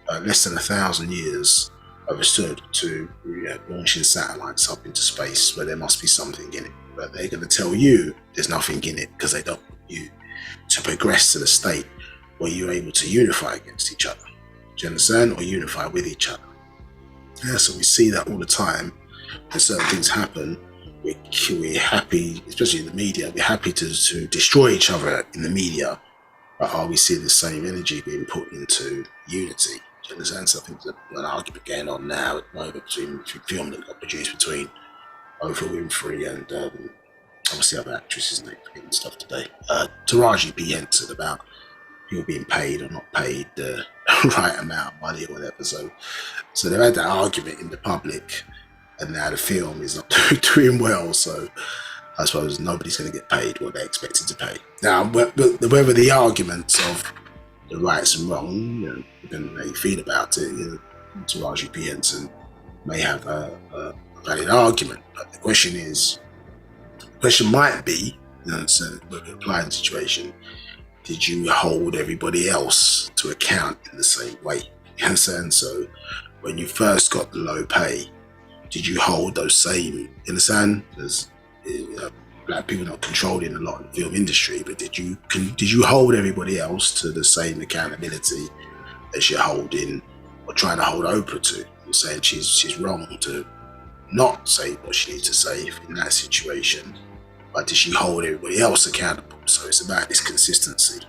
less than 1,000 years, understood, to launching satellites up into space, where there must be something in it, but they're going to tell you there's nothing in it, because they don't want you to progress to the state where you're able to unify against each other, do you understand, or unify with each other. Yeah, so we see that all the time when certain things happen. We're happy, especially in the media, we're happy to destroy each other in the media, but are we seeing the same energy being put into unity? Do you understand? So I think there's an argument going on now at the moment between film that got produced between Oprah Winfrey and obviously other actresses and stuff today. Taraji P. Henson, about people being paid or not paid the right amount of money or whatever. So they've had that argument in the public, and now the film is not doing well. So I suppose nobody's going to get paid what they're expected to pay. Now, whether the arguments of the rights and wrong, depending on how you feel about it, Taraji P. Henson may have a valid argument, but the question might be, so with the applying situation, did you hold everybody else to account in the same way? You understand? So when you first got the low pay, did you hold those same, you understand? There's Black people not controlling a lot of the film industry, but did you hold everybody else to the same accountability as you're holding or trying to hold Oprah to? You're saying she's wrong to not say what she needs to say in that situation, but did she hold everybody else accountable? So it's about this consistency.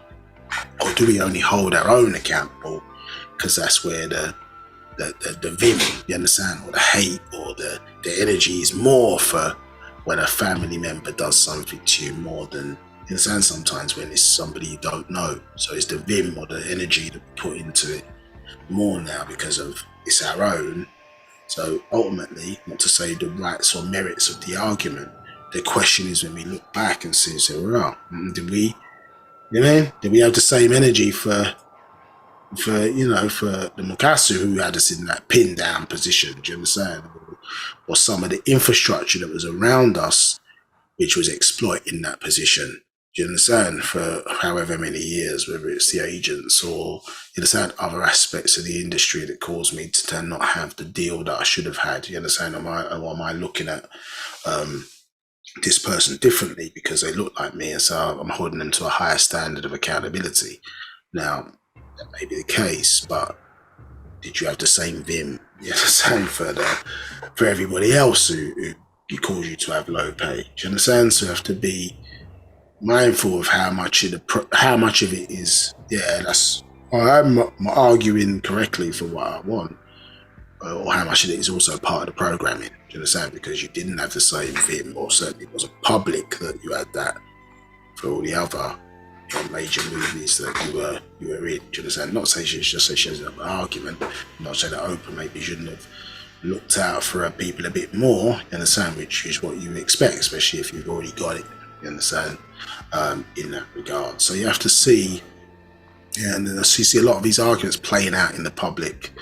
Or do we only hold our own accountable because that's where the vim, you understand, or the hate or the energy is more for when a family member does something to you more than, you understand, sometimes when it's somebody you don't know. So it's the vim or the energy that we put into it more now because of it's our own. So ultimately, not to say the rights or merits of the argument, the question is when we look back and say, well, did we have the same energy for the Mukasu who had us in that pin down position, do you understand? Or some of the infrastructure that was around us, which was exploiting that position, do you understand, for however many years, whether it's the agents or, you understand, other aspects of the industry that caused me to not have the deal that I should have had, you understand? Am I looking at this person differently because they look like me, and so I'm holding them to a higher standard of accountability? Now, that may be the case, but did you have the same vim, same for everybody else who cause you to have low pay? Do you understand? So you have to be mindful of how much of it is. I'm arguing correctly for what I want, or how much of it is also part of the programming. Do you understand? Because you didn't have the same vim, or certainly it wasn't public that you had that for all the other major movies that you were in. Do you understand? Not say she has an argument. Not say that Oprah maybe shouldn't have looked out for her people a bit more. You understand? Which is what you expect, especially if you've already got it. You understand? In that regard, so you have to see. Yeah, and then you see a lot of these arguments playing out in the public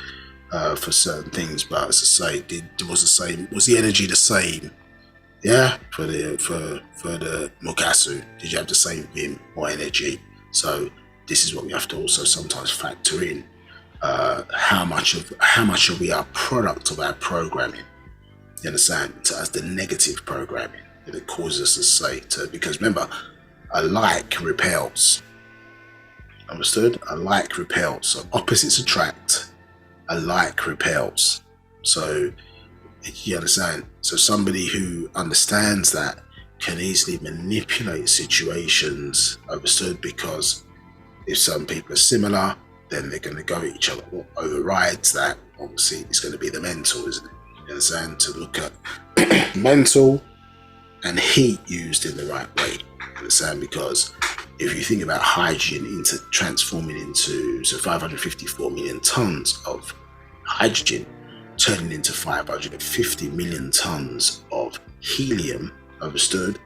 for certain things. But as I say, was the energy the same? Yeah, for the Mukasu, did you have the same vim or energy? So this is what we have to also sometimes factor in. How much are we a product of our programming? You understand? So as the negative programming that it causes us to say, because remember, a like repels. Understood? A like repels. So opposites attract. A like repels. So you understand? So somebody who understands that can easily manipulate situations. Understood? Because if some people are similar, then they're going to go at each other. What overrides that, obviously, is going to be the mental, isn't it? You understand? To look at mental and heat used in the right way. You understand? Because if you think about hydrogen into transforming into 554 million tons of hydrogen, turning into 550 million tons of helium, understood?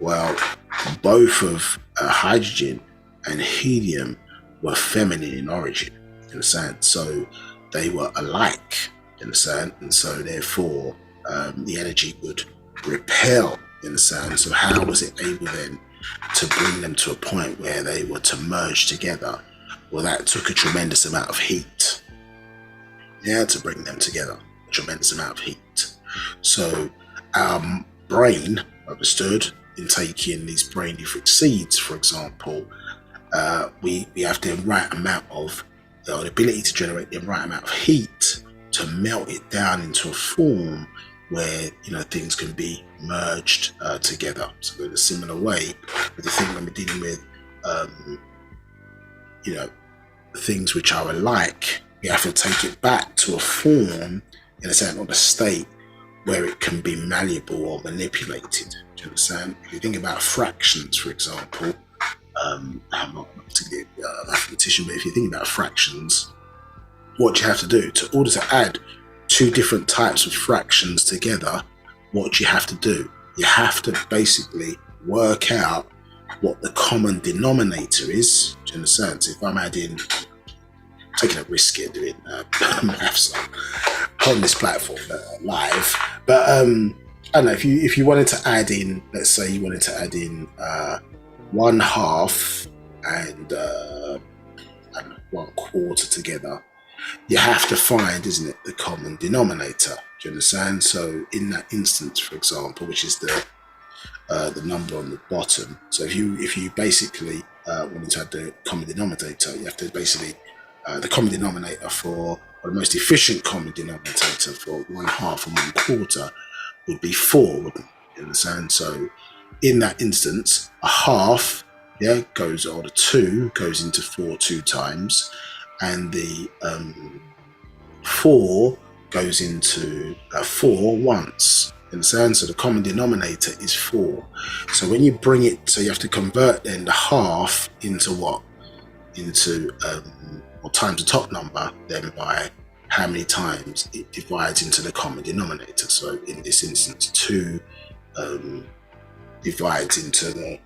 Well, both of hydrogen and helium were feminine in origin, you understand? So they were alike, you understand? And so therefore the energy would repel, you understand? So how was it able then to bring them to a point where they were to merge together? Well, that took a tremendous amount of heat, to bring them together, a tremendous amount of heat. So our brain, understood, in taking these brainific seeds, for example, we have the right amount of the ability to generate the right amount of heat to melt it down into a form where things can be merged together. So in a similar way, with the thing when we're dealing with things which are alike, we have to take it back to a form, in a sense, or a state where it can be malleable or manipulated. Do you understand? If you think about fractions, for example, I'm not particularly a mathematician, but if you think about fractions, what do you have to do? In order to add two different types of fractions together, what do you have to do? You have to basically work out what the common denominator is. Do you understand? So if I'm taking a risk here doing maths on this platform live, but I don't know, if you wanted to add in, let's say you wanted to add in 1/2 and 1/4 together, you have to find, isn't it, the common denominator. Do you understand? So in that instance, for example, which is the number on the bottom. So if you basically wanted to add the common denominator, you have to basically the common denominator or the most efficient common denominator for 1/2 and 1/4 would be 4, wouldn't you understand? So in that instance, a half, goes, or the 2 goes into 4 2 times, and the 4 goes into 4 once. Understand? So the common denominator is 4. So when you bring it, so you have to convert then the half into what? Into or times the top number, then by how many times it divides into the common denominator. So in this instance, 2 divides into the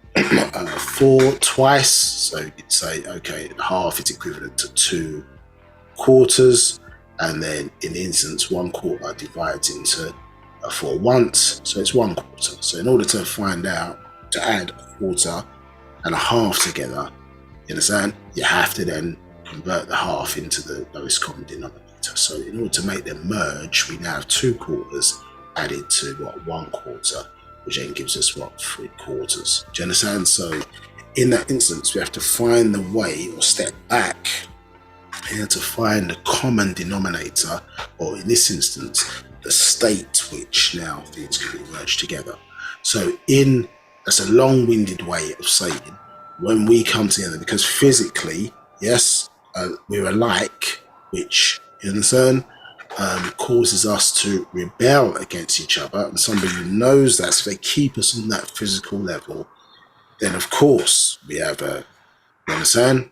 4 twice. So you'd say, okay, half is equivalent to 2 quarters, and then in the instance 1/4 divides into 4 once, so it's 1/4. So in order to find out, to add a quarter and a half together, you understand, you have to then convert the half into the lowest common denominator. So in order to make them merge, we now have 2 quarters added to 1/4, which then gives us 3 quarters. Do you understand? So in that instance, we have to find the way, or step back here, to find the common denominator, or in this instance, the state which now things can be merged together. So that's a long-winded way of saying, when we come together, because physically, yes, we're alike, which, you understand, causes us to rebel against each other, and somebody who knows that, so they keep us on that physical level, then of course we have you understand,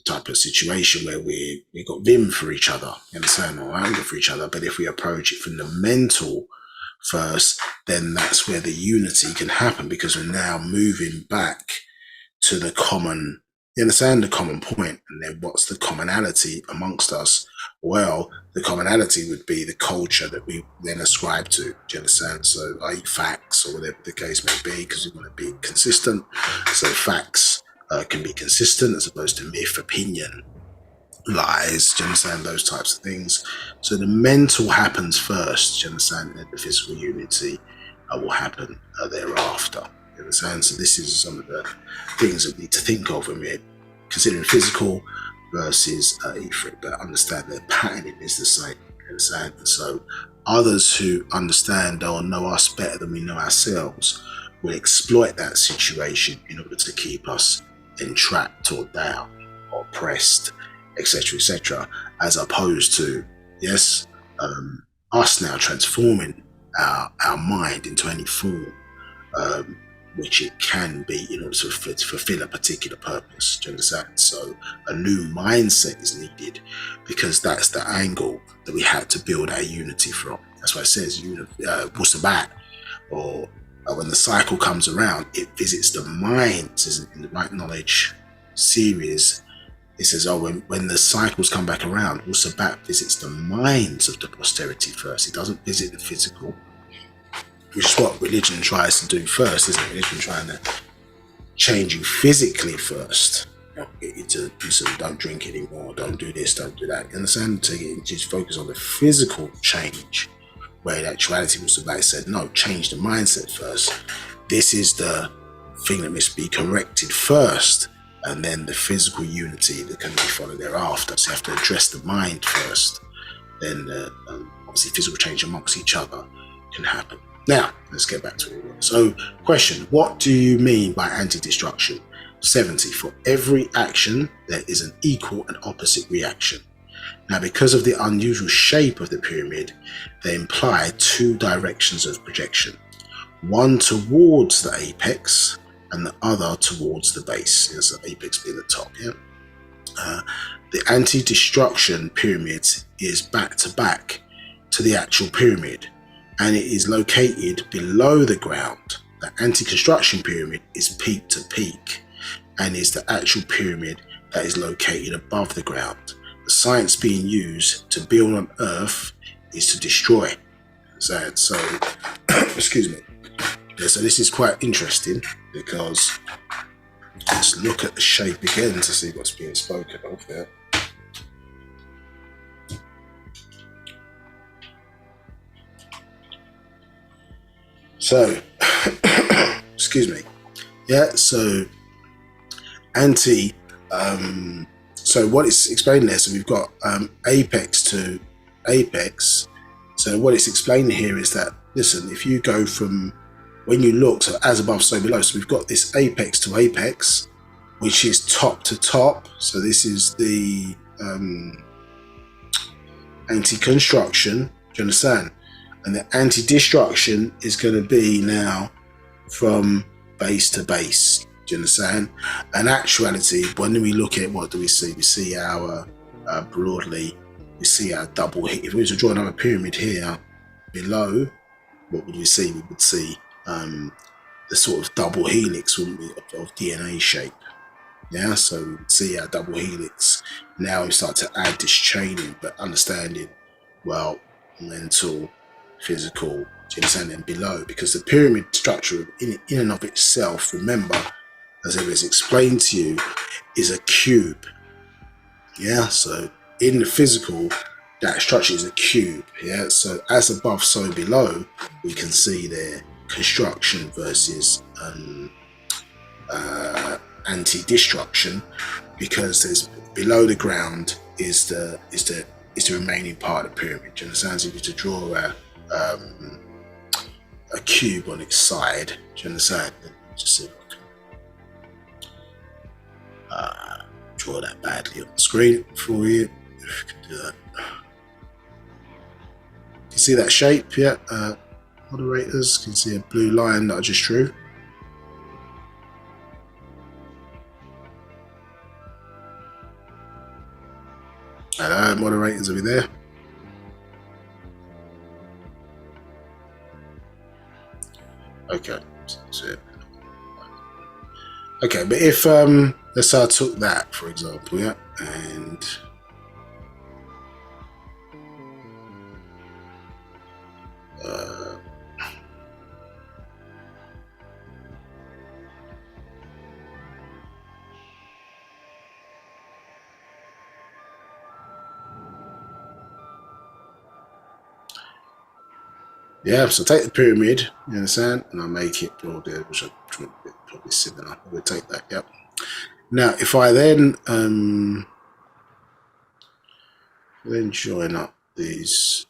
type of situation where we got vim for each other, you understand, or anger for each other. But if we approach it from the mental first, then that's where the unity can happen, because we're now moving back to the common, you understand, the common point. And then what's the commonality amongst us? Well, the commonality would be the culture that we then ascribe to. Do you understand? So facts, or whatever the case may be, because we want to be consistent. So facts can be consistent, as opposed to myth, opinion, lies, do you understand, those types of things. So the mental happens first, do you understand, and the physical unity will happen thereafter, you understand. So this is some of the things that we need to think of when we're considering physical versus etheric, but understand that patterning is the same, you understand. So others who understand or know us better than we know ourselves will exploit that situation in order to keep us entrapped or down or oppressed, etc., as opposed to, yes, us now transforming our mind into any form which it can be in order to fulfill a particular purpose. Do you understand? So a new mindset is needed, because that's the angle that we had to build our unity from. That's why it says Wu-Sabat, or when the cycle comes around, it visits the mind. It says in the Right Knowledge series, it says, oh, when the cycles come back around, Wu-Sabat visits the minds of the posterity first. It doesn't visit the physical, which is what religion tries to do first, isn't it? Religion trying to change you physically first. Get you to don't drink anymore, don't do this, don't do that. You understand? To get just focus on the physical change, where in actuality, Wu-Sabat said, no, change the mindset first. This is the thing that must be corrected first, and then the physical unity that can be followed thereafter. So you have to address the mind first, then obviously physical change amongst each other can happen. Now, let's get back to it. So, question, what do you mean by anti-destruction? 70, for every action, there is an equal and opposite reaction. Now, because of the unusual shape of the pyramid, they imply two directions of projection. One towards the apex and the other towards the base. Yes, the apex being the top, yeah? The anti-destruction pyramid is back to back to the actual pyramid, and it is located below the ground. The anti-construction pyramid is peak to peak, and is the actual pyramid that is located above the ground. The science being used to build on Earth is to destroy. So excuse me. Yeah, so this is quite interesting, because let's look at the shape again to see what's being spoken of there. So, excuse me. Yeah, so so what it's explaining there, so we've got apex to apex. So what it's explaining here is that, listen, if you go from, when you look, so as above, so below, so we've got this apex to apex, which is top to top. So this is the anti-construction, do you understand? And the anti-destruction is going to be now from base to base, do you understand? And actuality, when we look at, what do we see? We see our, broadly, we see our double hit. If we were to draw another pyramid here below, what would we see? We would see the sort of double helix, wouldn't we, of DNA shape. Yeah, so we would see our double helix. Now we start to add this chaining, but understanding, well, mental, physical, do you understand, and below, because the pyramid structure in and of itself, remember, as it was explained to you, is a cube. Yeah, so in the physical, that structure is a cube. Yeah, so as above, so below, we can see there construction versus anti-destruction, because there's below the ground is the remaining part of the pyramid. Do you understand? So if you to draw a cube on its side, do you understand? Just see if I can draw that badly on the screen for you. If you can do that. You see that shape? Yeah. Moderators can see a blue line that I just drew. Hello, moderators, are we there? Okay. Okay, but if let's say I took that, for example, yeah, and Yeah, so take the pyramid, you understand, and I'll make it broader, which I probably similar. We'll take that, yep. Now, if I then join up these,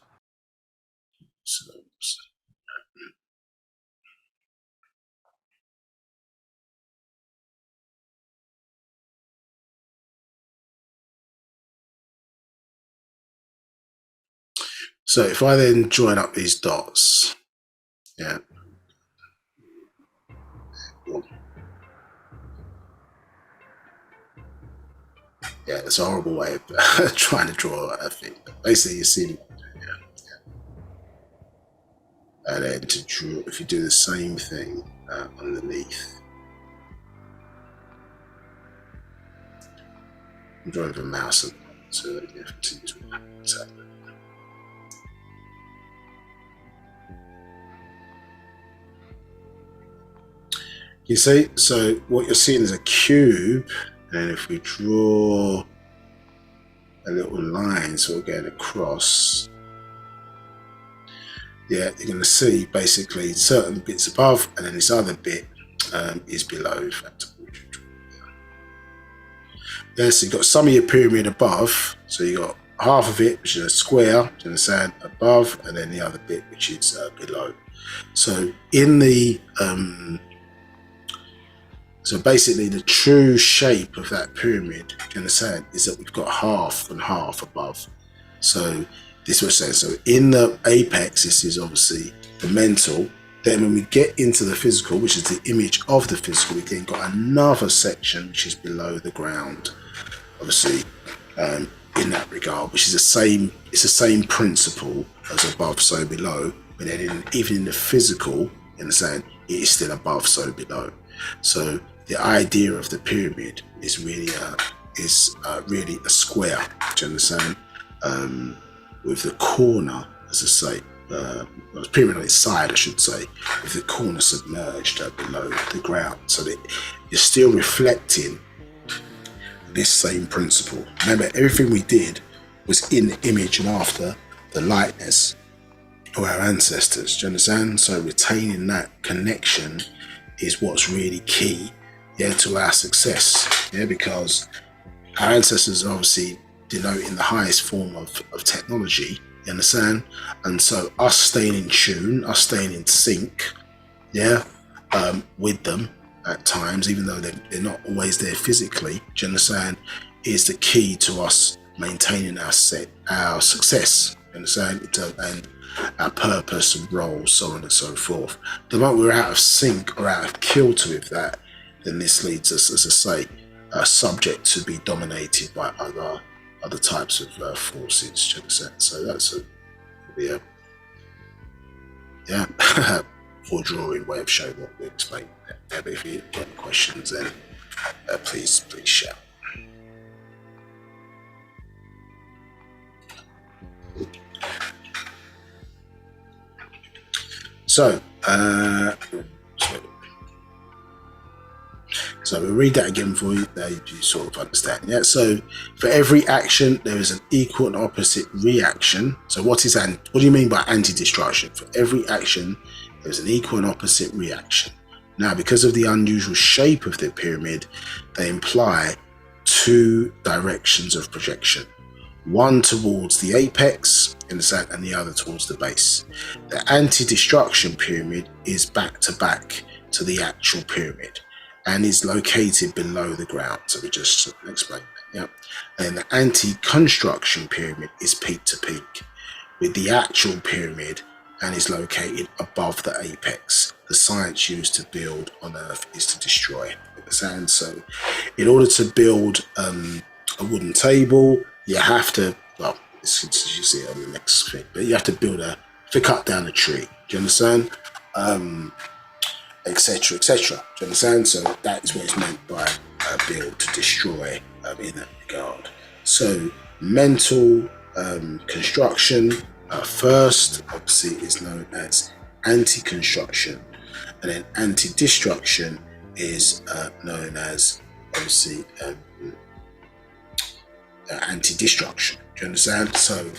so if I then join up these dots, yeah. Yeah, it's a horrible way of trying to draw a thing. Basically, you see, and then to draw, if you do the same thing underneath, I'm drawing with a mouse, so that you have to tap. You see, so what you're seeing is a cube, and if we draw a little line, so we're going across, yeah, you're going to see basically certain bits above, and then this other bit is below. In fact, yeah, so you've got some of your pyramid above, so you got half of it, which is a square, do you understand, above, and then the other bit, which is below. So in the so basically the true shape of that pyramid, do you understand, is that we've got half and half above. So this was saying, so in the apex, this is obviously the mental. Then when we get into the physical, which is the image of the physical, we then got another section which is below the ground, obviously, in that regard, which is the same. It's the same principle as above, so below. But then even in the physical, you understand, it is still above, so below. So the idea of the pyramid is really a square. Do you understand? With the corner, as I say, pyramid on its side, I should say, with the corner submerged below the ground, so that you're still reflecting this same principle. Remember, everything we did was in the image and after the likeness of our ancestors. Do you understand? So retaining that connection is what's really key, yeah, to our success. Yeah, because our ancestors are obviously denoting the highest form of technology, you understand? And so us staying in tune, us staying in sync, yeah, with them at times, even though they're not always there physically, do you understand, is the key to us maintaining our success, you understand, and our purpose and role, so on and so forth. The moment we're out of sync or out of kilter with that, then this leads us, as I say, subject to be dominated by other types of forces, do you understand? So that's yeah, for drawing way of showing what we explained. But if you get any questions, then please shout. So we'll read that again for you, that you sort of understand. Yeah. So for every action, there is an equal and opposite reaction. So what do you mean by anti-destruction? For every action, there's an equal and opposite reaction. Now, because of the unusual shape of the pyramid, they imply two directions of projection. One towards the apex, and the other towards the base. The anti-destruction pyramid is back to back to the actual pyramid and is located below the ground. So we just explained that, yeah. And the anti-construction pyramid is peak to peak with the actual pyramid and is located above the apex. The science used to build on Earth is to destroy. Understand? So in order to build a wooden table, you have to, well, as you see on the next thing, but you have to cut down a tree. Do you understand? Etc. etc. Do you understand? So that is what is meant by build to destroy in that regard. So mental construction first, obviously, is known as anti-construction, and then anti-destruction is known as, obviously, anti-destruction. Do you understand? So,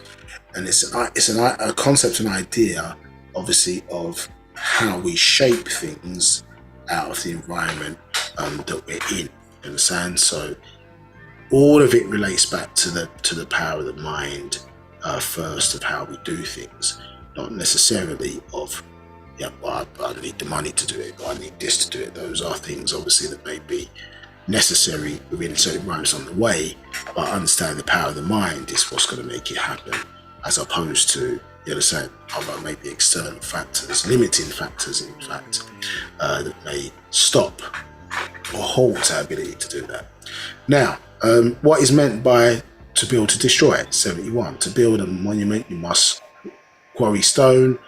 and it's a concept, an idea obviously, of how we shape things out of the environment that we're in. You understand? So all of it relates back to the power of the mind first, of how we do things, not necessarily of well, I need the money to do it, but I need this to do it. Those are things obviously that may be necessary within certain environments on the way, but understanding the power of the mind is what's going to make it happen, as opposed to, you understand, other maybe external factors, limiting factors in fact, that may stop or halt our ability to do that. Now, what is meant by to build to destroy? 71. To build a monument, you must quarry stone,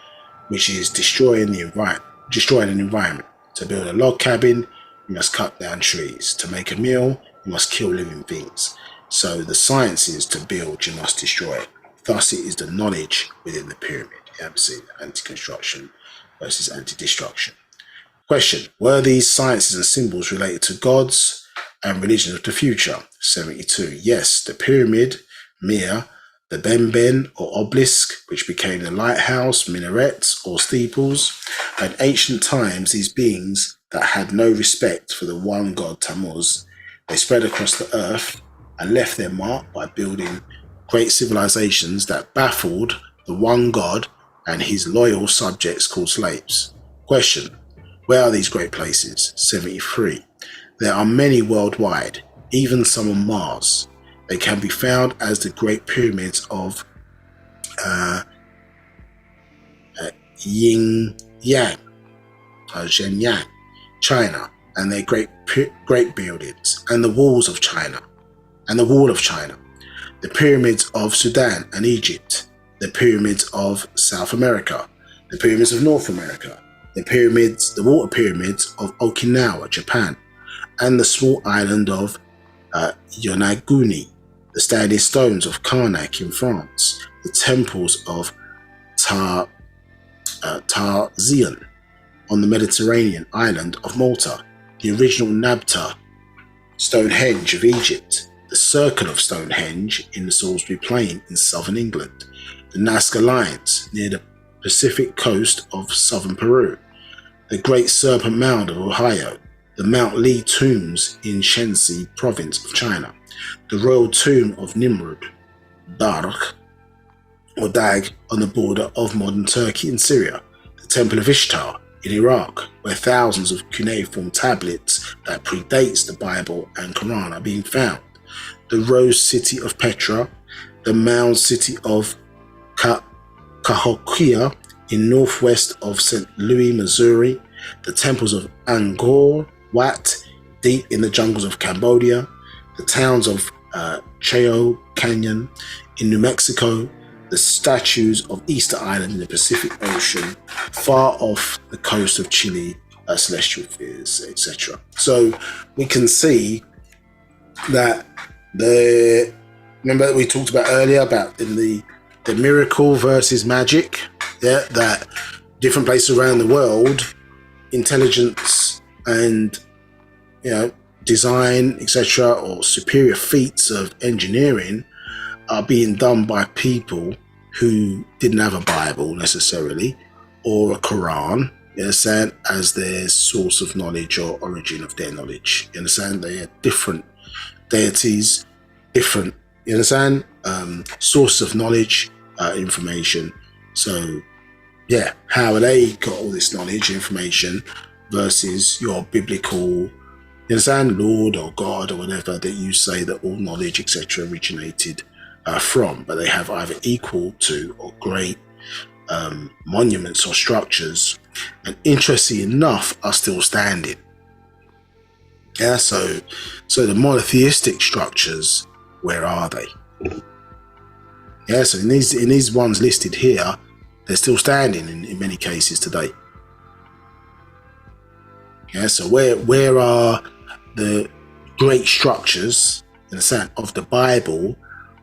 which is destroying an environment. To build a log cabin, you must cut down trees. To make a meal, you must kill living things. So the science is to build, you must destroy. Thus, it is the knowledge within the pyramid. You have seen anti-construction versus anti-destruction. Question: were these sciences and symbols related to gods and religions of the future? 72. Yes, the pyramid, Mir, the benben or obelisk, which became the lighthouse, minarets or steeples. In ancient times, these beings that had no respect for the one god Tammuz, they spread across the earth and left their mark by building great civilizations that baffled the one god and his loyal subjects called slaves. Question: where are these great places? 73. There are many worldwide, even some on Mars. They can be found as the Great Pyramids of Xinjiang, China, and their great buildings, and the walls of China, and the Wall of China, the pyramids of Sudan and Egypt, the pyramids of South America, the pyramids of North America, the water pyramids of Okinawa, Japan, and the small island of Yaanuwn, the standing stones of Karnak in France, the temples of Tarzian on the Mediterranean island of Malta, the original Nabab Stonehenge of Egypt, the circle of Stonehenge in the Salisbury Plain in southern England, the Nazca Lines near the Pacific coast of southern Peru, the Great Serpent Mound of Ohio, the Mount Lee tombs in Shenxi province of China, the royal tomb of Nimrud, Dag on the border of modern Turkey and Syria, the Temple of Ishtar in Iraq, where thousands of cuneiform tablets that predates the Bible and Quran are being found, the rose city of Petra, the mound city of Cahokia in northwest of St. Louis, Missouri, the temples of Angkor Wat deep in the jungles of Cambodia, the towns of Chao Canyon in New Mexico, the statues of Easter Island in the Pacific Ocean, far off the coast of Chile, celestial spheres, etc. So we can see that remember that we talked about earlier about in the miracle versus magic, that different places around the world, intelligence and design, etc., or superior feats of engineering are being done by people who didn't have a Bible necessarily or a Quran, you understand, as their source of knowledge or origin of their knowledge. You understand? They are different deities, different, you understand, source of knowledge, information. So yeah, how they got all this knowledge, information versus your biblical, you understand, Lord or God or whatever that you say that all knowledge, etc., originated from, but they have either equal to or great monuments or structures, and interestingly enough, are still standing. Yeah, so the monotheistic structures, where are they? Yeah, so in these ones listed here, they're still standing in many cases today. Yeah, so where are the great structures, in a sense, of the Bible,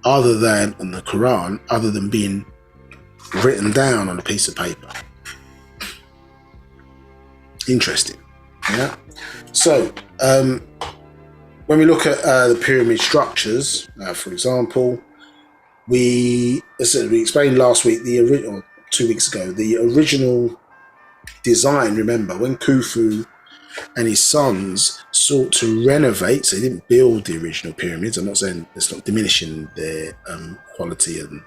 other than on the Quran, other than being written down on a piece of paper? Interesting. Yeah. So when we look at the pyramid structures, for example, we explained last week the original, 2 weeks ago, the original design, remember, when Khufu and his sons sought to renovate, so they didn't build the original pyramids. I'm not saying it's not diminishing their quality and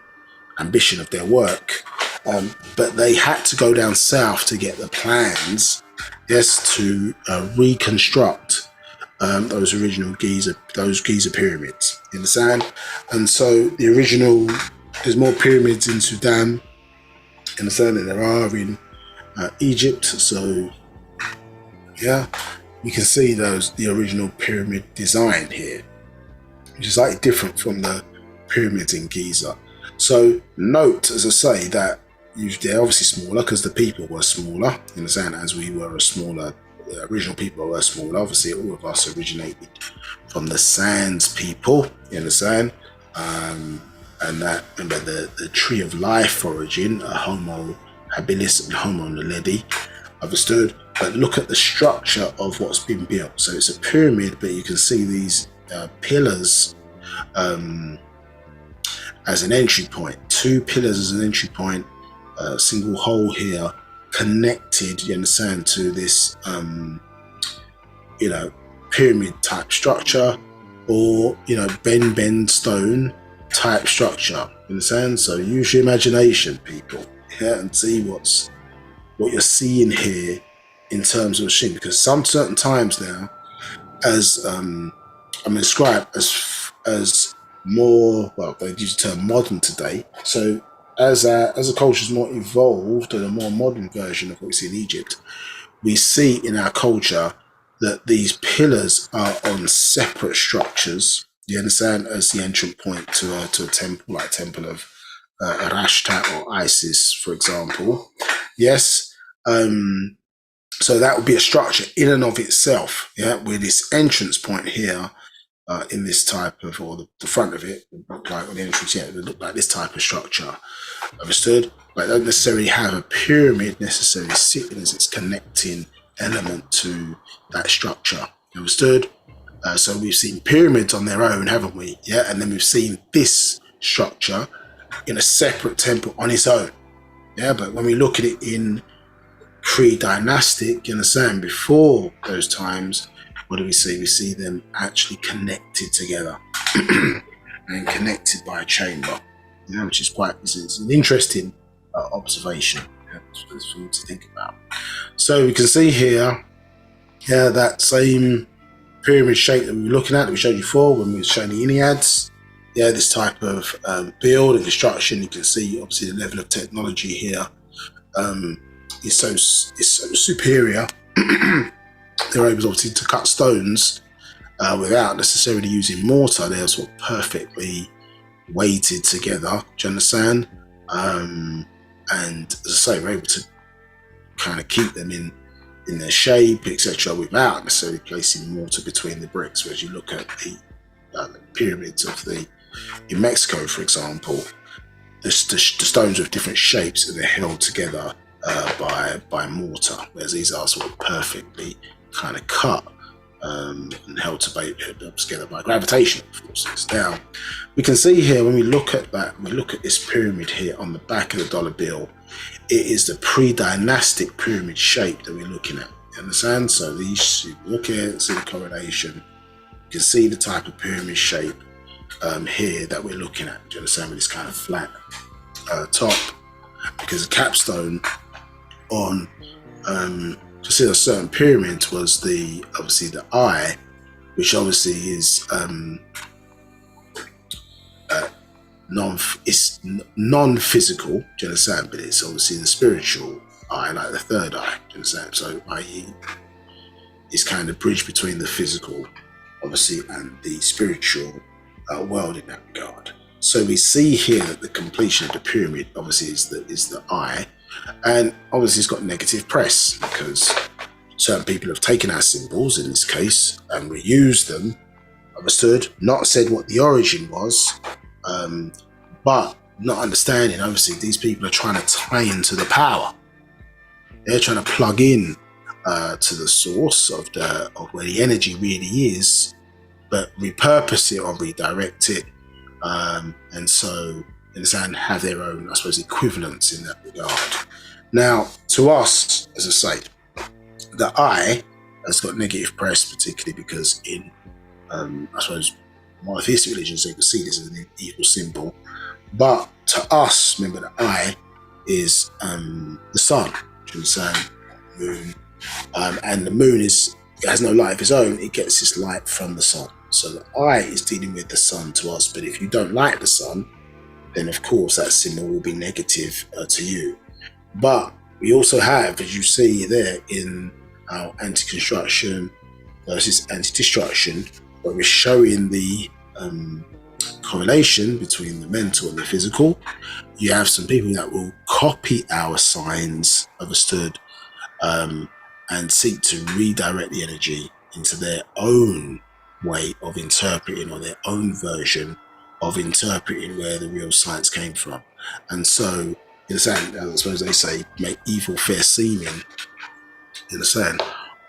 ambition of their work, but they had to go down south to get the plans, yes, to reconstruct those original Giza pyramids. You understand? And so the original, there's more pyramids in Sudan, you understand, than there are in Egypt. So yeah, you can see the original pyramid design here, which is slightly different from the pyramids in Giza. So note, as I say, that they're obviously smaller because the people were smaller, you understand, as we were a smaller, the original people were smaller. Obviously, all of us originated from the Sands people, you understand, and that, remember, the tree of life origin, Homo habilis and Homo naledi, understood. But look at the structure of what's been built. So it's a pyramid, but you can see these pillars as an entry point. 2 pillars as an entry point, a single hole here, connected, you understand, to this, pyramid type structure, or, bend stone type structure. You understand? So use your imagination, people, yeah, and see what you're seeing here in terms of shape, because some certain times now, as I'm described as more, well, they use the term modern today. So as a culture is more evolved and a more modern version of what we see in Egypt, we see in our culture that these pillars are on separate structures. You understand, as the entrance point to a temple, like Temple of Rashta or Isis, for example. Yes. So that would be a structure in and of itself, yeah, with this entrance point here in this type of, or the front of it would look like, or the entrance, yeah, it would look like this type of structure. Understood? But they don't necessarily have a pyramid necessarily sitting as its connecting element to that structure. Understood? So we've seen pyramids on their own, haven't we? Yeah, and then we've seen this structure in a separate temple on its own. Yeah, but when we look at it in pre-dynastic, you understand, before those times, what do we see? We see them actually connected together and connected by a chamber, which is it's an interesting observation for you to think about. So we can see here, that same pyramid shape that we were looking at, that we showed you before when we were showing the Enneads. Yeah, this type of build and construction. You can see obviously the level of technology here is so superior. They're able obviously to cut stones without necessarily using mortar. They're sort of perfectly weighted together. Do you understand? And as I say, we're able to kind of keep them in their shape, etc., without necessarily placing mortar between the bricks. Whereas you look at the pyramids in Mexico, for example, the stones with different shapes, and they're held together by mortar, whereas these are sort of perfectly kind of cut and held together by gravitation forces. Now, we can see here when we look at that, we look at this pyramid here on the back of the dollar bill, it is the pre-dynastic pyramid shape that we're looking at. You understand? So these, you look at it, see the correlation, you can see the type of pyramid shape here that we're looking at. Do you understand? With this kind of flat top, because the capstone on to see a certain pyramid was obviously the eye, which obviously is non-physical, do you understand? But it's obviously the spiritual eye, like the third eye, do you understand? So i.e. is kind of bridge between the physical, obviously, and the spiritual world in that regard. So we see here that the completion of the pyramid obviously is the eye, and obviously it's got negative press because certain people have taken our symbols in this case and reused them, understood, not said what the origin was, but not understanding, obviously these people are trying to tie into the power. They're trying to plug in to the source of where the energy really is, but repurpose it or redirect it. And so you understand, have their own, I suppose, equivalents in that regard. Now, to us, as I say, the eye has got negative press, particularly because in, I suppose, monotheistic religions, they can see this as an evil symbol. But to us, remember, the eye is the sun, you understand, moon, and the moon has no light of its own. It gets its light from the sun. So the eye is dealing with the sun to us. But if you don't like the sun, then of course that symbol will be negative to you. But we also have, as you see there in our anti-construction versus anti-destruction, where we're showing the correlation between the mental and the physical. You have some people that will copy our signs, understood, and seek to redirect the energy into their own way of interpreting, or their own version of interpreting where the real science came from. And so, you understand, I suppose they say, make evil fair seeming, you understand,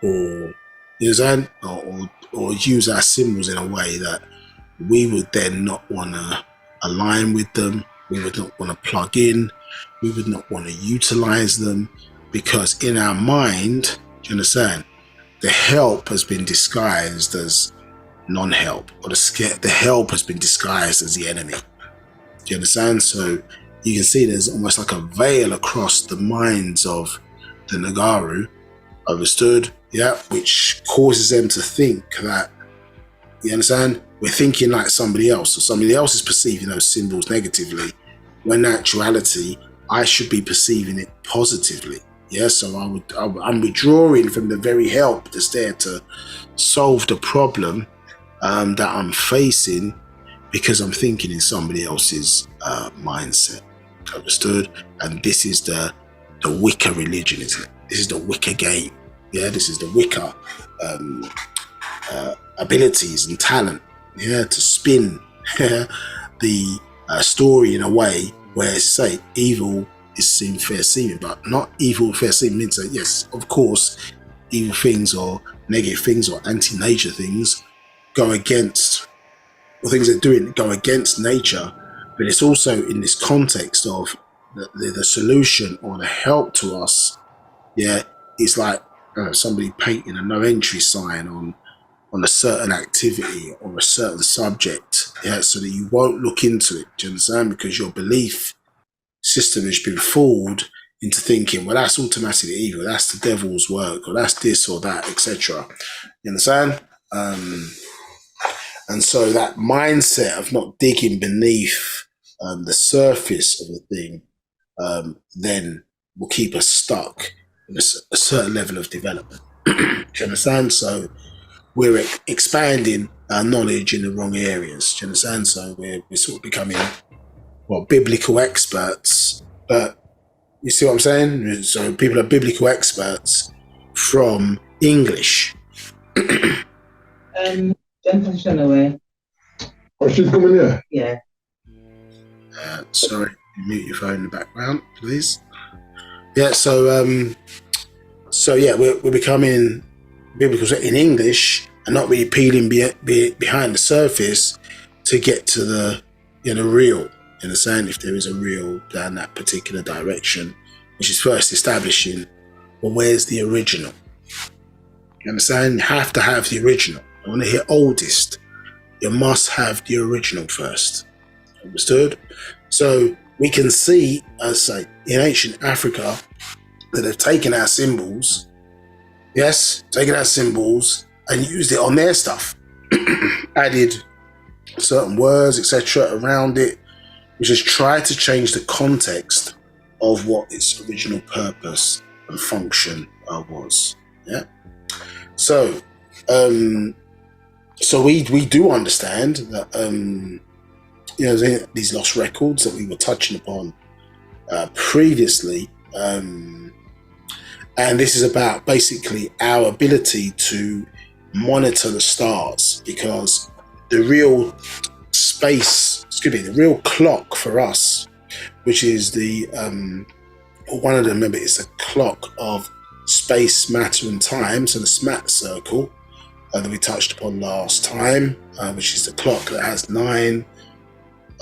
or you understand, or use our symbols in a way that we would then not want to align with them, we would not want to plug in, we would not want to utilize them, because in our mind, do you understand, the help has been disguised as non-help, or the help has been disguised as the enemy. Do you understand? So you can see there's almost like a veil across the minds of the Nagaru, understood, yeah, which causes them to think that, you understand, we're thinking like somebody else, or somebody else is perceiving those symbols negatively, when in actuality I should be perceiving it positively. Yeah, so I'm withdrawing from the very help that's there to solve the problem that I'm facing, because I'm thinking in somebody else's mindset. Understood? And this is the Wicca religion, isn't it? This is the Wicca game. Yeah, this is the Wicca abilities and talent. Yeah, to spin the story in a way where, say, evil is seen fair seeming, but not evil fair seeming means that, yes, of course, evil things or negative things or anti-nature things go against, or things they're doing go against nature, but it's also in this context of the solution or the help to us. Yeah, it's like somebody painting a no entry sign on a certain activity or a certain subject, yeah, so that you won't look into it. Do you understand? Because your belief system has been fooled into thinking, well, that's automatically evil, that's the devil's work, or that's this or that, etc. You understand? And so that mindset of not digging beneath the surface of the thing then will keep us stuck in a certain level of development. Do you understand? So we're expanding our knowledge in the wrong areas. Do you understand? So we're sort of becoming, well, biblical experts, but you see what I'm saying? So people are biblical experts from English. Gentleman's run away. Oh, she's coming here? Yeah. Sorry, mute your phone in the background, please. Yeah, so yeah, we're becoming biblical in English and not really peeling behind the surface to get to the real. You understand? If there is a real down that particular direction, which is first establishing, well, where's the original? You understand? You have to have the original. I want to hear oldest. You must have the original first. Understood? So we can see, as say, in ancient Africa, that they've taken our symbols, and used it on their stuff, added certain words, etc., around it, which has tried to change the context of what its original purpose and function was. Yeah. So, we do understand that these lost records that we were touching upon previously, and this is about basically our ability to monitor the stars, because the real the real clock for us, which is one of them, remember, it's a clock of space, matter, and time. So the SMAT circle that we touched upon last time, which is the clock that has 9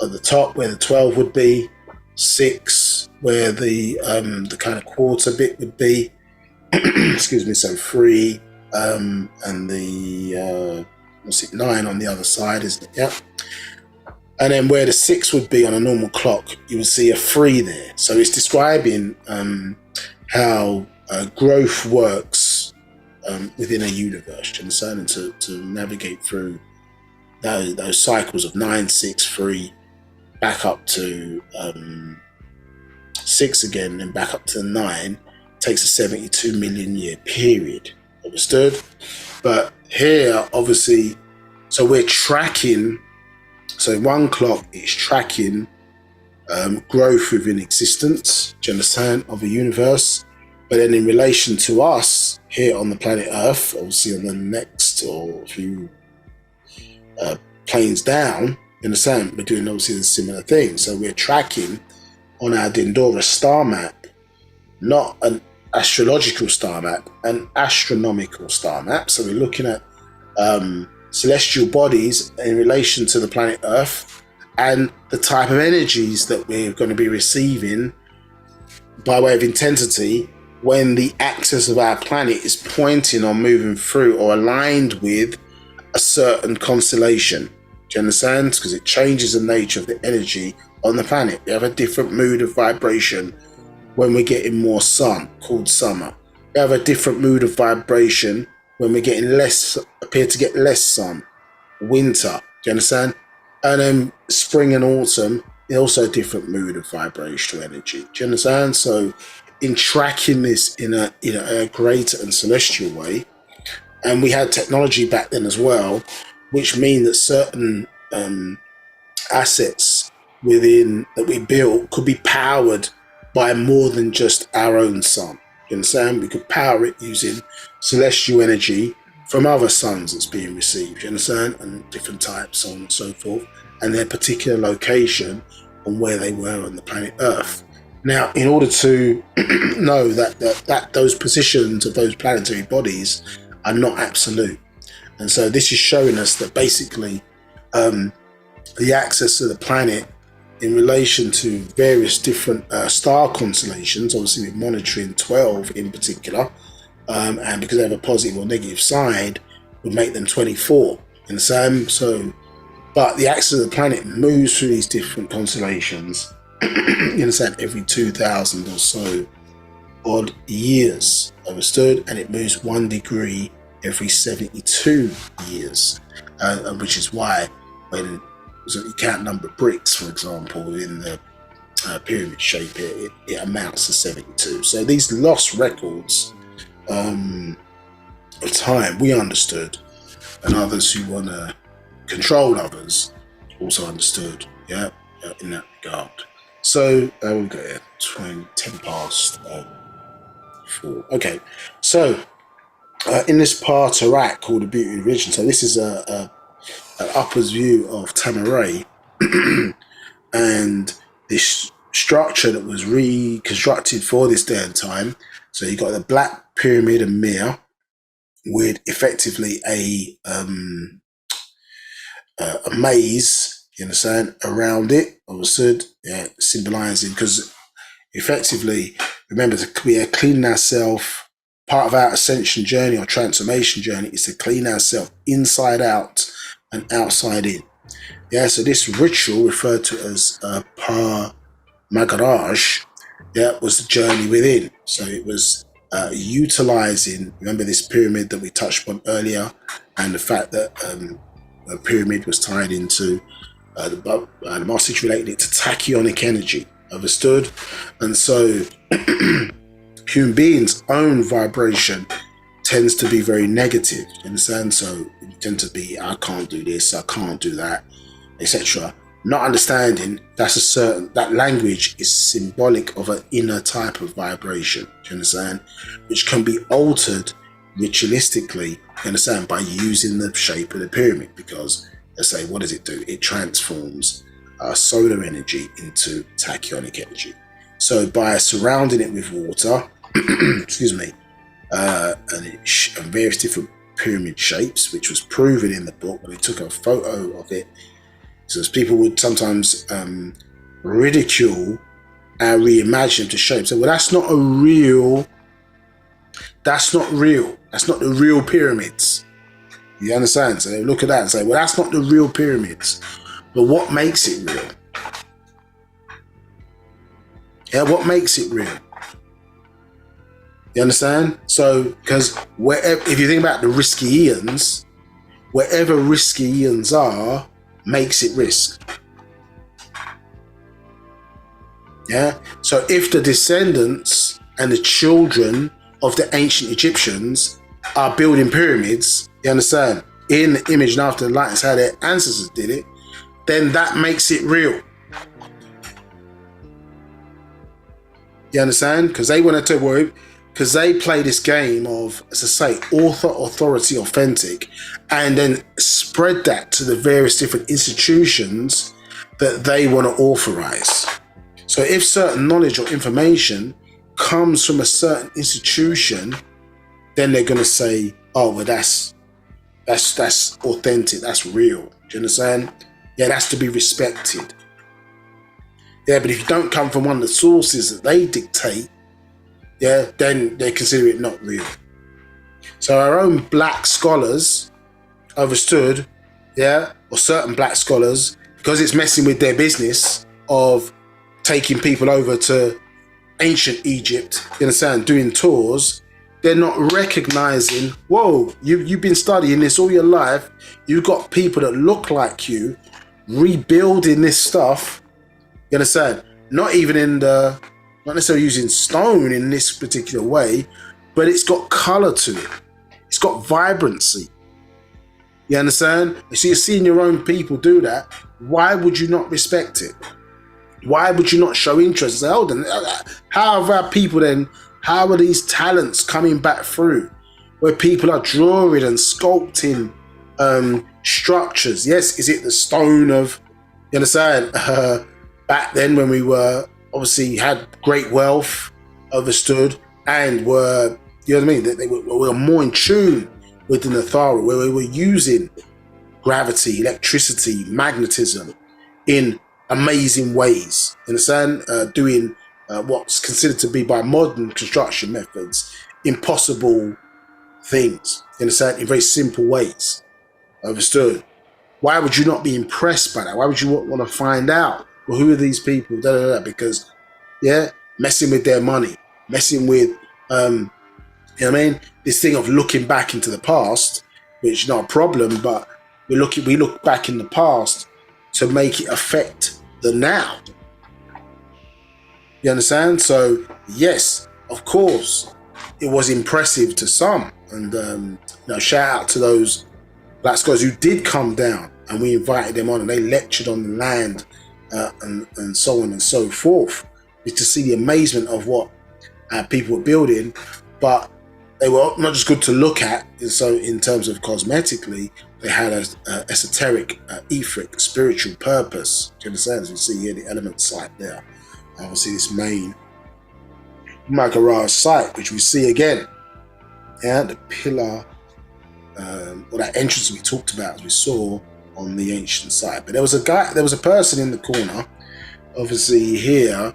at the top where the 12 would be, 6 where the kind of quarter bit would be, excuse me, so 3, and the 9 on the other side, isn't it? Yeah. And then where the 6 would be on a normal clock, you would see a 3 there. So it's describing how growth works within a universe, and so to navigate through those cycles of 9, 6, 3, back up to 6 again, and back up to 9, takes a 72 million year period. Understood? But here, obviously, so we're tracking. So 1 clock is tracking growth within existence, do you understand, of a universe. But then in relation to us here on the planet Earth, obviously on the next or a few planes down, you understand, we're doing obviously a similar thing. So we're tracking on our Dindora star map, not an astrological star map, an astronomical star map. So we're looking at celestial bodies in relation to the planet Earth and the type of energies that we're going to be receiving by way of intensity when the axis of our planet is pointing or moving through or aligned with a certain constellation. Do you understand? Because it changes the nature of the energy on the planet. We have a different mood of vibration when we're getting more sun, called summer. We have a different mood of vibration when we're getting appear to get less sun, winter. Do you understand? And then spring and autumn, also a different mood of vibrational energy. Do you understand? So in tracking this in a greater and celestial way, and we had technology back then as well, which mean that certain assets within that we built could be powered by more than just our own sun. You understand? We could power it using celestial energy from other suns that's being received. You understand? And different types, so on and so forth, and their particular location and where they were on the planet Earth. Now, in order to know that those positions of those planetary bodies are not absolute, and so this is showing us that basically the axis of the planet in relation to various different star constellations, obviously we're monitoring 12 in particular, and because they have a positive or negative side, would make them 24 in the same. So, but the axis of the planet moves through these different constellations, you understand, every 2,000 or so odd years, understood, and it moves 1 degree every 72 years, which is why when you count number of bricks, for example, in the pyramid shape, it amounts to 72. So these lost records of time, we understood, and others who want to control others also understood, yeah, in that regard. So we've got 10 past 4. Okay, so in this part of Iraq called the Beauty of Religion, so this is an upper's view of Tamaray and this structure that was reconstructed for this day and time. So you got the Black Pyramid of Mir with effectively a maze, you understand, around it, understood, yeah, symbolizing, because effectively, remember, we are cleaning ourselves. Part of our ascension journey or transformation journey is to clean ourselves inside out and outside in. Yeah, so this ritual referred to as Par Magaraj, yeah, was the journey within. So it was utilizing, remember this pyramid that we touched on earlier, and the fact that a pyramid was tied into the message related it to tachyonic energy, understood? And so human beings' own vibration tends to be very negative, you understand? So you tend to be, I can't do this, I can't do that, etc. Not understanding that language is symbolic of an inner type of vibration, do you understand? Which can be altered ritualistically, you understand, by using the shape of the pyramid, because let's say, what does it do? It transforms solar energy into tachyonic energy. So by surrounding it with water, excuse me, and various different pyramid shapes, which was proven in the book when they took a photo of it, So people would sometimes ridicule and reimagine to shape. So, well, that's not real. That's not the real pyramids. You understand? So they look at that and say, well, that's not the real pyramids. But what makes it real? Yeah, what makes it real? You understand? So, because if you think about the risky Ians, wherever risky Ians are, makes it risk. Yeah. So if the descendants and the children of the ancient Egyptians are building pyramids, you understand, in the image and after the likeness how their ancestors did it, then that makes it real. You understand? Because they wanted to work, because they play this game of, as I say, authority, authentic, and then spread that to the various different institutions that they want to authorize. So if certain knowledge or information comes from a certain institution, then they're going to say, oh, well, that's authentic, that's real. Do you understand? Yeah, that's to be respected. Yeah, but if you don't come from one of the sources that they dictate, yeah, then they consider it not real. So our own black scholars understood, yeah, or certain black scholars, because it's messing with their business of taking people over to ancient Egypt, you understand, doing tours, they're not recognizing, whoa, you've been studying this all your life, you've got people that look like you rebuilding this stuff, you understand, not necessarily using stone in this particular way, but it's got color to it, it's got vibrancy. You understand? So you're seeing your own people do that. Why would you not respect it? Why would you not show interest? Say, hold on, how have our people then, how are these talents coming back through? Where people are drawing and sculpting structures. Yes, is it the stone of, you understand? Back then when we were, obviously had great wealth, understood, and were, you know what I mean? They were more in tune with the Nathara, where we were using gravity, electricity, magnetism in amazing ways. You understand? Doing what's considered to be by modern construction methods impossible things. You understand? In very simple ways. Understood? Why would you not be impressed by that? Why would you want to find out? Well, who are these people? Da, da, da. Because, yeah, messing with their money, messing with, you know what I mean? This thing of looking back into the past, which is not a problem, but we look back in the past to make it affect the now. You understand? So yes, of course, it was impressive to some, and shout out to those black scholars who did come down, and we invited them on, and they lectured on the land, and so on and so forth. Is to see the amazement of what people were building, but they were not just good to look at. So in terms of cosmetically, they had an esoteric, etheric, spiritual purpose. Do you understand? As we see here, the element site there. Obviously, this main Magaraj site, which we see again. Yeah, the pillar, or that entrance we talked about, as we saw on the ancient site. But there was a person in the corner, obviously here,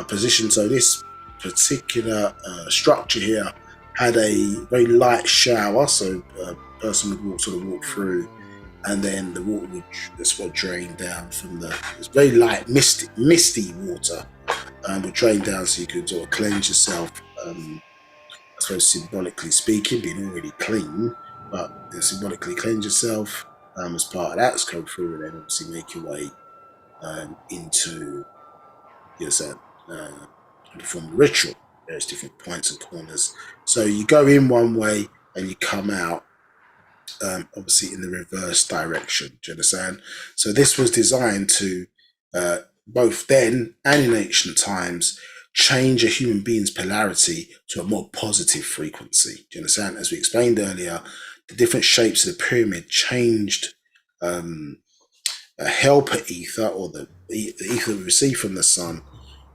positioned. So this particular structure here had a very light shower, so a person would walk through, and then the water would drain down from it's very light, misty water, would drain down, so you could sort of cleanse yourself. I suppose symbolically speaking, being already clean, but symbolically cleanse yourself as part of that, go through, and then obviously make your way into perform the ritual. There's different points and corners. So you go in one way and you come out, obviously in the reverse direction. Do you understand? So this was designed to, both then and in ancient times, change a human being's polarity to a more positive frequency. Do you understand? As we explained earlier, the different shapes of the pyramid changed a helper ether, or the ether we receive from the sun,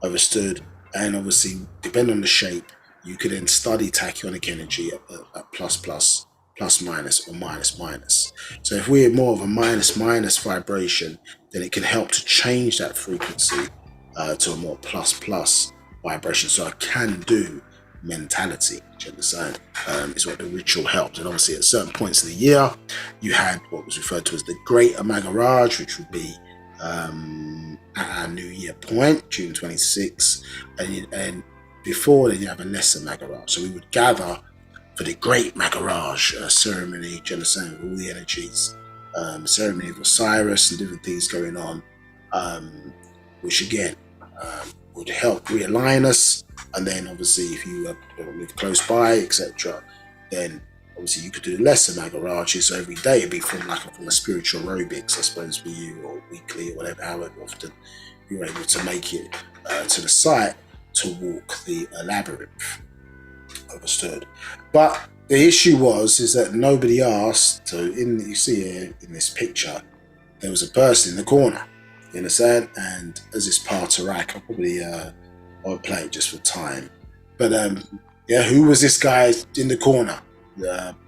understood. And obviously, depending on the shape, you could then study tachyonic energy at plus plus minus or minus minus. So if we're more of a minus minus vibration, then it can help to change that frequency to a more plus plus vibration. So I can do mentality, do you understand? Is what the ritual helped. And obviously at certain points of the year, you had what was referred to as the Great Amagaraj, which would be at our New Year point, June 26th, and before then you have a lesser Magaraj. So we would gather for the Great Magaraj ceremony, do you understand, with all the energies, ceremony of Osiris and different things going on, which again would help realign us. And then obviously if you live close by, etc., then obviously you could do lesser Magarajas. So every day it'd be from a spiritual aerobics, I suppose, for you, or weekly or whatever, however often you're able to make it to the site to walk the labyrinth. Understood. But the issue is that nobody asked. So you see here in this picture, there was a person in the corner, you understand? And as this part of rack, I'll play it just for time. But who was this guy in the corner?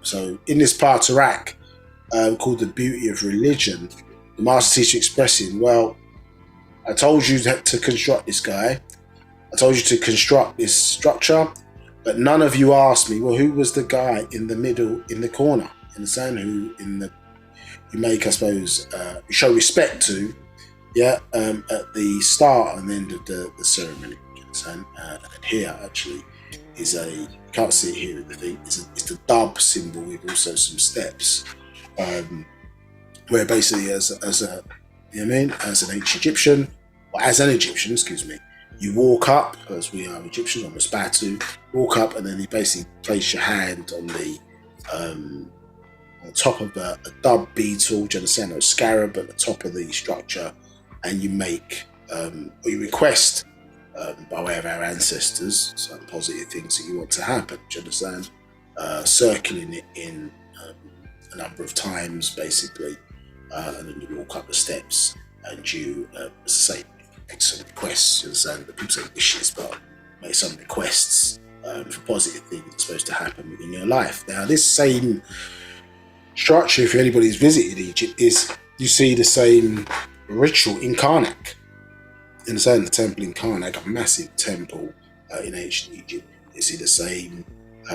So in this part of rack called The Beauty of Religion, the master teacher expressing, well, I told you to construct this guy. I told you to construct this structure, but none of you asked me, well, who was the guy in the middle, in the corner? You understand? Who you make, I suppose, show respect to, at the start and end of the ceremony. You understand? And here actually is you can't see it here in the thing, it's the dub symbol with also some steps, where basically as an ancient Egyptian, or as an Egyptian, excuse me, you walk up, as we are Egyptians, on the spatu, walk up, and then you basically place your hand on the on top of a dub beetle, do you understand, or a scarab at the top of the structure, and you make, or you request, by way of our ancestors, some positive things that you want to happen, do you understand? Circling it in a number of times, basically, and then you walk up the steps, and you, say, make some requests, you understand? People say wishes, but make some requests for positive things that's supposed to happen within your life. Now, this same structure, if anybody's visited Egypt, is you see the same ritual in Karnak. You understand? The temple in Karnak, a massive temple in ancient Egypt. You see the same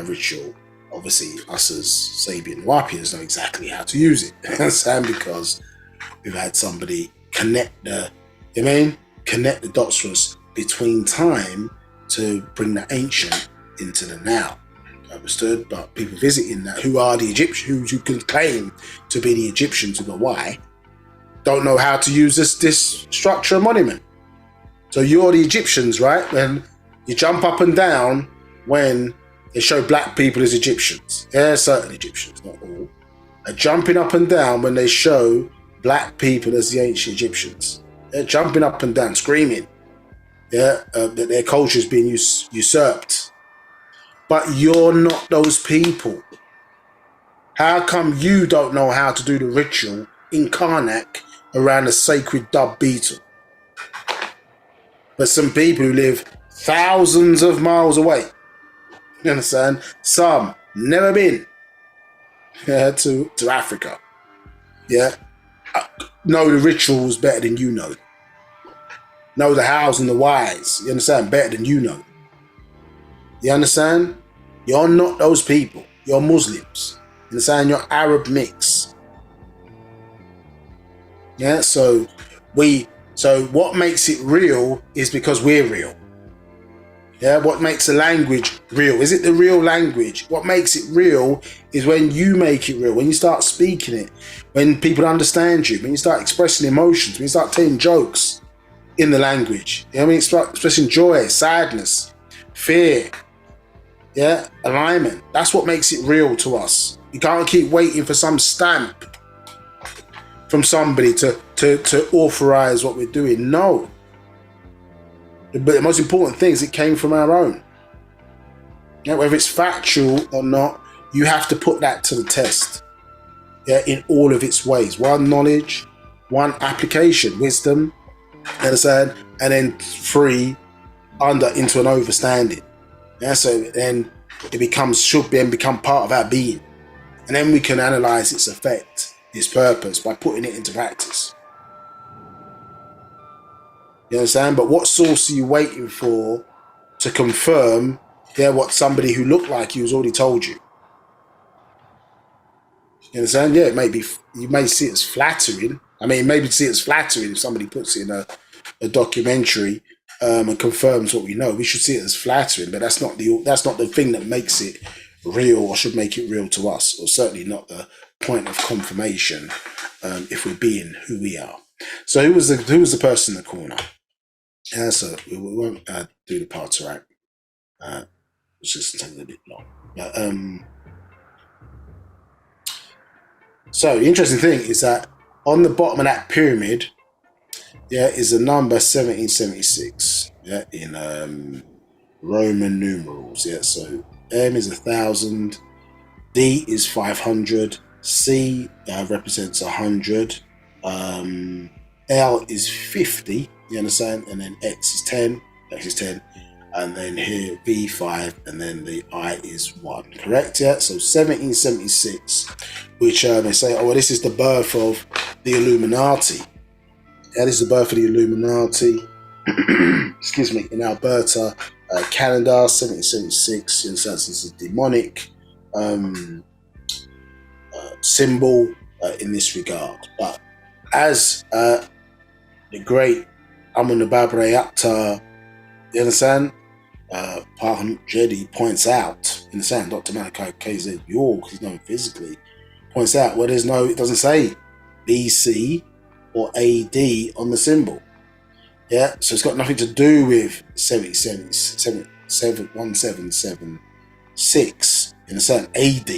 ritual. Obviously, us as Sabian Wapians know exactly how to use it. You understand? Because we've had somebody connect the dots for us between time to bring the ancient into the now. Understood? But people visiting that, who are the Egyptians, who can claim to be the Egyptians, who go, why, don't know how to use this structure and monument. So you're the Egyptians, right? And you jump up and down when they show black people as Egyptians. Yeah, certain Egyptians, not all, are jumping up and down when they show black people as the ancient Egyptians. They're jumping up and down, screaming, that their culture is being usurped. But you're not those people. How come you don't know how to do the ritual in Karnak around a sacred dub beetle? But some people who live thousands of miles away, you understand? Some never been to Africa. Know the rituals better than you know. Know the hows and the whys, you understand, better than you know. You understand? You're not those people. You're Muslims. You understand? You're Arab mix. Yeah, so what makes it real is because we're real. Yeah, what makes a language real? Is it the real language? What makes it real is when you make it real, when you start speaking it, when people understand you, when you start expressing emotions, when you start telling jokes in the language. You know what I mean? Start expressing joy, sadness, fear, alignment. That's what makes it real to us. You can't keep waiting for some stamp from somebody to authorize what we're doing. No. But the most important thing is it came from our own. Whether it's factual or not, you have to put that to the test. In all of its ways. One, knowledge. One, application, wisdom. Understand? And then three, into an understanding. So then it become part of our being. And then we can analyze its effect, its purpose, by putting it into practice. You understand? But what source are you waiting for to confirm what somebody who looked like you has already told you? You understand? Yeah, maybe you may see it as flattering. I mean, maybe see it as flattering if somebody puts it in a documentary and confirms what we know. We should see it as flattering, but that's not the thing that makes it real or should make it real to us, or certainly not the point of confirmation if we're being who we are. So who was the person in the corner? So we won't do the parts right. It's just taking a bit long. But, so the interesting thing is that on the bottom of that pyramid, is the number 1776. In Roman numerals. So M is 1,000, D is 500, C represents 100, L is 50. You understand? And then X is 10. X is 10. And then here V5, and then the I is 1. Correct? Yeah. So 1776, which they say, oh, well, this is the birth of the Illuminati. Yeah, this is the birth of the Illuminati. Excuse me, in Alberta, Canada, 1776. You understand? This is a demonic symbol in this regard. But as the great Nabab you understand? Jedi points out, you understand? Dr. Malachi KZ York, he's known physically, points out, well, it doesn't say BC or AD on the symbol. Yeah, so it's got nothing to do with 1776 in a certain AD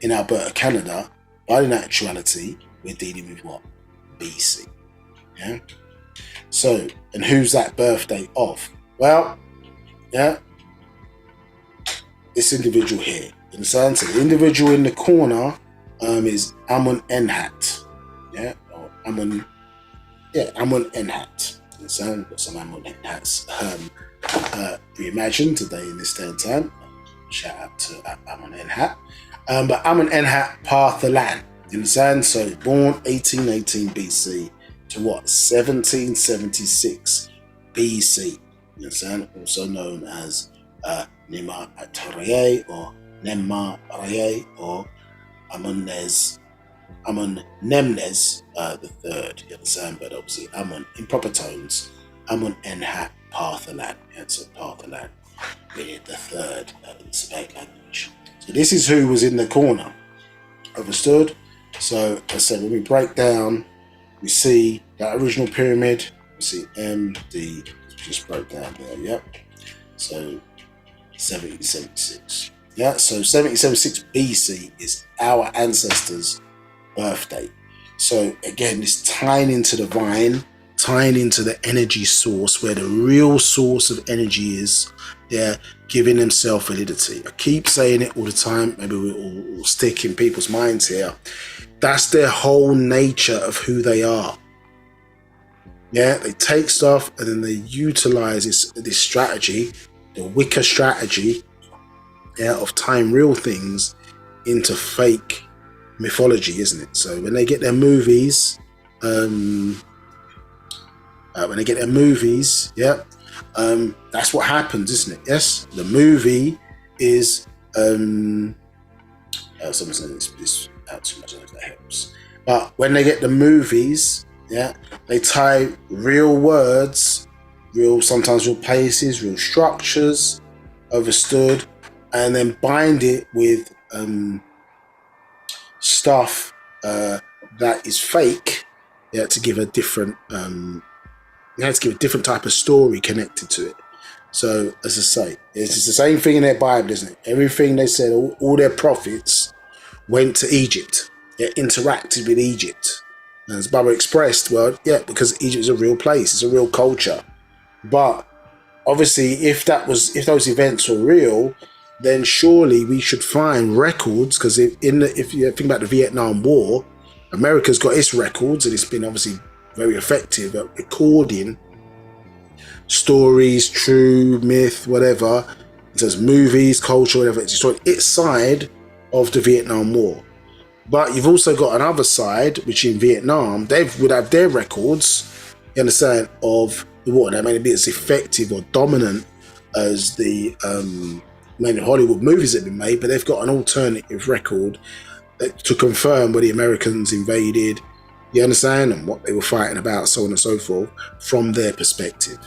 in Alberta, Canada, but in actuality, we're dealing with what? BC. Yeah. So, and who's that birthday of? Well, this individual here. You understand? So the individual in the corner is Amun-Enhat. Or Amun Enhat. You understand? Got some Amun-Enhats reimagined today in this day and time. Shout out to Amun-Enhat. But Amun-Enhat passed the land. You understand? So born 1818 BC to what? 1776 BC. You understand? Also known as Nima Ataraye or Nemma Araye or Amun-Nemnes the third. You understand? But obviously Amun in proper tones. Amun-Enhat Parthalan. So Parthalan meaning the third in the Sabat language. So this is who was in the corner. Understood? So as I said, when we break down, we see that original pyramid. We see M, D. Just broke down there. Yep. So 1776. Yeah. So 1776 BC is our ancestors' birthday. So again, this tying into the vine, tying into the energy source, where the real source of energy is. They're giving themselves validity. I keep saying it all the time. Maybe we'll stick in people's minds here. That's their whole nature of who they are. Yeah, they take stuff and then they utilize this strategy, the Wicca strategy, of tying real things into fake mythology, isn't it? So when they get their movies, that's what happens, isn't it? Yes, the movie is someone said this out too much. I don't know if that helps. But when they get the movies, they tie real words, sometimes real places, real structures, understood, and then bind it with stuff that is fake, to give a different type of story connected to it. So as I say, it's the same thing in their Bible, isn't it? Everything they said, all their prophets went to Egypt. They interacted with Egypt. And as Baba expressed, because Egypt is a real place, it's a real culture. But obviously, if those events were real, then surely we should find records. Because if you think about the Vietnam War, America's got its records, and it's been obviously very effective at recording stories, true, myth, whatever, in terms of movies, culture, whatever. It's destroyed its side of the Vietnam War. But you've also got another side, which in Vietnam, they would have their records, you understand, of the war. They may be as effective or dominant as the many Hollywood movies that have been made, but they've got an alternative record to confirm where the Americans invaded, you understand, and what they were fighting about, so on and so forth, from their perspective.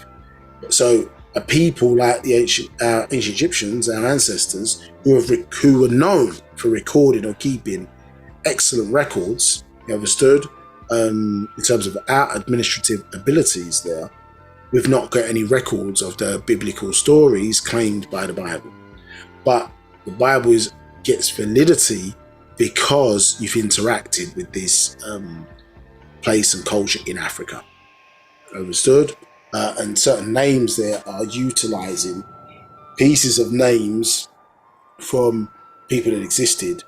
So a people like the ancient Egyptians, our ancestors, who were known for recording or keeping excellent records, you understood, in terms of our administrative abilities there, we've not got any records of the biblical stories claimed by the Bible. But the Bible gets validity because you've interacted with this place and culture in Africa. Understood? And certain names there are utilizing pieces of names from people that existed,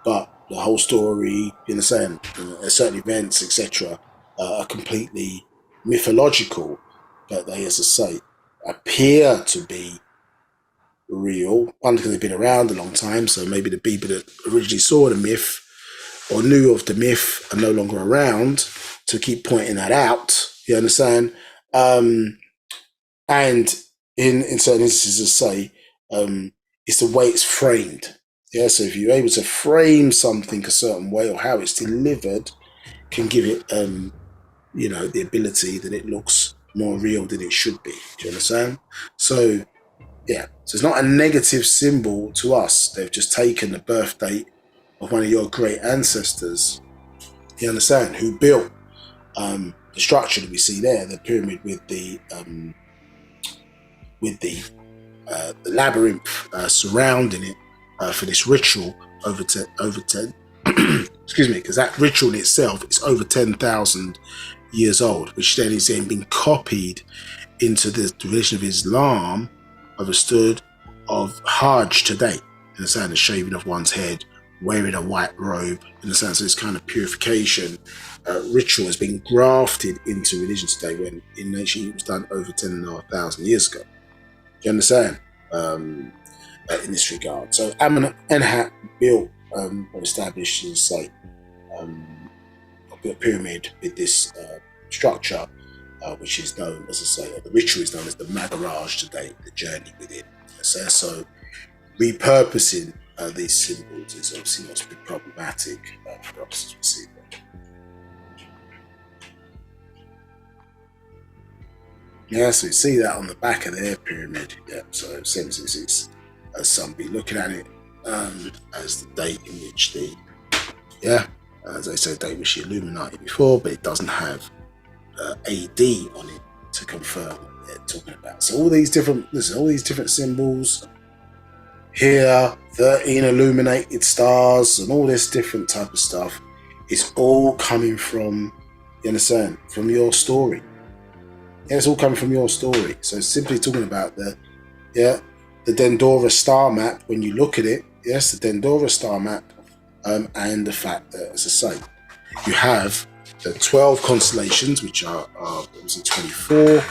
but the whole story, you understand, certain events, etc., are completely mythological, but they, as I say, appear to be real. One, because they've been around a long time, so maybe the people that originally saw the myth or knew of the myth are no longer around to keep pointing that out, you understand? And in certain instances, as I say, it's the way it's framed. Yeah, so if you're able to frame something a certain way or how it's delivered can give it, the ability that it looks more real than it should be. Do you understand? So, yeah, so it's not a negative symbol to us. They've just taken the birth date of one of your great ancestors, you understand, who built the structure that we see there, the pyramid with the labyrinth surrounding it for this ritual over 10 excuse me, because that ritual in itself is over 10,000 years old, which then is then being copied into the religion of Islam, understood, of Hajj today, in the sense of shaving of one's head, wearing a white robe, in the sense of this kind of purification ritual has been grafted into religion today, when in ancient it was done over 10,500 years ago. Do you understand? In this regard. So Amenhotep built or established his site, a pyramid with this structure, which is known, as I say, the ritual is known as the Magaraj today, the journey within. So repurposing these symbols is obviously what's been problematic for us as we see them. Yeah, so you see that on the back of their pyramid. Yeah, so 766, as some be looking at it as the date in which as I said, date which the Illuminati before, but it doesn't have AD on it to confirm what they're talking about. So all these different symbols here, 13 illuminated stars, and all this different type of stuff is all coming from, you understand, from your story. Yeah, it's all coming from your story. So simply talking about the Dendora star map, when you look at it, yes, the Dendora star map, and the fact that, as I say, you have the 12 constellations, which are obviously 24,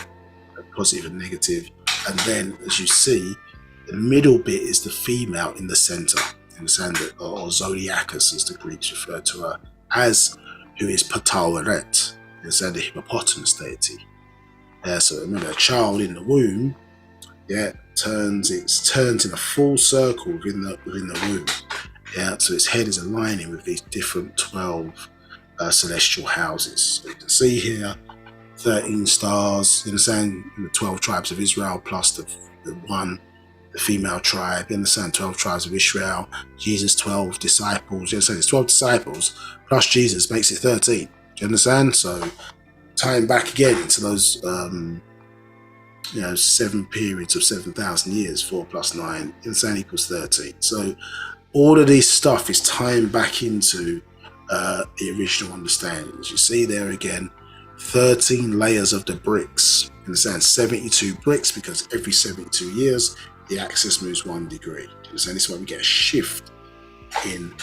positive and negative, and then, as you see, the middle bit is the female in the center, understand that, or Zodiacus, as the Greeks refer to her as, who is Ptolemy, understand, the hippopotamus deity. Yeah, so remember, a child in the womb, turns in a full circle within the womb. Yeah, so its head is aligning with these different 12 celestial houses. So you can see here 13 stars, you understand, in the 12 tribes of Israel plus the female tribe, you understand, 12 tribes of Israel, Jesus' 12 disciples, you understand, it's 12 disciples plus Jesus makes it 13. Do you understand? So tying back again into those 7 periods of 7,000 years, 4 plus 9, you understand, equals 13. So all of this stuff is tying back into the original understanding. As you see there again, 13 layers of the bricks. In the sense, 72 bricks, because every 72 years the axis moves 1 degree. So this is why we get a shift in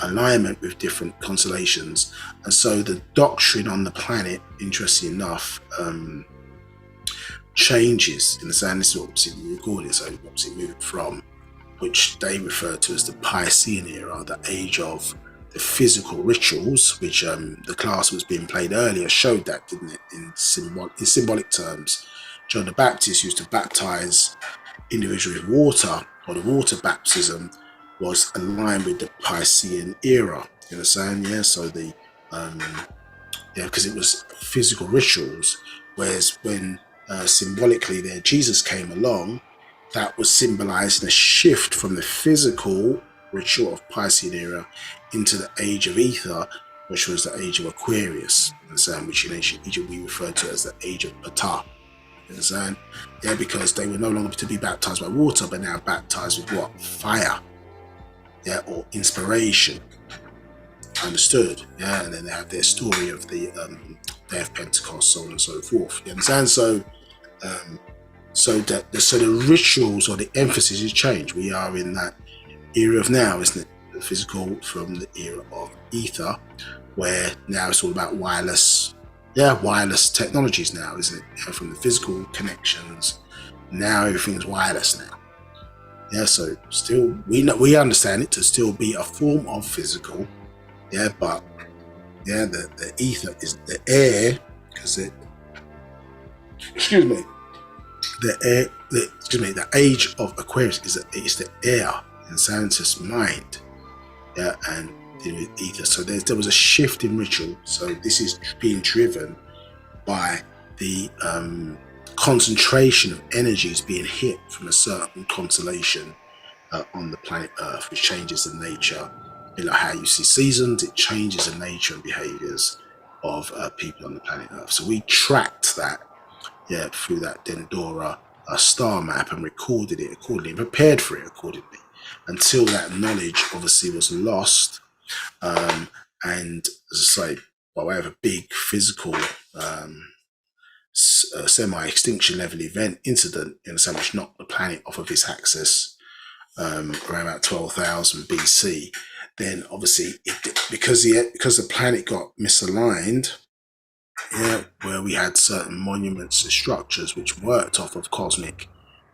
alignment with different constellations. And so the doctrine on the planet, interesting enough, changes. In the sense, this is obviously recorded, so obviously moving from which they refer to as the Piscean era, the age of the physical rituals, which the class was being played earlier showed that, didn't it, in symbolic terms. John the Baptist used to baptize individuals with water, or the water baptism was aligned with the Piscean era. You understand? Yeah, so because it was physical rituals, whereas when symbolically there Jesus came along, that was symbolizing a shift from the physical ritual of Piscean era into the age of ether, which was the age of Aquarius, which in ancient Egypt we refer to as the age of Ptah. Understand? Yeah, because they were no longer to be baptized by water, but now baptized with what? Fire. Yeah, or inspiration. Understood? Yeah, and then they have their story of the day of Pentecost, so on and so forth. You understand? So the rituals or the emphasis has changed. We are in that era of now, isn't it? The physical from the era of ether, where now it's all about wireless. Yeah, wireless technologies now, isn't it? Yeah, from the physical connections, now everything's wireless now. Yeah, so still we understand it to still be a form of physical. Yeah, but yeah, the ether is the air, because it. Excuse me. The age of Aquarius is the air in scientist's mind. Yeah, and with ether. So there was a shift in ritual. So this is being driven by the concentration of energies being hit from a certain constellation on the planet Earth, which changes the nature. You know how you see seasons, it changes the nature and behaviors of people on the planet Earth. So we tracked that, yeah, through that Dendora star map and recorded it accordingly, and prepared for it accordingly, until that knowledge obviously was lost. And as I say, by way of a big physical semi-extinction level event incident, in so which knocked the planet off of its axis around about 12,000 BC, then obviously because the planet got misaligned, yeah, where we had certain monuments and structures which worked off of cosmic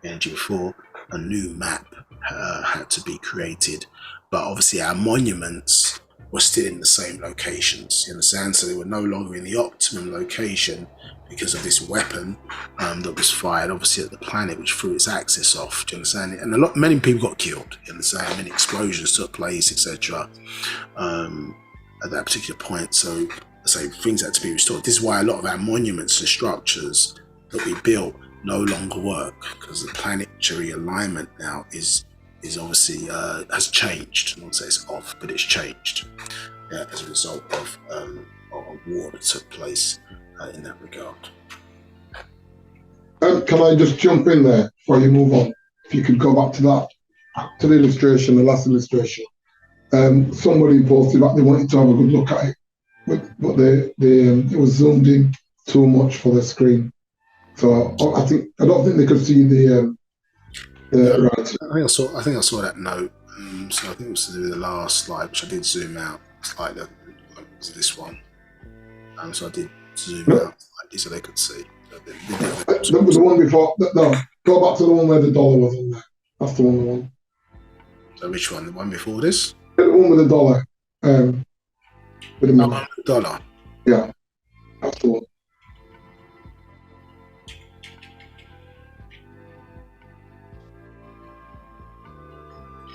energy before, a new map had to be created. But obviously our monuments were still in the same locations, you understand? So they were no longer in the optimum location because of this weapon that was fired obviously at the planet, which threw its axis off, do you understand? And many people got killed, you understand? Many explosions took place, etc. At that particular point. So things had to be restored. This is why a lot of our monuments and structures that we built no longer work, because the planetary alignment now is obviously has changed. I won't say it's off, but it's changed as a result of a war that took place in that regard. Can I just jump in there before you move on? If you could go back to the illustration, the last illustration. Somebody posted that they wanted to have a good look at it, but it was zoomed in too much for the screen. So I don't think they could see the right. I think I saw that note. So I think it was to do with the last slide, which I did zoom out slightly. To this one, so I did zoom out slightly so they could see. The one before, no, go back to the one where the dollar was on there. That's the one. So which one? The one before this? The one with the dollar. With the dollar. Yeah, that's the one.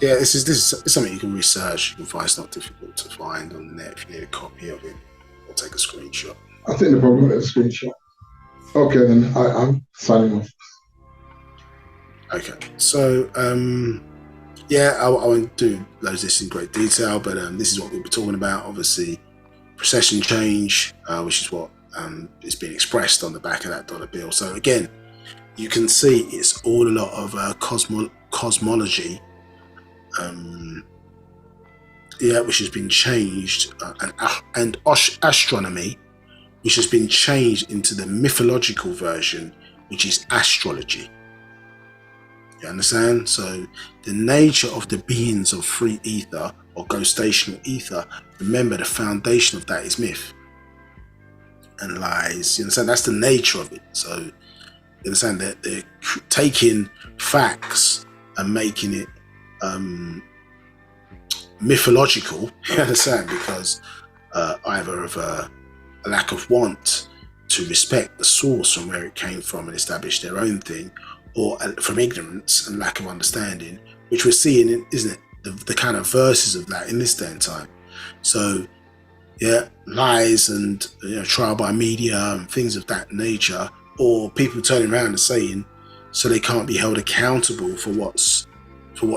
Yeah, this is something you can research. You can find. It's not difficult to find on the net. If you need a copy of it, or take a screenshot. I think they probably got a screenshot. Okay, then I'm signing off. Okay, so yeah, I won't do loads of this in great detail, but this is what we'll be talking about. Obviously, precession change, which is what is being expressed on the back of that dollar bill. So again, you can see it's all a lot of cosmology, yeah, which has been changed, and astronomy, which has been changed into the mythological version, which is astrology. You understand? So the nature of the beings of free ether or ghostational ether, remember the foundation of that is myth and lies. You understand? That's the nature of it. So you understand that they're taking facts and making it mythological, you understand, because either of a lack of want to respect the source from where it came from and establish their own thing, or from ignorance and lack of understanding, which we're seeing, isn't it, the kind of verses of that in this day and time. So yeah, lies and trial by media and things of that nature, or people turning around and saying so they can't be held accountable for what's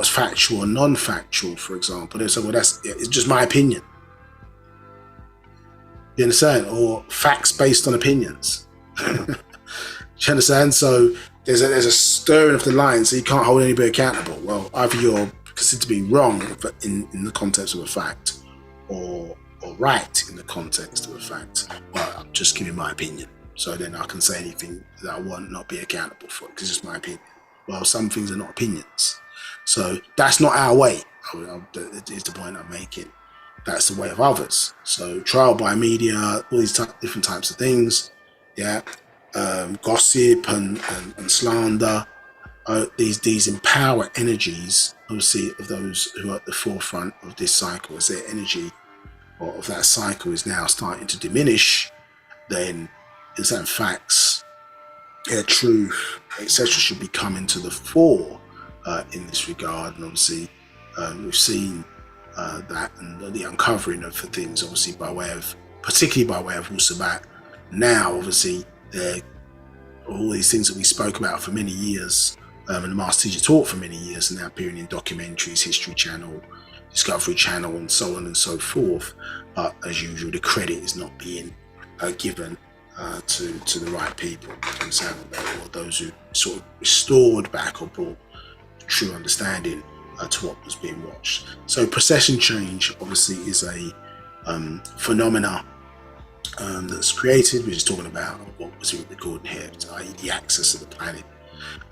factual or non-factual, for example. They say, well, it's just my opinion. You understand? Or facts based on opinions. You understand? So there's a stirring of the line, so you can't hold anybody accountable. Well, either you're considered to be wrong in the context of a fact, or right in the context of a fact. Well, I'm just giving my opinion, so then I can say anything that I want, not be accountable for, because it's my opinion. Well, some things are not opinions, so that's not our way. Is the point I'm making. That's the way of others. So trial by media, all these different types of things, gossip and slander. These empower energies, obviously, of those who are at the forefront of this cycle. As their energy or of that cycle is now starting to diminish, then is that facts, truth, etc. should be coming to the fore in this regard. And obviously, we've seen that and the uncovering of things, obviously, particularly by way of Wu-Sabat. Now, obviously, all these things that we spoke about for many years, and the Master Teacher taught for many years, and now appearing in documentaries, History Channel, Discovery Channel, and so on and so forth. But as usual, the credit is not being given to the right people, or those who sort of restored back or brought true understanding to what was being watched. So procession change obviously is a phenomena that's created, which is talking about what was recorded here, i.e. the axis of the planet,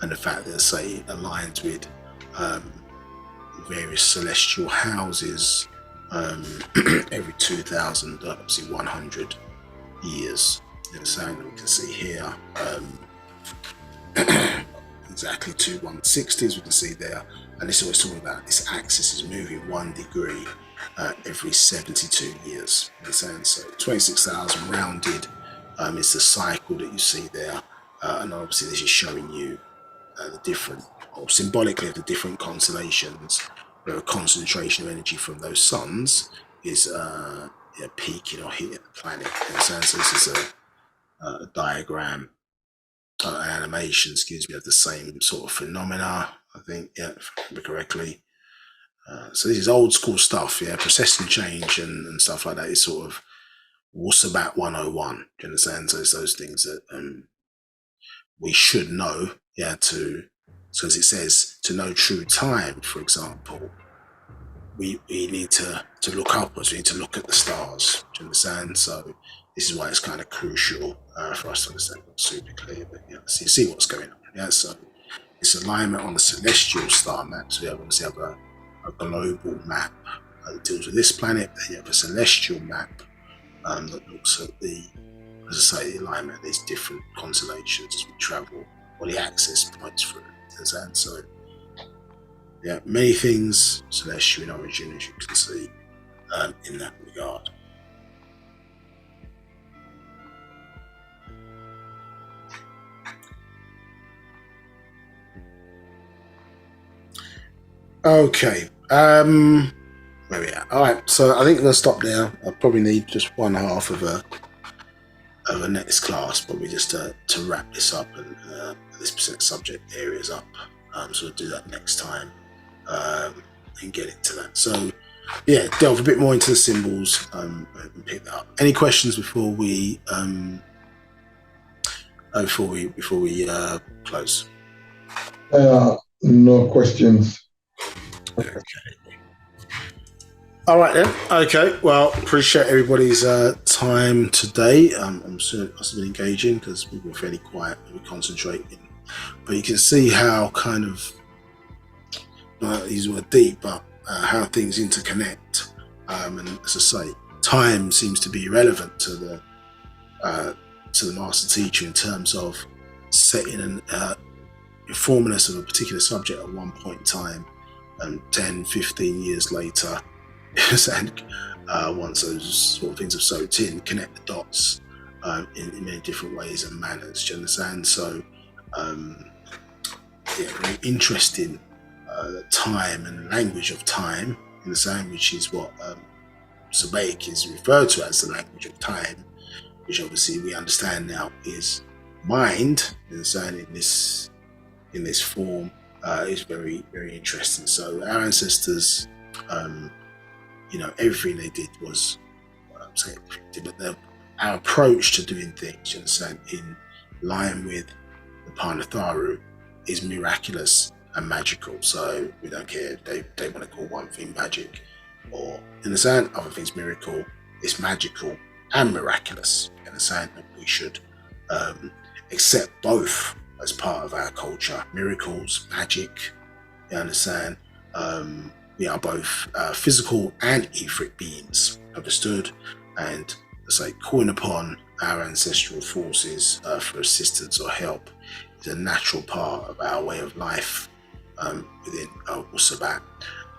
and the fact that, say, it aligns with various celestial houses every 2,100 years. So we can see here exactly 2160, as we can see there, and this is always talking about this axis is moving 1 degree every 72 years. So 26,000 rounded is the cycle that you see there, and obviously this is showing you the different, or symbolically, the different constellations where a concentration of energy from those suns is peaking or hitting the planet. So this is a diagram, an animation, of the same sort of phenomena, I think, if I remember correctly. So this is old school stuff, processing change and stuff like that is sort of Wu-Sabat 101, do you understand? So it's those things that we should know, so as it says, to know true time, for example, we need to look upwards, we need to look at the stars, do you understand? So this is why it's kind of crucial for us to understand, not super clear, but so you see what's going on. So it's alignment on the celestial star map. So we obviously have a global map that deals with this planet, then you have a celestial map that looks at the alignment of these different constellations as we travel, or the axis points through. And so many things celestial in origin, as you can see, in that regard. Okay, where we at? All right, so I think I'm gonna stop there. I'll probably need just one half of a next class, probably just to wrap this up and this subject areas up. So we'll do that next time and get into that. So delve a bit more into the symbols and pick that up. Any questions before we close? No questions. Okay. All right then. Okay. Well, appreciate everybody's time today. I'm sure it must have been engaging because we were fairly quiet, we were concentrating. But you can see how kind of these were deep, but how things interconnect. And as I say, time seems to be irrelevant to the master teacher in terms of setting and informing us of a particular subject at one point in time. 10, 15 years later, and once those sort of things have soaked in, connect the dots in many different ways and manners. Do you understand? So, very interesting time and language of time, in the same, which is what Sabaik is referred to as the language of time, which obviously we understand now is mind, in this form, is very, very interesting. So our ancestors, everything they did was, but our approach to doing things, you understand, in line with the Panatharu, is miraculous and magical. So we don't care if they want to call one thing magic, or in the same other things miracle. It's magical and miraculous. In the same that we should accept both as part of our culture. Miracles, magic. You understand? We are both physical and etheric beings. Understood? And it's like calling upon our ancestral forces for assistance or help is a natural part of our way of life within Wu-Sabat.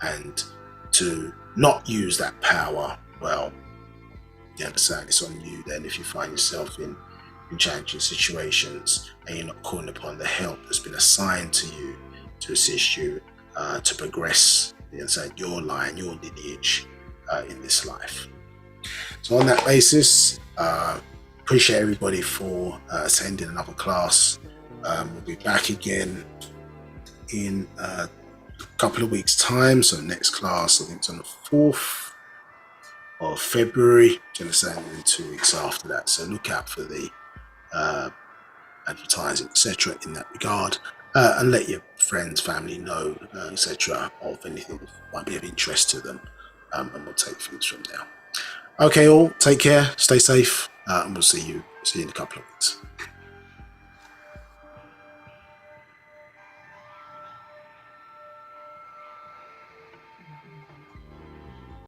And to not use that power, well, you understand, it's on you then if you find yourself in challenging situations and you're not calling upon the help that's been assigned to you to assist you to progress, you understand, your line, your lineage in this life. So on that basis, appreciate everybody for attending another class. We'll be back again in a couple of weeks' time. So next class, I think it's on the 4th of February. Do you understand? And 2 weeks after that. So look out for the advertising, etc. in that regard. And let your friends, family know, etc. of anything that might be of interest to them. And we'll take things from there. Okay, all, take care, stay safe, and we'll see you in a couple of weeks.